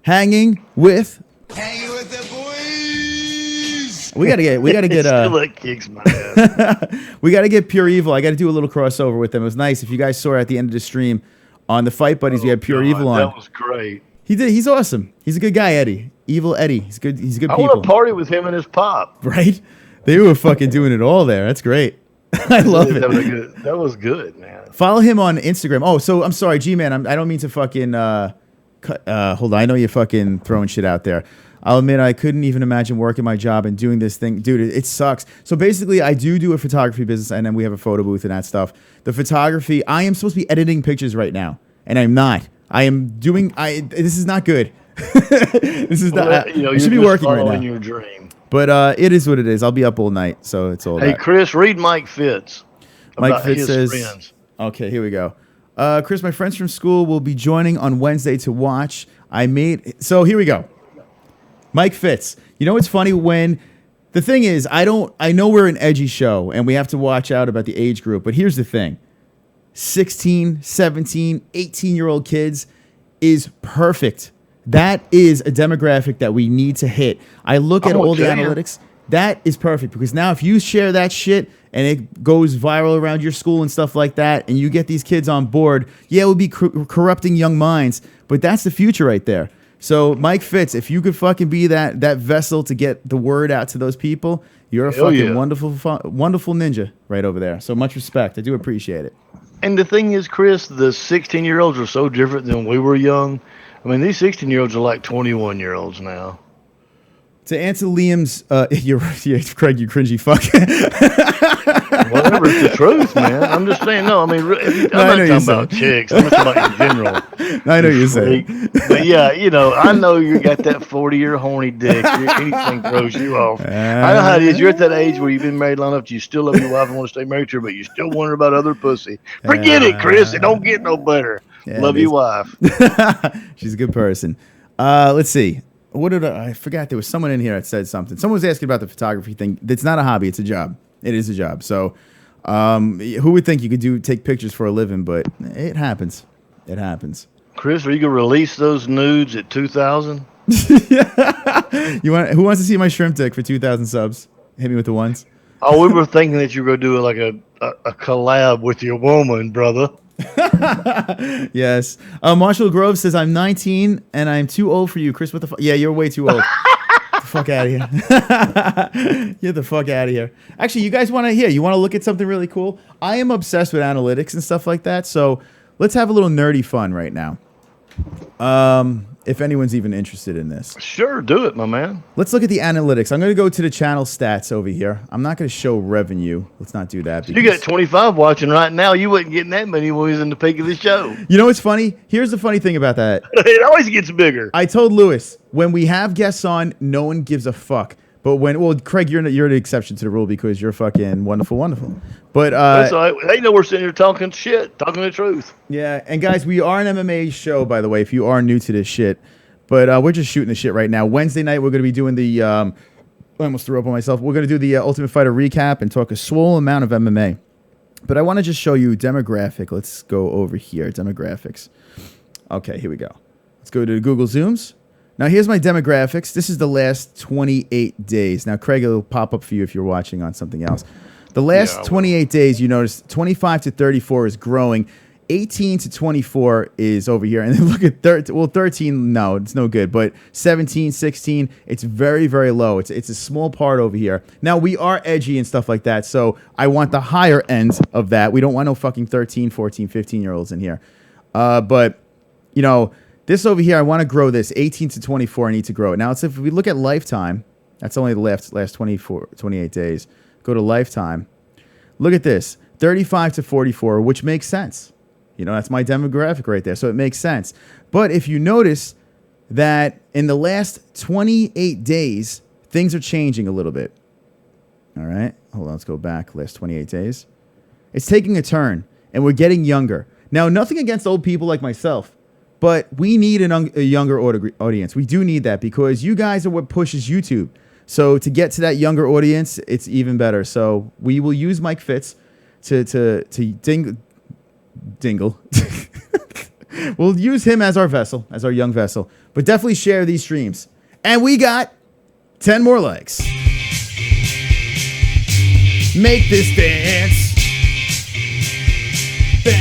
hanging with the boys. We gotta get that kicks my ass. We gotta get Pure Evil. I gotta do a little crossover with them. It was nice. If you guys saw at the end of the stream on the Fight Buddies, we had Pure Evil on. That was great. He did. He's awesome. He's a good guy, Eddie. Evil Eddie. He's good. He's good. I people. want to party with him and his pop. Right? They were fucking doing it all there. That's great. I love it. That was good, man. Follow him on Instagram. Oh, so I'm sorry, G-Man. I don't mean to fucking hold on. I know you're fucking throwing shit out there. I'll admit I couldn't even imagine working my job and doing this thing. Dude, it sucks. So basically, I do a photography business, and then we have a photo booth and that stuff. The photography, I am supposed to be editing pictures right now, and I'm not. I am doing, this is not good. This is not, I should be working right now. Your dream. But it is what it is. I'll be up all night, so it's all Hey, that. Chris, read Mike Fitz. Mike Fitz says, friends. Okay, here we go. Chris, my friends from school will be joining on Wednesday to watch. So here we go. Mike Fitz. You know what's funny? When the thing is, I know we're an edgy show and we have to watch out about the age group, but here's the thing. 16, 17, 18-year-old kids is perfect. That is a demographic that we need to hit. I look at all the analytics. That is perfect because now if you share that shit and it goes viral around your school and stuff like that and you get these kids on board, yeah, it would be corrupting young minds, but that's the future right there. So, Mike Fitz, if you could fucking be that vessel to get the word out to those people, you're a fucking wonderful ninja right over there. So much respect. I do appreciate it. And the thing is, Chris, the 16-year-olds are so different than when we were young. I mean, these 16-year-olds are like 21-year-olds now. To answer Liam's, Craig, you cringy fuck. Whatever, it's the truth, man. I'm just saying, no, I mean, I'm not talking about chicks. I'm talking about in general. I know you're saying. But yeah, I know you got that 40-year horny dick. Anything throws you off. I know how it is. You're at that age where you've been married long enough to you still love your wife and want to stay married to her, but you still wonder about other pussy. Forget it, Chris. It don't get no better. Yeah, love your wife. She's a good person. Let's see. What did I forgot? There was someone in here that said something. Someone was asking about the photography thing. It's not a hobby. It's a job. It is a job. So who would think you could take pictures for a living? But it happens. It happens. Chris, are you going to release those nudes at 2,000? Who wants to see my shrimp dick for 2,000 subs? Hit me with the ones. Oh, we were thinking that you were going to do like a collab with your woman, brother. Yes. Marshall Grove says, I'm 19 and I'm too old for you. Chris, what the fuck? Yeah, you're way too old. Get the fuck out of here. Get the fuck out of here. Actually, you guys want to look at something really cool? I am obsessed with analytics and stuff like that. So let's have a little nerdy fun right now. If anyone's even interested in this. Sure, do it, my man. Let's look at the analytics. I'm going to go to the channel stats over here. I'm not going to show revenue. Let's not do that. You got 25 watching right now. You wasn't getting that many when we was in the peak of the show. You know what's funny? Here's the funny thing about that. It always gets bigger. I told Lewis, when we have guests on, no one gives a fuck. But Craig, you're the exception to the rule because you're fucking wonderful. But that's all right. They know we're sitting here talking shit, talking the truth. Yeah, and guys, we are an MMA show, by the way, if you are new to this shit. But we're just shooting the shit right now. Wednesday night, we're going to be doing the, I almost threw up on myself. We're going to do the Ultimate Fighter recap and talk a swole amount of MMA. But I want to just show you demographic. Let's go over here, demographics. Okay, here we go. Let's go to Google Zooms. Now, here's my demographics. This is the last 28 days. Now, Craig, it'll pop up for you if you're watching on something else. The last 28 days, you notice 25 to 34 is growing. 18 to 24 is over here. And then look at 13, no, it's no good. But 17, 16, it's very, very low. It's a small part over here. Now, we are edgy and stuff like that, so I want the higher end of that. We don't want no fucking 13, 14, 15-year-olds in here. But, this over here, I want to grow this. 18 to 24, I need to grow it. Now, if we look at lifetime, that's only the last 28 days. Go to lifetime. Look at this, 35 to 44, which makes sense. That's my demographic right there, so it makes sense. But if you notice that in the last 28 days, things are changing a little bit. All right, hold on, let's go back. Last 28 days. It's taking a turn, and we're getting younger. Now, nothing against old people like myself, but we need a younger audience. We do need that because you guys are what pushes YouTube. So to get to that younger audience, it's even better. So we will use Mike Fitz to dingle. We'll use him as our vessel, as our young vessel. But definitely share these streams. And we got 10 more likes. Make this dance. I've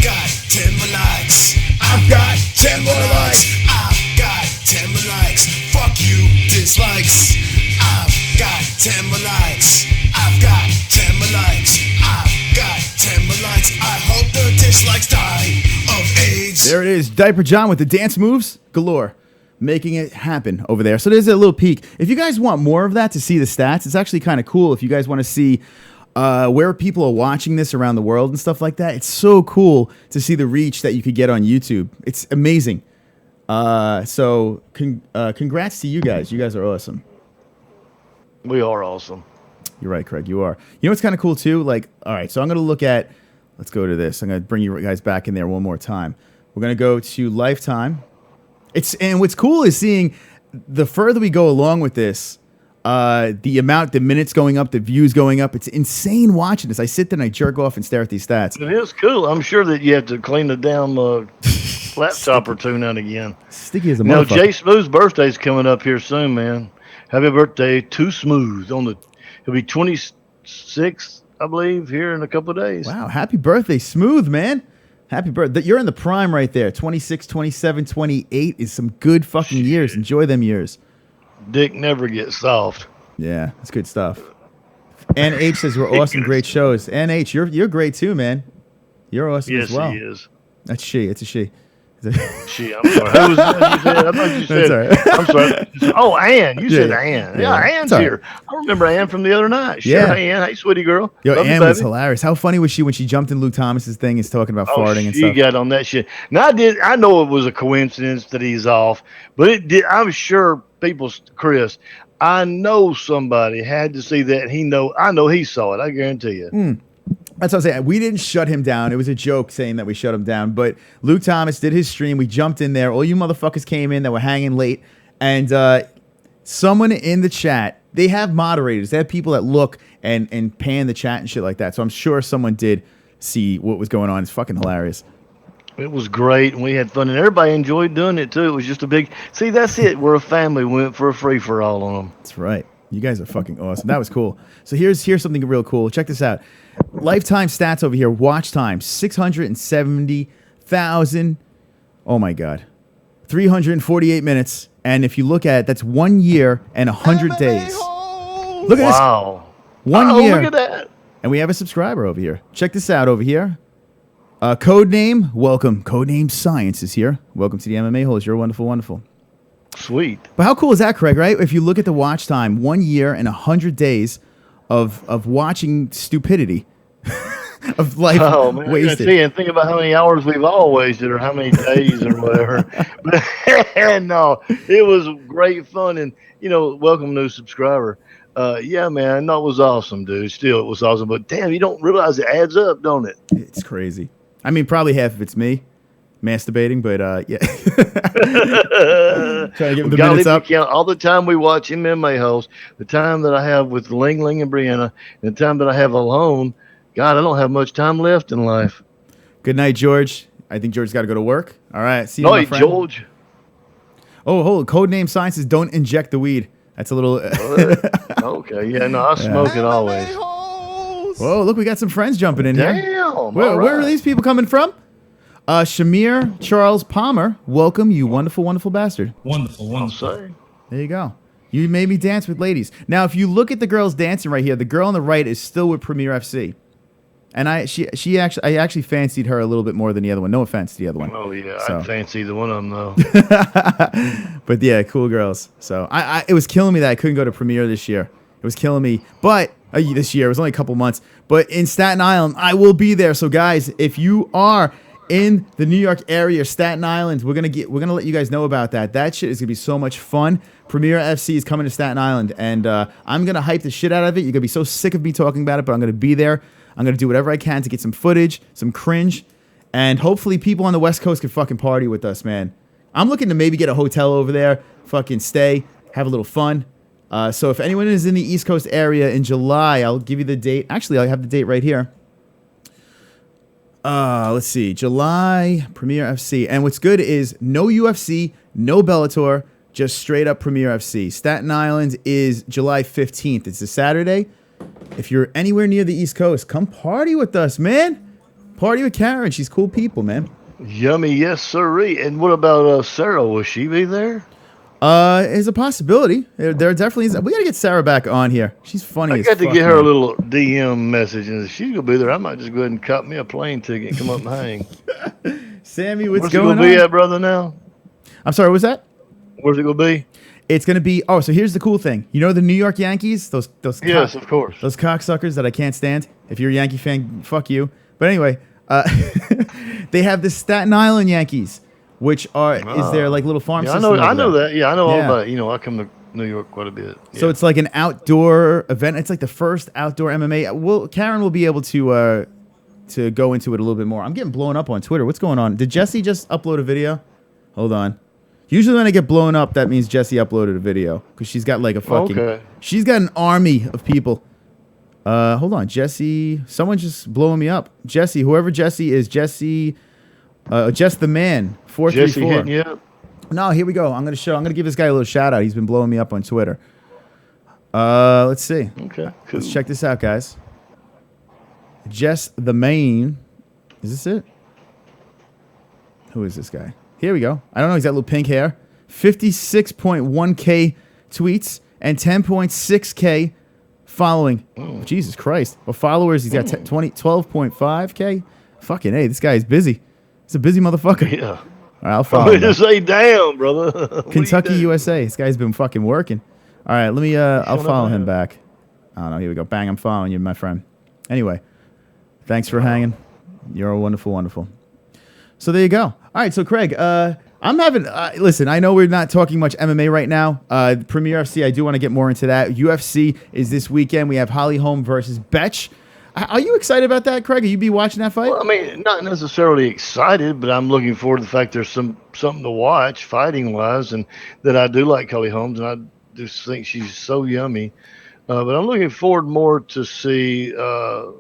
got 10 more likes. I've got 10 more likes. I've got 10 more likes. Fuck you, dislikes. I've got 10 more likes. I've got 10 more likes. I've got 10 more likes. I hope the dislikes die of AIDS. There it is. Diaper John with the dance moves galore. making it happen over there. So there's a little peek. If you guys want more of that to see the stats, it's actually kind of cool. If you guys want to see where people are watching this around the world and stuff like that, it's so cool to see the reach that you could get on YouTube. It's amazing. So congrats to you guys. You guys are awesome. We are awesome. You're right, Craig. You are. You know what's kind of cool too? Like, all right, so I'm going to look at, let's go to this. I'm going to bring you guys back in there one more time. We're going to go to Lifetime. And what's cool is seeing the further we go along with this, the minutes going up, the views going up. It's insane watching this. I sit there and I jerk off and stare at these stats. It is cool. I'm sure that you have to clean the damn laptop or two now and again. Sticky as a Now, motherfucker. Jay Smooth's birthday's coming up here soon, man. Happy birthday to Smooth. He'll be 26, I believe, here in a couple of days. Wow, happy birthday, Smooth, man. Happy birthday. You're in the prime right there. 26, 27, 28 is some good fucking years. Enjoy them years. Dick never gets soft. Yeah, that's good stuff. And H says we're awesome, great shows. And H, you're great too, man. You're awesome Yes, as well. he is. That's she. It's a she. She, I'm sorry. Who was that you said? I thought you said. That's all right. I'm sorry. Oh, Ann. You said Yeah. Ann. Yeah. Yeah, Ann's It's all here. I remember Ann from the other night. Sure, Yeah. Hey, Ann. Hey, sweetie girl. Yo, Love you, Ann was baby. hilarious. How funny was she when she jumped in Luke Thomas's thing and talking about Oh, farting and she stuff? got on that shit. Now I know it was a coincidence that he's off, but it did. I'm sure Chris, I know somebody had to see that. I know he saw it. I guarantee you. That's what I'm saying. We didn't shut him down. It was a joke saying that we shut him down. But Luke Thomas did his stream. We jumped in there. All you motherfuckers came in that were hanging late. And someone in the chat, they have moderators. They have people that look and pan the chat and shit like that. So I'm sure someone did see what was going on. It's fucking hilarious. It was great, and we had fun, and everybody enjoyed doing it, too. It was just a big... See, that's it. We're a family. We went for a free-for-all on them. That's right. You guys are fucking awesome. That was cool. So here's something real cool. Check this out. Lifetime stats over here. Watch time, 670,000. Oh, my God. 348 minutes. And if you look at it, that's 1 year and 100 days. Look at Wow. this. 1 year. Look at that. And we have a subscriber over here. Check this out over here. Codename, welcome. Codename Science is here. Welcome to the MMA-Holes. You're wonderful, wonderful. Sweet. But how cool is that, Craig, right? If you look at the watch time, 1 year and 100 days of watching stupidity. Of life wasted. See, and think about how many hours we've all wasted or how many days or whatever. But no, it was great fun. And, welcome new subscriber. Yeah, man, that was awesome, dude. Still, it was awesome. But damn, you don't realize it adds up, don't it? It's crazy. I mean, probably half of it's me masturbating, but yeah. Trying to get the minutes up. Count all the time we watch MMA-Holes, the time that I have with Ling Ling and Brianna, and the time that I have alone. God, I don't have much time left in life. Good night, George. I think George's got to go to work. All right. See you, my friend. George. Oh, hold on. Codename Science is don't inject the weed. That's a little... Okay. Yeah, no, I smoke it always. Whoa, look, we got some friends jumping in here. Damn. Where are these people coming from? Shamir Charles Palmer, welcome, you wonderful, wonderful bastard. Wonderful, wonderful. Say. There you go. You made me dance with ladies. Now, if you look at the girls dancing right here, the girl on the right is still with Premier FC. And I actually fancied her a little bit more than the other one. No offense to the other one. Oh, yeah. So. I fancy either one of them, though. But yeah, cool girls. So it was killing me that I couldn't go to Premiere this year. It was killing me. But this year, it was only a couple months. But in Staten Island, I will be there. So guys, if you are in the New York area, Staten Island, we're gonna let you guys know about that. That shit is gonna be so much fun. Premier FC is coming to Staten Island, and I'm gonna hype the shit out of it. You're gonna be so sick of me talking about it, but I'm gonna be there. I'm gonna do whatever I can to get some footage, some cringe, and hopefully people on the West Coast can fucking party with us, man. I'm looking to maybe get a hotel over there, fucking stay, have a little fun. So if anyone is in the East Coast area in July, I'll give you the date. Actually, I have the date right here. Let's see. July, Premier FC. And what's good is no UFC, no Bellator, just straight up Premier FC. Staten Island is July 15th. It's a Saturday. If you're anywhere near the East Coast, come party with us, man. Party with Karen. She's cool people, man. Yummy, yes, sirree. And what about Sarah? Will she be there? Is a possibility. There definitely is. We gotta get Sarah back on here. She's funny. I as got to fuck, get her man. a little DM message, and if she's gonna be there, I might just go ahead and cop me a plane ticket and come up and hang. Sammy, what's Where's going gonna be on? at, brother? Now, I'm sorry. What was that? Where's it gonna be? It's going to be. Oh, so here's the cool thing. You know the New York Yankees? Those Yes, of course. those cocksuckers that I can't stand. If you're a Yankee fan, fuck you. But anyway, they have the Staten Island Yankees, which is their like little farm Yeah, system. I know over there. that. Yeah, I know all Yeah. about it. You know, I come to New York quite a bit. Yeah. So it's like an outdoor event. It's like the first outdoor MMA. Karen will be able to go into it a little bit more. I'm getting blown up on Twitter. What's going on? Did Jesse just upload a video? Hold on. Usually when I get blown up, that means Jesse uploaded a video because she's got like a fucking. Okay. She's got an army of people. Hold on, Jesse. Someone just blowing me up. Jesse, whoever Jesse is, Jesse. Jess the man. 434. Jesse hitting you up? No, here we go. I'm gonna give this guy a little shout out. He's been blowing me up on Twitter. Let's see. Okay, cool. Let's check this out, guys. Jess the main. Is this it? Who is this guy? Here we go. I don't know. He's got little pink hair. 56.1K tweets and 10.6K following. Oh, Jesus Christ. Well, followers, he's got 12.5K. Fucking hey, this guy is busy. He's a busy motherfucker. Yeah. All right, I'll follow him. Just say damn, brother. Kentucky, USA. This guy's been fucking working. All right, let me. I'll follow him back. I don't know. Here we go. Bang! I'm following you, my friend. Anyway, thanks for hanging. You're a wonderful, wonderful. So there you go. All right, so Craig, I'm having. Listen, I know we're not talking much MMA right now. Premier FC, I do want to get more into that. UFC is this weekend. We have Holly Holm versus Betch. Are you excited about that, Craig? Are you be watching that fight? Well, I mean, not necessarily excited, but I'm looking forward to the fact there's something to watch fighting wise, and that I do like Holly Holmes, and I just think she's so yummy. But I'm looking forward more to see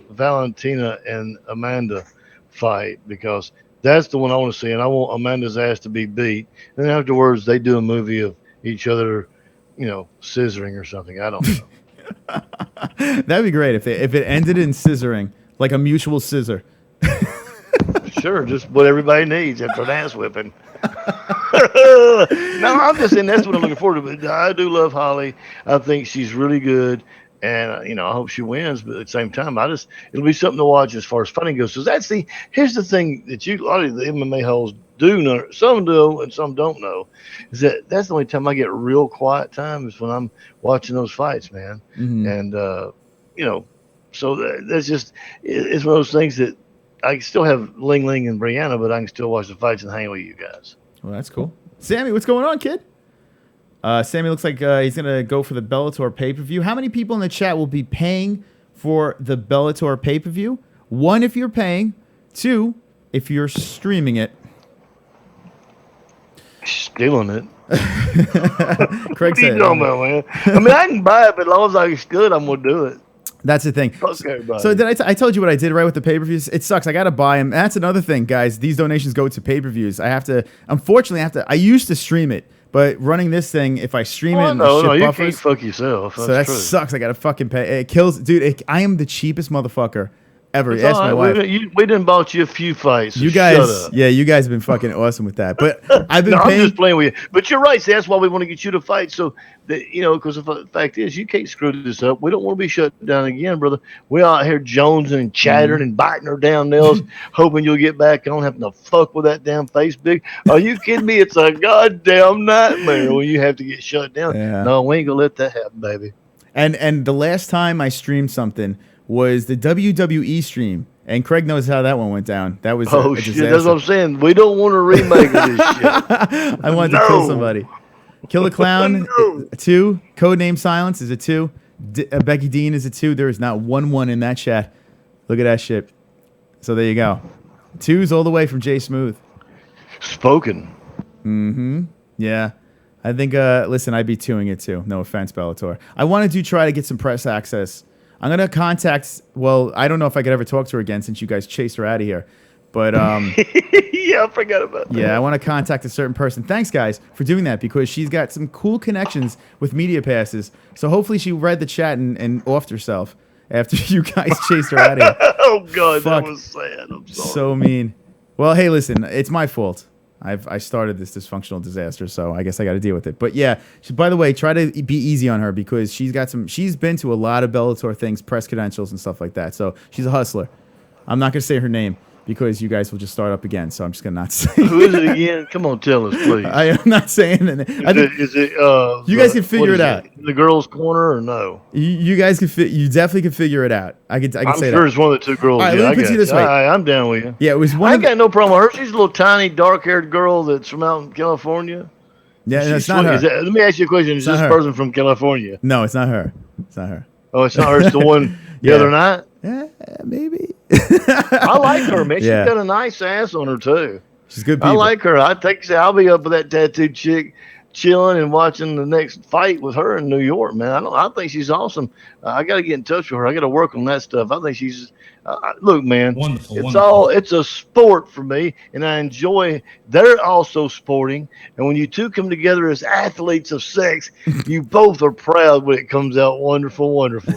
Valentina and Amanda fight, because that's the one I want to see, and I want Amanda's ass to be beat. And then afterwards, they do a movie of each other, scissoring or something. I don't know. That'd be great if it ended in scissoring, like a mutual scissor. Sure, just what everybody needs after an ass whipping. No, I'm just saying that's what I'm looking forward to. But I do love Holly. I think she's really good, and I hope she wins. But at the same time, it'll be something to watch as far as fighting goes. So here's the thing that a lot of the MMA holes do know. Some do and some don't know. Is that's the only time I get real quiet time is when I'm watching those fights, man. Mm-hmm. And so that's just it's one of those things that I can still have Ling Ling and Brianna, but I can still watch the fights and hang with you guys. Well, that's cool. Sammy, what's going on, kid? Sammy looks like he's going to go for the Bellator pay-per-view. How many people in the chat will be paying for the Bellator pay-per-view? 1, if you're paying. 2, if you're streaming it. Stealing it. Craig What are you said. talking about, man? I mean, I can buy it, but as long as I good, I'm going to do it. That's the thing. Fuck everybody. So I told you what I did right with the pay-per-views. It sucks. I got to buy them. That's another thing, guys. These donations go to pay-per-views. Unfortunately, I used to stream it, but running this thing, if I stream it and the shit you buffers, can't fuck yourself. so that sucks. I got to fucking pay. It kills. Dude, I am the cheapest motherfucker ever. It's Ask my all wife. right. We done bought you a few fights. So You guys, shut up. yeah, you guys have been fucking awesome with that. But I've been No, I'm paying. just playing with you. But you're right. See, that's why we want to get you to fight. So that because the fact is, you can't screw this up. We don't want to be shut down again, brother. We're out here jonesing and chattering and biting our damn nails, hoping you'll get back on, having to fuck with that damn face big. Are you kidding me? It's a goddamn nightmare when you have to get shut down. Yeah. No, we ain't gonna let that happen, baby. And the last time I streamed something was the WWE stream. And Craig knows how that one went down. That was a Shit, disaster. that's what I'm saying. We don't want a remake of this shit. I wanted to kill somebody. Kill the Clown, 2. Codename Silence is a 2. Becky Dean is a 2. There is not 1 in that chat. Look at that shit. So there you go. 2s all the way from Jay Smooth. Spoken. Mm-hmm. Yeah. I think, listen, I'd be 2ing it too. No offense, Bellator. I wanted to try to get some press access. I'm going to contact, I don't know if I could ever talk to her again since you guys chased her out of here. But, yeah, I forgot about that. yeah, I want to contact a certain person. Thanks, guys, for doing that because she's got some cool connections with media passes. So hopefully she read the chat and offed herself after you guys chased her out of here. Oh, God, Fuck. that was sad. I'm sorry. So mean. Well, hey, listen, it's my fault. I started this dysfunctional disaster, so I guess I got to deal with it. But yeah, by the way, try to be easy on her because she's been to a lot of Bellator things, press credentials and stuff like that. So she's a hustler. I'm not going to say her name, because you guys will just start up again. So I'm just gonna not say. Who is it again? Come on, tell us, please. I am not saying it. Is it you guys can figure it out. The girls' corner or no? You guys can you definitely can figure it out. I can I'm say sure that. it's one of the two girls. All right, yeah, let me put you this way. I'm down with you. Yeah, it was I one. ain't got no problem with her. She's a little tiny, dark-haired girl that's from out in California. Yeah, She's that's not her. let me ask you a question. Is this person from California? No, it's not her. It's not her. Oh, it's not her. It's the one the other night? Yeah, maybe. I like her, man. She's Yeah. got a nice ass on her, too. She's good I people. like her. I'll be up with that tattooed chick, chilling and watching the next fight with her in New York, man. I think she's awesome. I got to get in touch with her. I got to work on that stuff. I think she's look, man. Wonderful. It's a sport for me, and I enjoy. They're also sporting, and when you two come together as athletes of sex, you both are proud when it comes out wonderful, wonderful.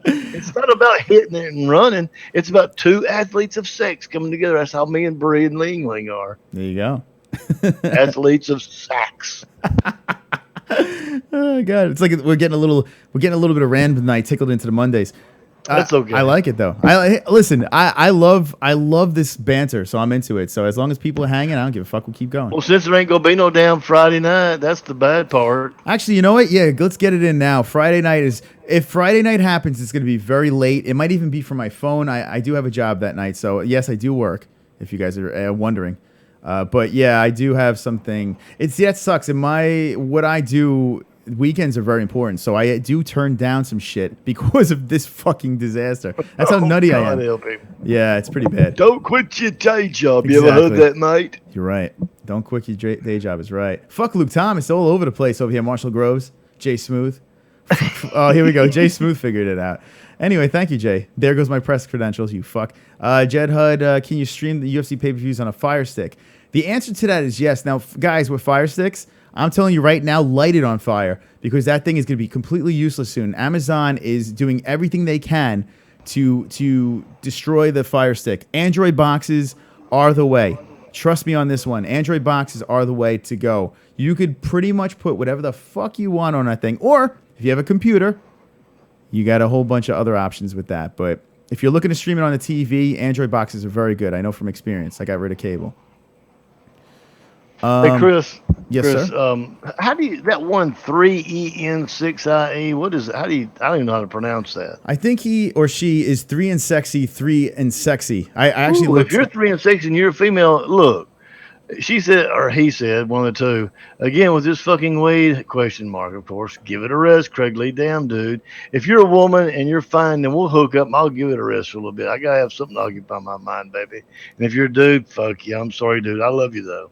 It's not about hitting it and running. It's about two athletes of sex coming together. That's how me and Bree and Ling Ling are. There you go. Athletes of sex. Oh god, it's like we're getting a little bit of random night tickled into the Mondays. That's okay. I like it though. Listen. I love this banter, so I'm into it. So as long as people are hanging, I don't give a fuck. We'll keep going. Well, since there ain't gonna be no damn Friday night, that's the bad part. Actually, you know what? Yeah, let's get it in now. Friday night if Friday night happens, it's gonna be very late. It might even be from my phone. I do have a job that night, so yes, I do work. If you guys are wondering. But yeah, I do have something. That sucks. What I do, weekends are very important. So I do turn down some shit because of this fucking disaster. That's how nutty I am. Yeah, it's pretty bad. Don't quit your day job. Exactly. You ever heard that, mate? You're right. Don't quit your day job is right. Fuck Luke Thomas. All over the place over here. Marshall Groves, Jay Smooth. Oh, here we go. Jay Smooth figured it out. Anyway, thank you, Jay. There goes my press credentials, you fuck. Jed Hud, can you stream the UFC pay-per-views on a Fire Stick? The answer to that is yes. Now, guys, with Fire Sticks, I'm telling you right now, light it on fire because that thing is going to be completely useless soon. Amazon is doing everything they can to destroy the Fire Stick. Android boxes are the way. Trust me on this one. Android boxes are the way to go. You could pretty much put whatever the fuck you want on that thing. Or if you have a computer, you got a whole bunch of other options with that. But if you're looking to stream it on the TV, Android boxes are very good. I know from experience. I got rid of cable. Hey, Chris. Yes, Chris, sir. How do you, that one 3EN6IE, what is it? I don't even know how to pronounce that. I think he or she is 3 and sexy, 3 and sexy. I actually Ooh, looked. if you're 3 and 6 and you're a female, look, she said, or he said, one of the two, again, with this fucking weed, question mark, of course, give it a rest, Craig Lee, damn dude. If you're a woman and you're fine, then we'll hook up and I'll give it a rest for a little bit. I got to have something to occupy my mind, baby. And if you're a dude, fuck you. I'm sorry, dude. I love you, though.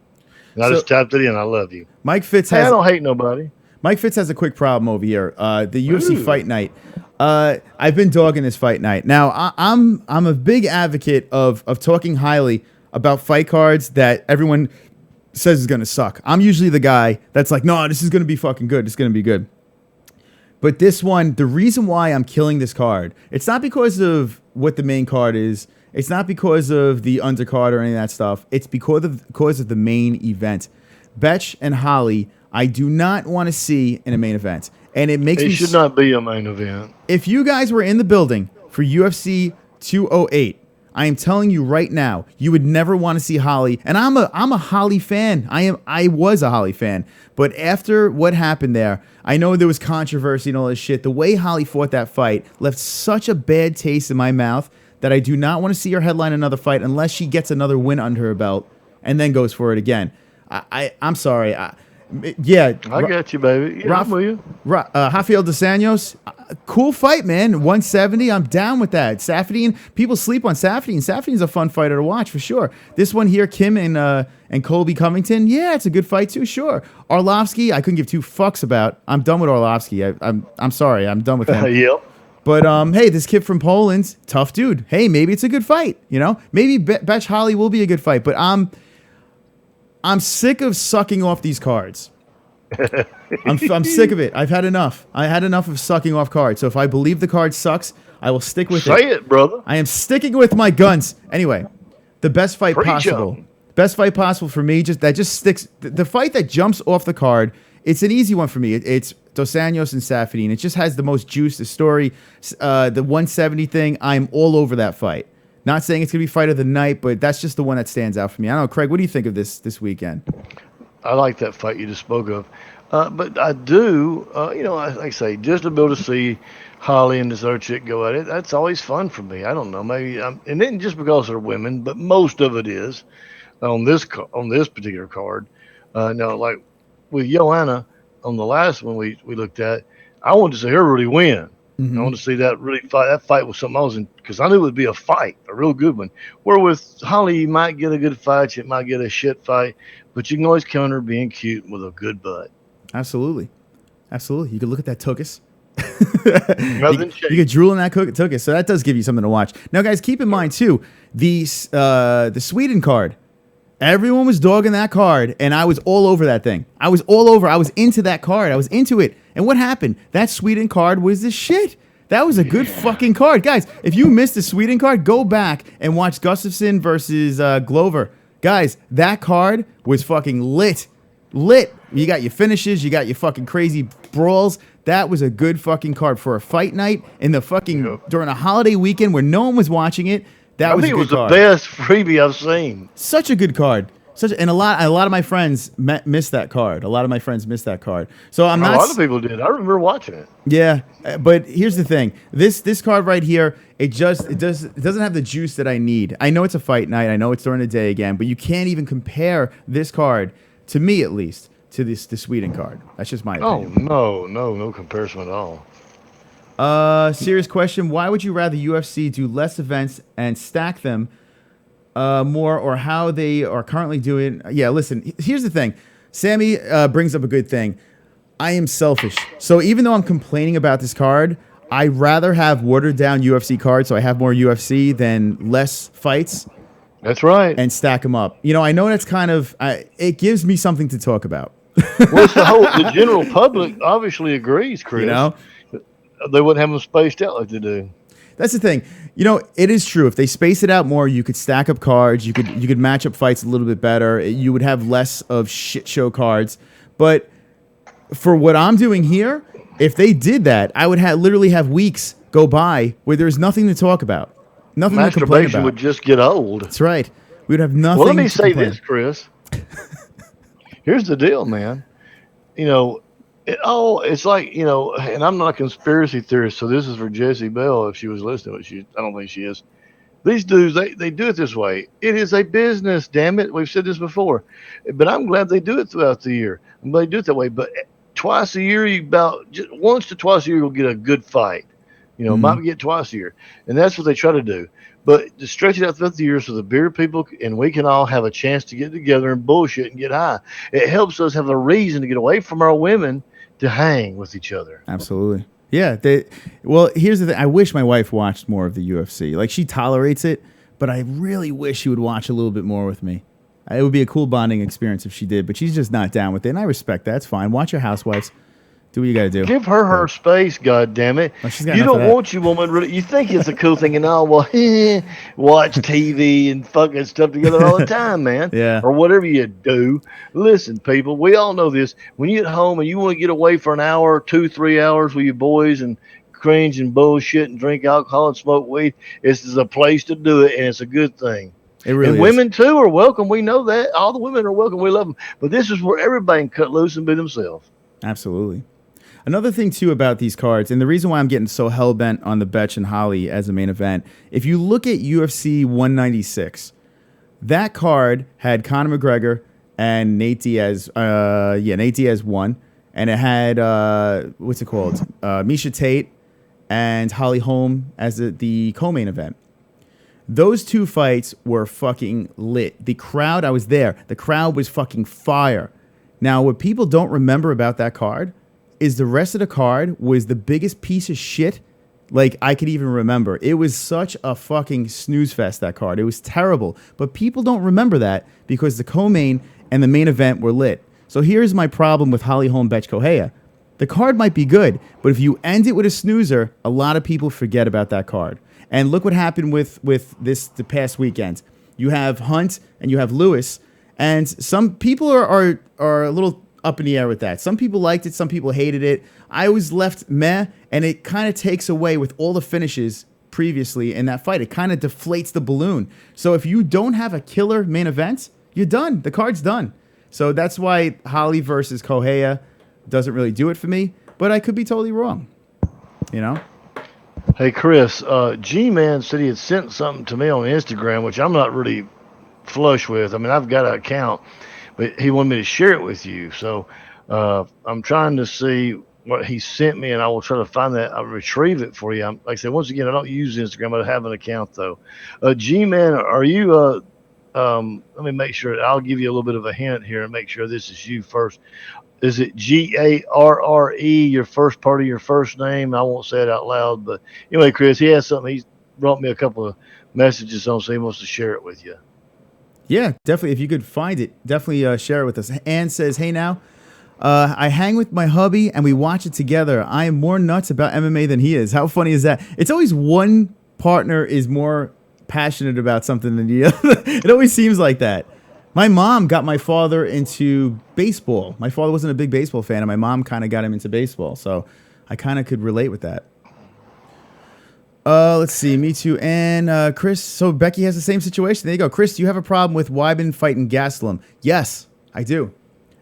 And I just tapped it in. I love you. Mike Fitz I don't hate nobody. Mike Fitz has a quick problem over here. The UFC fight night. I've been dogging this fight night. Now I'm a big advocate of talking highly about fight cards that everyone says is gonna suck. I'm usually the guy that's like, no, this is gonna be fucking good. It's gonna be good. But this one, the reason why I'm killing this card, it's not because of what the main card is. It's not because of the undercard or any of that stuff. It's because of the main event. Betch and Holly, I do not want to see in a main event. And it makes me... It should not be a main event. If you guys were in the building for UFC 208, I am telling you right now, you would never want to see Holly. And I'm a Holly fan. I was a Holly fan. But after what happened there, I know there was controversy and all this shit. The way Holly fought that fight left such a bad taste in my mouth that I do not want to see her headline another fight unless she gets another win under her belt and then goes for it again. I'm sorry. Yeah. I got you, baby. Yeah, I'm with you. Rafael Dos Anjos, cool fight, man. 170. I'm down with that. Saffiedine, people sleep on Saffiedine. Saffiedine's a fun fighter to watch for sure. This one here, Kim and Colby Covington, yeah, it's a good fight too, sure. Arlovsky, I couldn't give two fucks about. I'm done with Arlovsky. I'm sorry. I'm done with him. Yep. But hey, this kid from Poland's tough dude. Hey, maybe it's a good fight. You know, maybe Betch Holly will be a good fight. But I'm sick of sucking off these cards. I'm sick of it. I've had enough. I had enough of sucking off cards. So if I believe the card sucks, I will stick with it. Say it, brother. I am sticking with my guns. Anyway, the best fight possible. Best fight possible for me. Just sticks. The fight that jumps off the card. It's an easy one for me. It's Dos Anjos and Saffiedine. It just has the most juice. The story, the 170 thing. I'm all over that fight. Not saying it's going to be fight of the night, but that's just the one that stands out for me. I don't know, Craig, what do you think of this weekend? I like that fight you just spoke of. But I do, like I say, just to be able to see Holly and this other chick go at it, that's always fun for me. I don't know, maybe, and then just because they're women, but most of it is on this particular card. Now, like with Joanna on the last one we looked at, I wanted to see her really win. I want to see that really fight. That fight was something I was in, because I knew it would be a fight, a real good one. Where with Holly, you might get a good fight, you might get a shit fight, but you can always counter being cute with a good butt. Absolutely. You could look at that tuchus. You you could drool in that tuchus, so that does give you something to watch. Now, guys, keep in mind, too, the Sweden card. Everyone was dogging that card, and I was all over that thing. I was into that card. I was into it. And what happened? That Sweden card was the shit. That was a good fucking card. Guys, if you missed the Sweden card, go back and watch Gustafsson versus Glover. Guys, that card was fucking lit. You got your finishes. You got your fucking crazy brawls. That was a good fucking card for a fight night in the fucking during a holiday weekend where no one was watching it. That was a good card. I think it was the best freebie I've seen. Such a good card. And a lot of my friends missed that card. So I'm not. A lot of people did. I remember watching it. Yeah, but here's the thing. This card right here, it doesn't have the juice that I need. I know it's a fight night. I know it's during the day again, but you can't even compare this card, to me at least, to the Sweden card. That's just my opinion. Oh no comparison at all. Serious question. Why would you rather UFC do less events and stack them more, or how they are currently doing? Yeah, listen, here's the thing. Sammy brings up a good thing. I am selfish. So even though I'm complaining about this card, I'd rather have watered down UFC cards so I have more UFC than less fights. That's right. And stack them up. You know, I know that's kind of, it gives me something to talk about. Well, the general public obviously agrees, Chris. You know? They wouldn't have them spaced out like they do. That's the thing. You know, it is true. If they space it out more, you could stack up cards. You could match up fights a little bit better. You would have less of shit show cards. But for what I'm doing here, if they did that, I would literally have weeks go by where there's nothing to talk about. Nothing to complain about. Masturbation would just get old. That's right. We would have nothing. Well, let me say this, Chris. Here's the deal, man. You know, it's like, you know, and I'm not a conspiracy theorist, so this is for Jessie Bell if she was listening, but I don't think she is. These dudes, they do it this way. It is a business, damn it. We've said this before. But I'm glad they do it throughout the year. I'm glad they do it that way. But twice a year, once to twice a year, you'll get a good fight. You know, might get twice a year. And that's what they try to do. But to stretch it out throughout the year so the bigger people and we can all have a chance to get together and bullshit and get high. It helps us have a reason to get away from our women to hang with each other. Absolutely. Yeah. Well, here's the thing. I wish my wife watched more of the UFC. Like, she tolerates it, but I really wish she would watch a little bit more with me. It would be a cool bonding experience if she did, but she's just not down with it. And I respect that. It's fine. Watch your housewives. Do what you got to do. Give her space, goddammit. Well, you don't want your woman really. You think it's a cool thing and all. Well, watch TV and fucking stuff together all the time, man. Yeah. Or whatever you do. Listen, people, we all know this. When you get home and you want to get away for an hour, 2-3 hours with your boys and cringe and bullshit and drink alcohol and smoke weed, this is a place to do it, and it's a good thing. It really and is. Women, too, are welcome. We know that. All the women are welcome. We love them. But this is where everybody can cut loose and be themselves. Absolutely. Another thing, too, about these cards, and the reason why I'm getting so hell-bent on the Betch and Holly as a main event, if you look at UFC 196, that card had Conor McGregor and Nate Diaz. Nate Diaz won. And it had, what's it called? Miesha Tate and Holly Holm as the co-main event. Those two fights were fucking lit. The crowd, I was there. The crowd was fucking fire. Now, what people don't remember about that card is the rest of the card was the biggest piece of shit like I could even remember. It was such a fucking snooze fest, that card. It was terrible. But people don't remember that because the co-main and the main event were lit. So here's my problem with Holly Holm Betch Correia. The card might be good, but if you end it with a snoozer, a lot of people forget about that card. And look what happened with the past weekend. You have Hunt and you have Lewis, and some people are a little up in the air with that. Some people liked it, some people hated it. I was left meh, and it kind of takes away with all the finishes previously in that fight. It kind of deflates the balloon. So if you don't have a killer main event, you're done. The card's done. So that's why Holly versus Kohea doesn't really do it for me. But I could be totally wrong. You know? Hey, Chris, G-Man said he had sent something to me on Instagram, which I'm not really flush with. I mean, I've got an account, but he wanted me to share it with you. So I'm trying to see what he sent me, and I will try to find that. I'll retrieve it for you. Like I said, once again, I don't use Instagram. I have an account, though. G-Man, are you let me make sure. I'll give you a little bit of a hint here and make sure this is you first. Is it Garre, your first part of your first name? I won't say it out loud, but anyway, Chris, he has something. He's brought me a couple of messages on, so he wants to share it with you. Yeah, definitely. If you could find it, definitely share it with us. Ann says, hey now, I hang with my hubby and we watch it together. I am more nuts about MMA than he is. How funny is that? It's always one partner is more passionate about something than the other. It always seems like that. My mom got my father into baseball. My father wasn't a big baseball fan, and my mom kind of got him into baseball. So I kind of could relate with that. Let's see. Me too. And Chris, so Becky has the same situation. There you go. Chris, do you have a problem with Weidman fighting Gastelum? Yes, I do.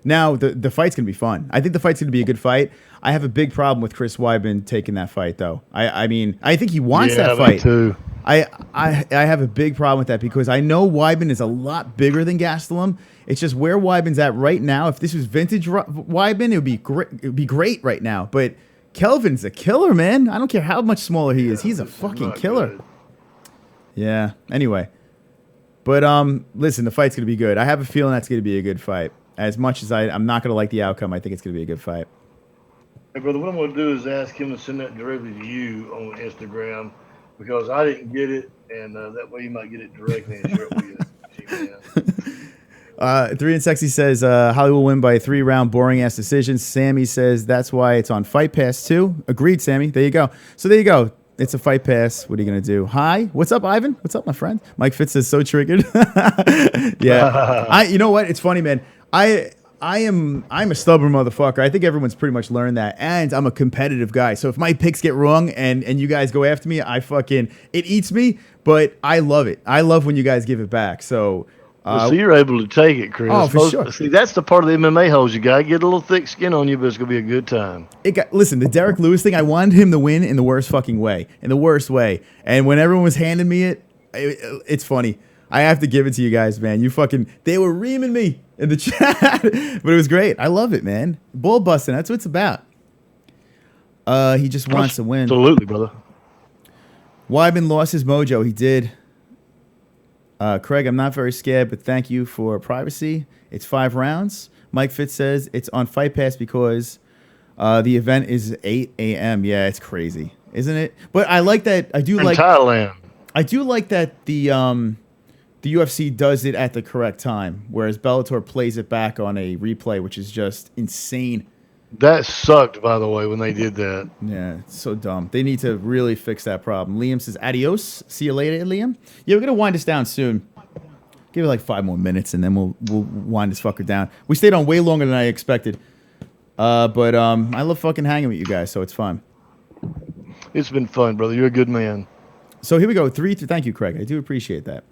Now, the fight's going to be fun. I think the fight's going to be a good fight. I have a big problem with Chris Weidman taking that fight, though. I mean, I think he wants that fight. Me too. I have a big problem with that because I know Weidman is a lot bigger than Gastelum. It's just where Weidman's at right now. If this was vintage Weidman, it would be great. It'd be great right now. But Kelvin's a killer, man. I don't care how much smaller he is. He's a fucking killer. Good. Yeah. Anyway, but listen, the fight's gonna be good. I have a feeling that's gonna be a good fight. As much as I'm not gonna like the outcome, I think it's gonna be a good fight. Hey, brother, what I'm gonna do is ask him to send that directly to you on Instagram. Because I didn't get it, and that way you might get it directly and share it with you. 3 and Sexy says Holly will win by a 3-round boring-ass decision. Sammy says that's why it's on Fight Pass too. Agreed, Sammy. There you go. So there you go. It's a Fight Pass. What are you going to do? Hi. What's up, Ivan? What's up, my friend? Mike Fitz says so triggered. Yeah. You know what? It's funny, man. I'm a stubborn motherfucker. I think everyone's pretty much learned that. And I'm a competitive guy. So if my picks get wrong and you guys go after me, it eats me, but I love it. I love when you guys give it back. So so you're able to take it, Chris. Oh, for sure. See, that's the part of the MMA holes. You got to get a little thick skin on you, but it's going to be a good time. Listen, the Derek Lewis thing, I wanted him to win in the worst fucking way. In the worst way. And when everyone was handing me it's funny. I have to give it to you guys, man. They were reaming me in the chat, but it was great. I love it, man. Ball busting, that's what it's about. He just wants to win. Absolutely, brother. Weidman lost his mojo. He did. Craig, I'm not very scared, but thank you for privacy. It's 5 rounds. Mike Fitz says it's on Fight Pass because the event is 8 a.m. Yeah, it's crazy, isn't it? But I like that. In Thailand. I do like that the UFC does it at the correct time, whereas Bellator plays it back on a replay, which is just insane. That sucked, by the way, when they did that. Yeah, it's so dumb. They need to really fix that problem. Liam says, adios. See you later, Liam. Yeah, we're going to wind this down soon. Give it like 5 more minutes, and then we'll wind this fucker down. We stayed on way longer than I expected. But I love fucking hanging with you guys, so it's fun. It's been fun, brother. You're a good man. So here we go. Thank you, Craig. I do appreciate that.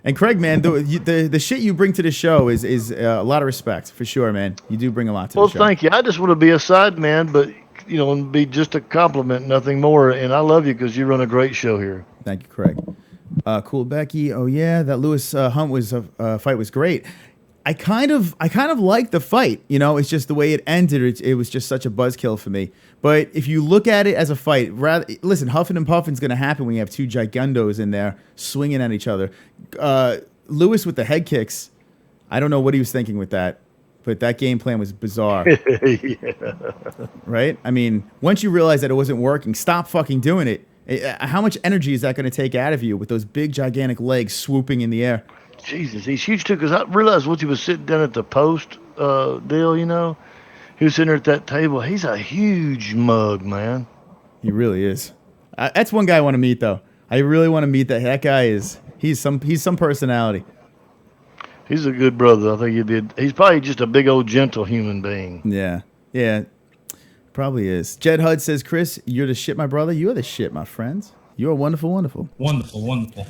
And Craig, man, the shit you bring to the show is a lot of respect, for sure, man. You do bring a lot to the show. Well, thank you. I just want to be a side man, but, and be just a compliment, nothing more. And I love you because you run a great show here. Thank you, Craig. Cool, Becky. Oh, yeah, that Lewis Hunt fight was great. I kind of liked the fight. It's just the way it ended. It was just such a buzzkill for me. But if you look at it as a fight, listen, huffing and puffing's going to happen when you have 2 gigantos in there swinging at each other. Lewis with the head kicks, I don't know what he was thinking with that, but that game plan was bizarre. Yeah. Right? I mean, once you realize that it wasn't working, stop fucking doing it. How much energy is that going to take out of you with those big, gigantic legs swooping in the air? Jesus, he's huge too, because I realized once he was sitting down at the post deal, he was sitting there at that table. He's a huge mug, man. He really is. That's one guy I want to meet, though. I really want to meet that guy. He's some personality. He's a good brother. I think he's probably just a big old gentle human being. Yeah, probably is. Jed Hud says, Chris, you're the shit, my brother. You're the shit, my friends. You are wonderful, wonderful. Wonderful, wonderful.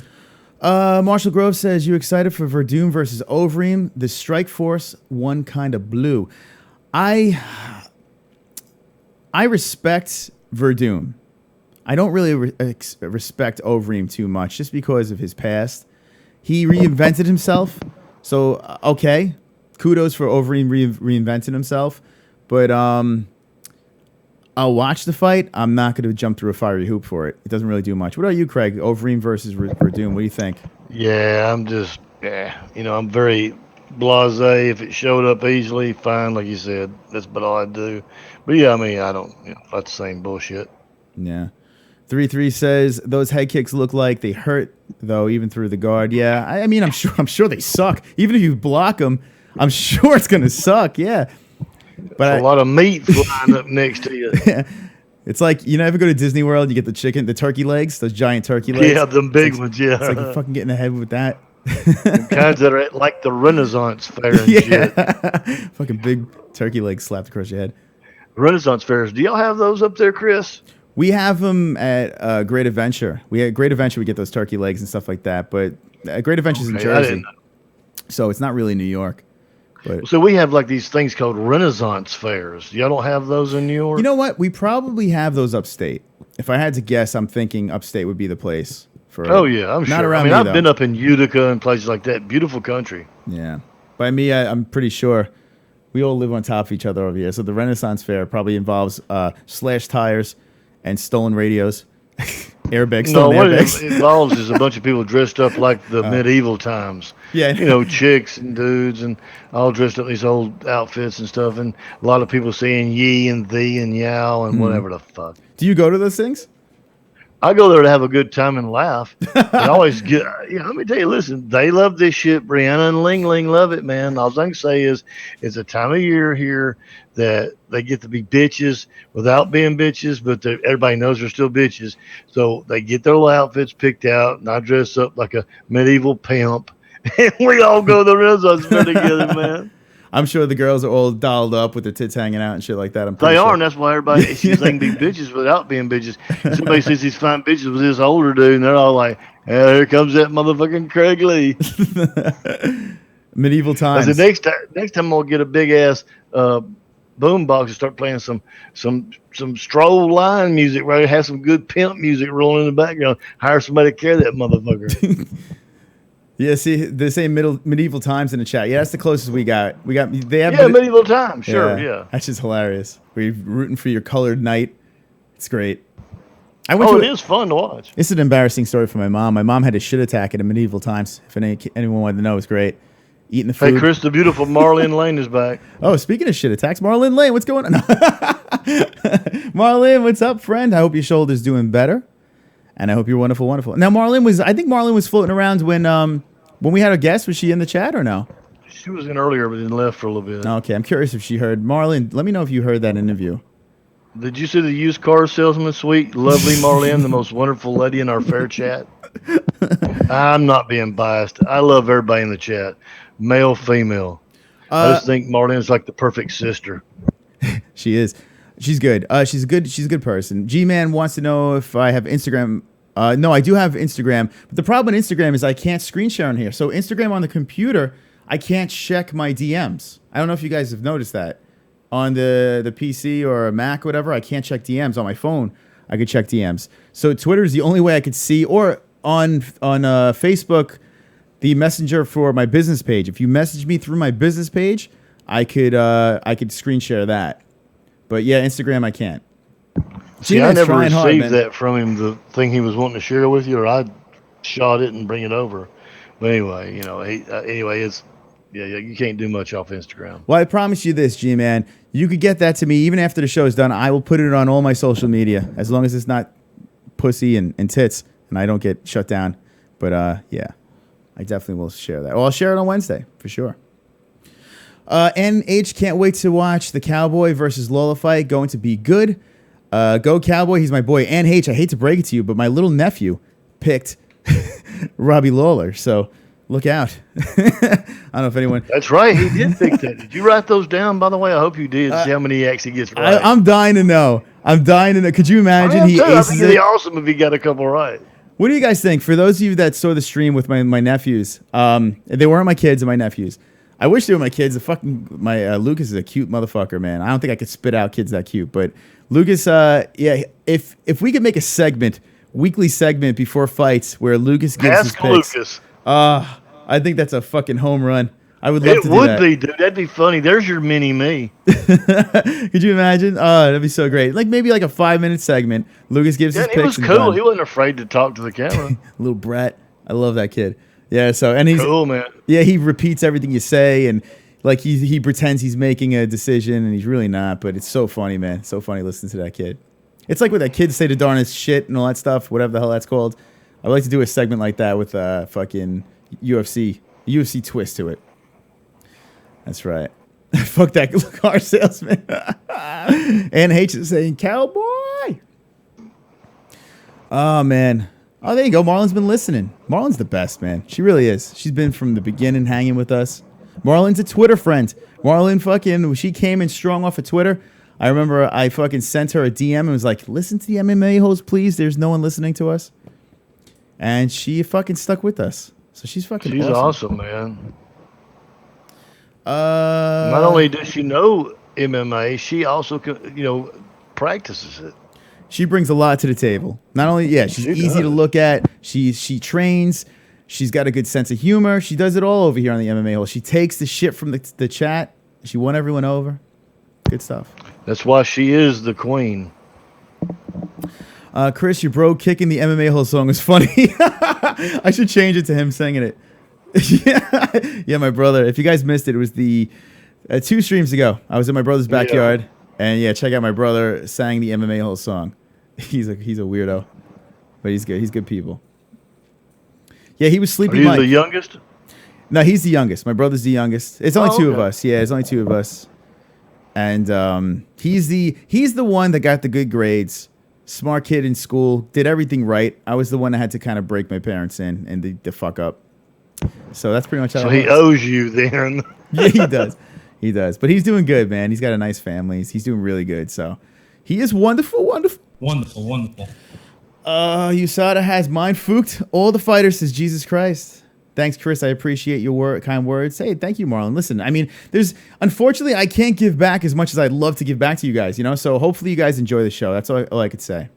Marshall Grove says, you excited for Verdum versus Overeem? The Strike Force one kind of blue. I respect Verdum. I don't really respect Overeem too much just because of his past. He reinvented himself. So, okay. Kudos for Overeem reinventing himself. But I'll watch the fight. I'm not going to jump through a fiery hoop for it. It doesn't really do much. What about you, Craig? Overeem versus Verdum. What do you think? Yeah, I'm just, I'm very blasé. If it showed up easily, fine, like you said. That's about all I do. But yeah, I mean, I don't, that's the same bullshit. Yeah. 3-3 says those head kicks look like they hurt though, even through the guard. Yeah, I mean, I'm sure they suck. Even if you block them, I'm sure it's gonna suck. Yeah, but a lot of meat flying up next to you. It's like, you know, ever go to Disney World, you get the turkey legs, those giant turkey legs. Yeah, them big ones. Yeah, it's like you fucking get in the head with that. Kinds that are at like the Renaissance fair and shit. Fucking big turkey legs slapped across your head. Renaissance fairs. Do y'all have those up there, Chris? We have them at Great Adventure. At Great Adventure, we get those turkey legs and stuff like that. But Great Adventure's in Jersey, so it's not really New York. But so we have like these things called Renaissance fairs. Y'all don't have those in New York? You know what? We probably have those upstate. If I had to guess, I'm thinking upstate would be the place for. Oh yeah, I'm not sure. Around I mean, me, I've though. been up in Utica and places like that. Beautiful country. Yeah, by me, I'm pretty sure we all live on top of each other over here. So the Renaissance fair probably involves slashed tires and stolen radios, airbags. No, stolen what airbags. it involves is a bunch of people dressed up like the medieval times. Yeah. You know, chicks and dudes and all dressed up in these old outfits and stuff. And a lot of people saying ye and thee and yow and whatever the fuck. Do you go to those things? I go there to have a good time and laugh. I always get, let me tell you, listen, they love this shit. Brianna and Ling Ling love it, man. All I can say is it's a time of year here that they get to be bitches without being bitches, but everybody knows they're still bitches. So they get their little outfits picked out, and I dress up like a medieval pimp. And we all go to the Renaissance fair together, man. I'm sure the girls are all dolled up with their tits hanging out and shit like that. They are, and that's why everybody sees they can be bitches without being bitches. Somebody sees these fine bitches with this older dude, and they're all like, "Yeah, here comes that motherfucking Craig Lee." Medieval times. The next time I'll get a big ass boom box and start playing some stroll line music, right? Have some good pimp music rolling in the background. Hire somebody to carry that motherfucker. Yeah, see, they say medieval times in the chat. Yeah, that's the closest we got. They have medieval times. Sure, yeah. That's just hilarious. We're rooting for your colored knight. It's great. It is fun to watch. It's an embarrassing story for my mom. My mom had a shit attack at medieval times. If anyone wanted to know, it's great. Eating the food. Hey, Chris, the beautiful MARLYNN Lane is back. Oh, speaking of shit attacks, MARLYNN Lane, what's going on? MARLYNN, what's up, friend? I hope your shoulder's doing better. And I hope you're wonderful, wonderful. Now, I think MARLYNN was floating around when we had a guest. Was she in the chat or no? She was in earlier, but then left for a little bit. Okay, I'm curious if she heard. MARLYNN, let me know if you heard that interview. Did you see the used car salesman, sweet, lovely MARLYNN, the most wonderful lady in our fair chat? I'm not being biased. I love everybody in the chat, male, female. I just think MARLYNN's like the perfect sister. She is. She's good. She's a good person. G-Man wants to know if I have Instagram. No, I do have Instagram, but the problem with Instagram is I can't screen share on here. So Instagram on the computer, I can't check my DMs. I don't know if you guys have noticed that. On the PC or a Mac or whatever, I can't check DMs. On my phone, I could check DMs. So Twitter is the only way I could see, or on Facebook, the messenger for my business page. If you message me through my business page, I could screen share that. But yeah, Instagram I can't. See, I never received that from him, the thing he was wanting to share with you, or I'd shot it and bring it over. But anyway, it's you can't do much off Instagram. Well, I promise you this, G-Man. You could get that to me even after the show is done. I will put it on all my social media, as long as it's not pussy and tits, and I don't get shut down. But yeah, I definitely will share that. Well, I'll share it on Wednesday, for sure. NH can't wait to watch the Cowboy versus Lola fight. Going to be good. Go Cowboy. He's my boy. NH, I hate to break it to you, but my little nephew picked Robbie Lawler. So look out. I don't know if anyone. That's right. He did pick that. Did you write those down, by the way? I hope you did. See how many he actually gets right. I'm dying to know. I'm dying to know. Could you I imagine am he too. I aces think it'd be it? awesome if he got a couple right. What do you guys think? For those of you that saw the stream with my nephews, they weren't my kids and my nephews. I wish they were my kids. The fucking Lucas is a cute motherfucker, man. I don't think I could spit out kids that cute, but Lucas, yeah. If we could make a weekly segment before fights where Lucas gives his Ask picks, Lucas. I think that's a fucking home run. I would love to do that. It would be, dude. That'd be funny. There's your mini me. Could you imagine? Oh, that'd be so great. Like maybe like a 5-minute segment. Lucas gives his Yeah, picks. he was and cool. done. He wasn't afraid to talk to the camera. Little brat. I love that kid. Yeah. So and he's Cool, man. Yeah, he repeats everything you say, and like he pretends he's making a decision, and he's really not. But it's so funny, man. It's so funny listening to that kid. It's like what that kid say the darnest shit and all that stuff, whatever the hell that's called. I would like to do a segment like that with fucking UFC twist to it. That's right. Fuck that car salesman. And H is saying cowboy. Oh man. Oh, there you go. Marlyn's been listening. Marlyn's the best, man. She really is. She's been from the beginning hanging with us. Marlyn's a Twitter friend. Marlyn fucking, she came in strong off of Twitter. I remember I fucking sent her a DM and was like, listen to the MMA-Holes, please. There's no one listening to us. And she fucking stuck with us. So she's fucking She's awesome, man. Not Not only does she know MMA, she also, practices it. She brings a lot to the table. Not only, yeah, she's easy to look at. She trains. She's got a good sense of humor. She does it all over here on the MMA Hole. She takes the shit from the chat. She won everyone over. Good stuff. That's why she is the queen. Chris, your bro kicking the MMA Hole song is funny. I should change it to him singing it. Yeah, my brother. If you guys missed it, it was the 2 streams ago. I was in my brother's backyard, and yeah, check out my brother sang the MMA Hole song. He's a weirdo, but he's good. He's good people. Yeah, he was Sleepy Are Mike. you the youngest? No, he's the youngest. My brother's the youngest. It's only two of us. Yeah, it's only 2 of us. And he's the one that got the good grades. Smart kid in school, did everything right. I was the one that had to kind of break my parents in and the fuck up. So that's pretty much how. So it he was. owes you then. Yeah, he does. He does. But he's doing good, man. He's got a nice family. He's doing really good. So he is wonderful, wonderful. Wonderful. USADA has mind fooked all the fighters, says Jesus Christ. Thanks, Chris. I appreciate your kind words. Hey, thank you, Marlyn. Listen, I mean, unfortunately, I can't give back as much as I'd love to give back to you guys, So hopefully you guys enjoy the show. That's all I could say.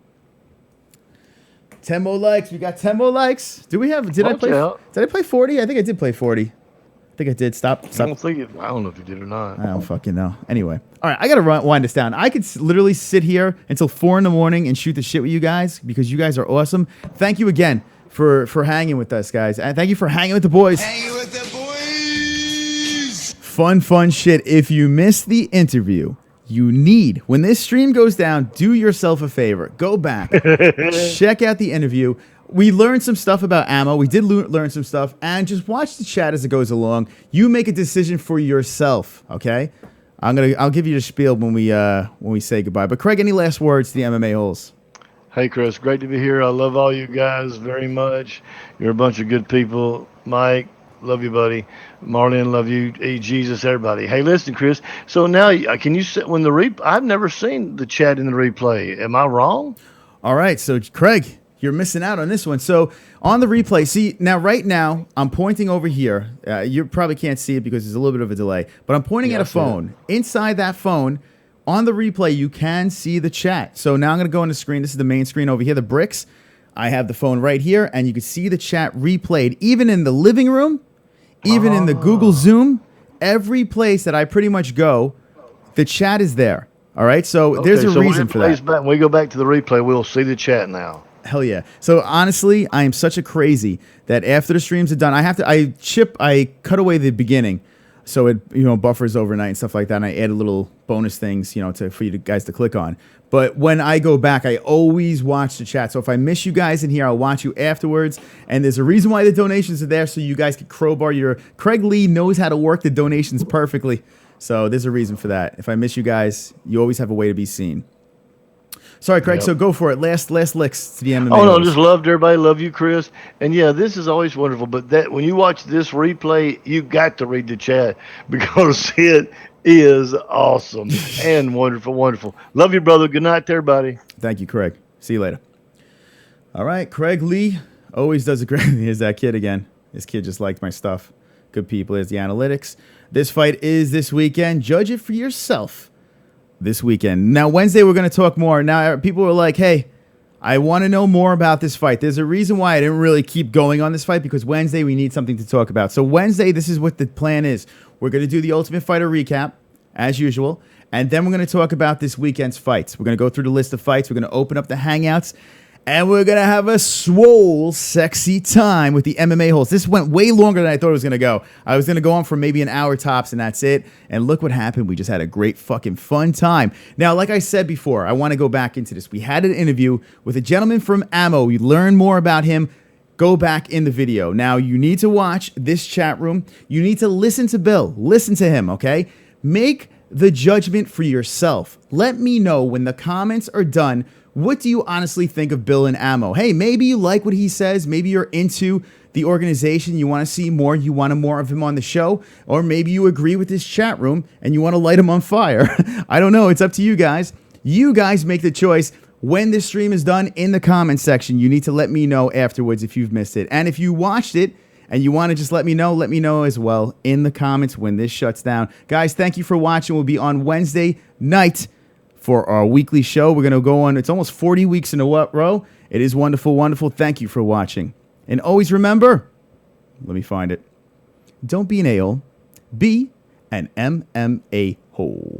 10 more likes. We got 10 more likes. Did I play 40? I think I did play 40. I think I did. Stop. I don't know if you did or not. I don't fucking know. Anyway. All right. I got to wind this down. I could literally sit here until 4 a.m. and shoot the shit with you guys because you guys are awesome. Thank you again for hanging with us, guys. And thank you for hanging with the boys. Hanging with the boys. Fun shit. If you missed the interview, when this stream goes down, do yourself a favor. Go back. Check out the interview. We learned some stuff about ammo. We did learn some stuff. And just watch the chat as it goes along. You make a decision for yourself, okay? I'll give you the spiel when we say goodbye. But Craig, any last words to the MMA Holes? Hey, Chris, great to be here. I love all you guys very much. You're a bunch of good people. Mike, love you, buddy. Marlyn, love you. Hey, Jesus, everybody. Hey, listen, Chris. So now, can you sit when I've never seen the chat in the replay. Am I wrong? All right. So, Craig, you're missing out on this one. So, on the replay, see, right now, I'm pointing over here. You probably can't see it because there's a little bit of a delay. But I'm pointing at a phone. Inside that phone, on the replay, you can see the chat. So now I'm going to go on the screen. This is the main screen over here, the bricks. I have the phone right here, and you can see the chat replayed, even in the living room, even in the Google Zoom, every place that I pretty much go, the chat is there. All right, so there's a reason for that. When we go back to the replay, we'll see the chat now. Hell yeah. So honestly, I am such a crazy that after the streams are done, I cut away the beginning. So it buffers overnight and stuff like that, and I add little bonus things for you guys to click on. But when I go back, I always watch the chat. So if I miss you guys in here, I'll watch you afterwards. And there's a reason why the donations are there, so you guys can crowbar your. Craig Lee knows how to work the donations perfectly. So there's a reason for that. If I miss you guys, you always have a way to be seen. Sorry, Craig. Yep. So go for it. Last licks to the MMA. Oh no, just loved everybody. Love you, Chris. And yeah, this is always wonderful. But when you watch this replay, you got to read the chat because it He is awesome and wonderful, wonderful. Love you, brother. Good night to everybody. Thank you, Craig. See you later. All right, Craig Lee always does a great. Here's that kid again. This kid just liked my stuff. Good people. Here's the analytics. This fight is this weekend. Judge it for yourself this weekend. Now, Wednesday, we're going to talk more. Now, people were like, hey, I want to know more about this fight. There's a reason why I didn't really keep going on this fight, because Wednesday, we need something to talk about. So Wednesday, this is what the plan is. We're going to do the Ultimate Fighter recap, as usual. And then we're going to talk about this weekend's fights. We're going to go through the list of fights. We're going to open up the Hangouts. And we're going to have a swole, sexy time with the MMA-Holes. This went way longer than I thought it was going to go. I was going to go on for maybe an hour tops, and that's it. And look what happened. We just had a great fucking fun time. Now, like I said before, I want to go back into this. We had an interview with a gentleman from Ammo. We learned more about him. Go back in the video. Now, you need to watch this chat room. You need to listen to Bill. Listen to him, okay? Make the judgment for yourself. Let me know when the comments are done. What do you honestly think of Bill and Ammo? Hey, maybe you like what he says. Maybe you're into the organization. You want to see more. You want more of him on the show. Or maybe you agree with this chat room and you want to light him on fire. I don't know. It's up to you guys. You guys make the choice. When this stream is done, in the comment section, you need to let me know afterwards if you've missed it. And if you watched it and you want to just let me know as well in the comments when this shuts down. Guys, thank you for watching. We'll be on Wednesday night for our weekly show. We're going to go on. It's almost 40 weeks in a row. It is wonderful, wonderful. Thank you for watching. And always remember, let me find it. Don't be an a-hole. Be an MMA hole.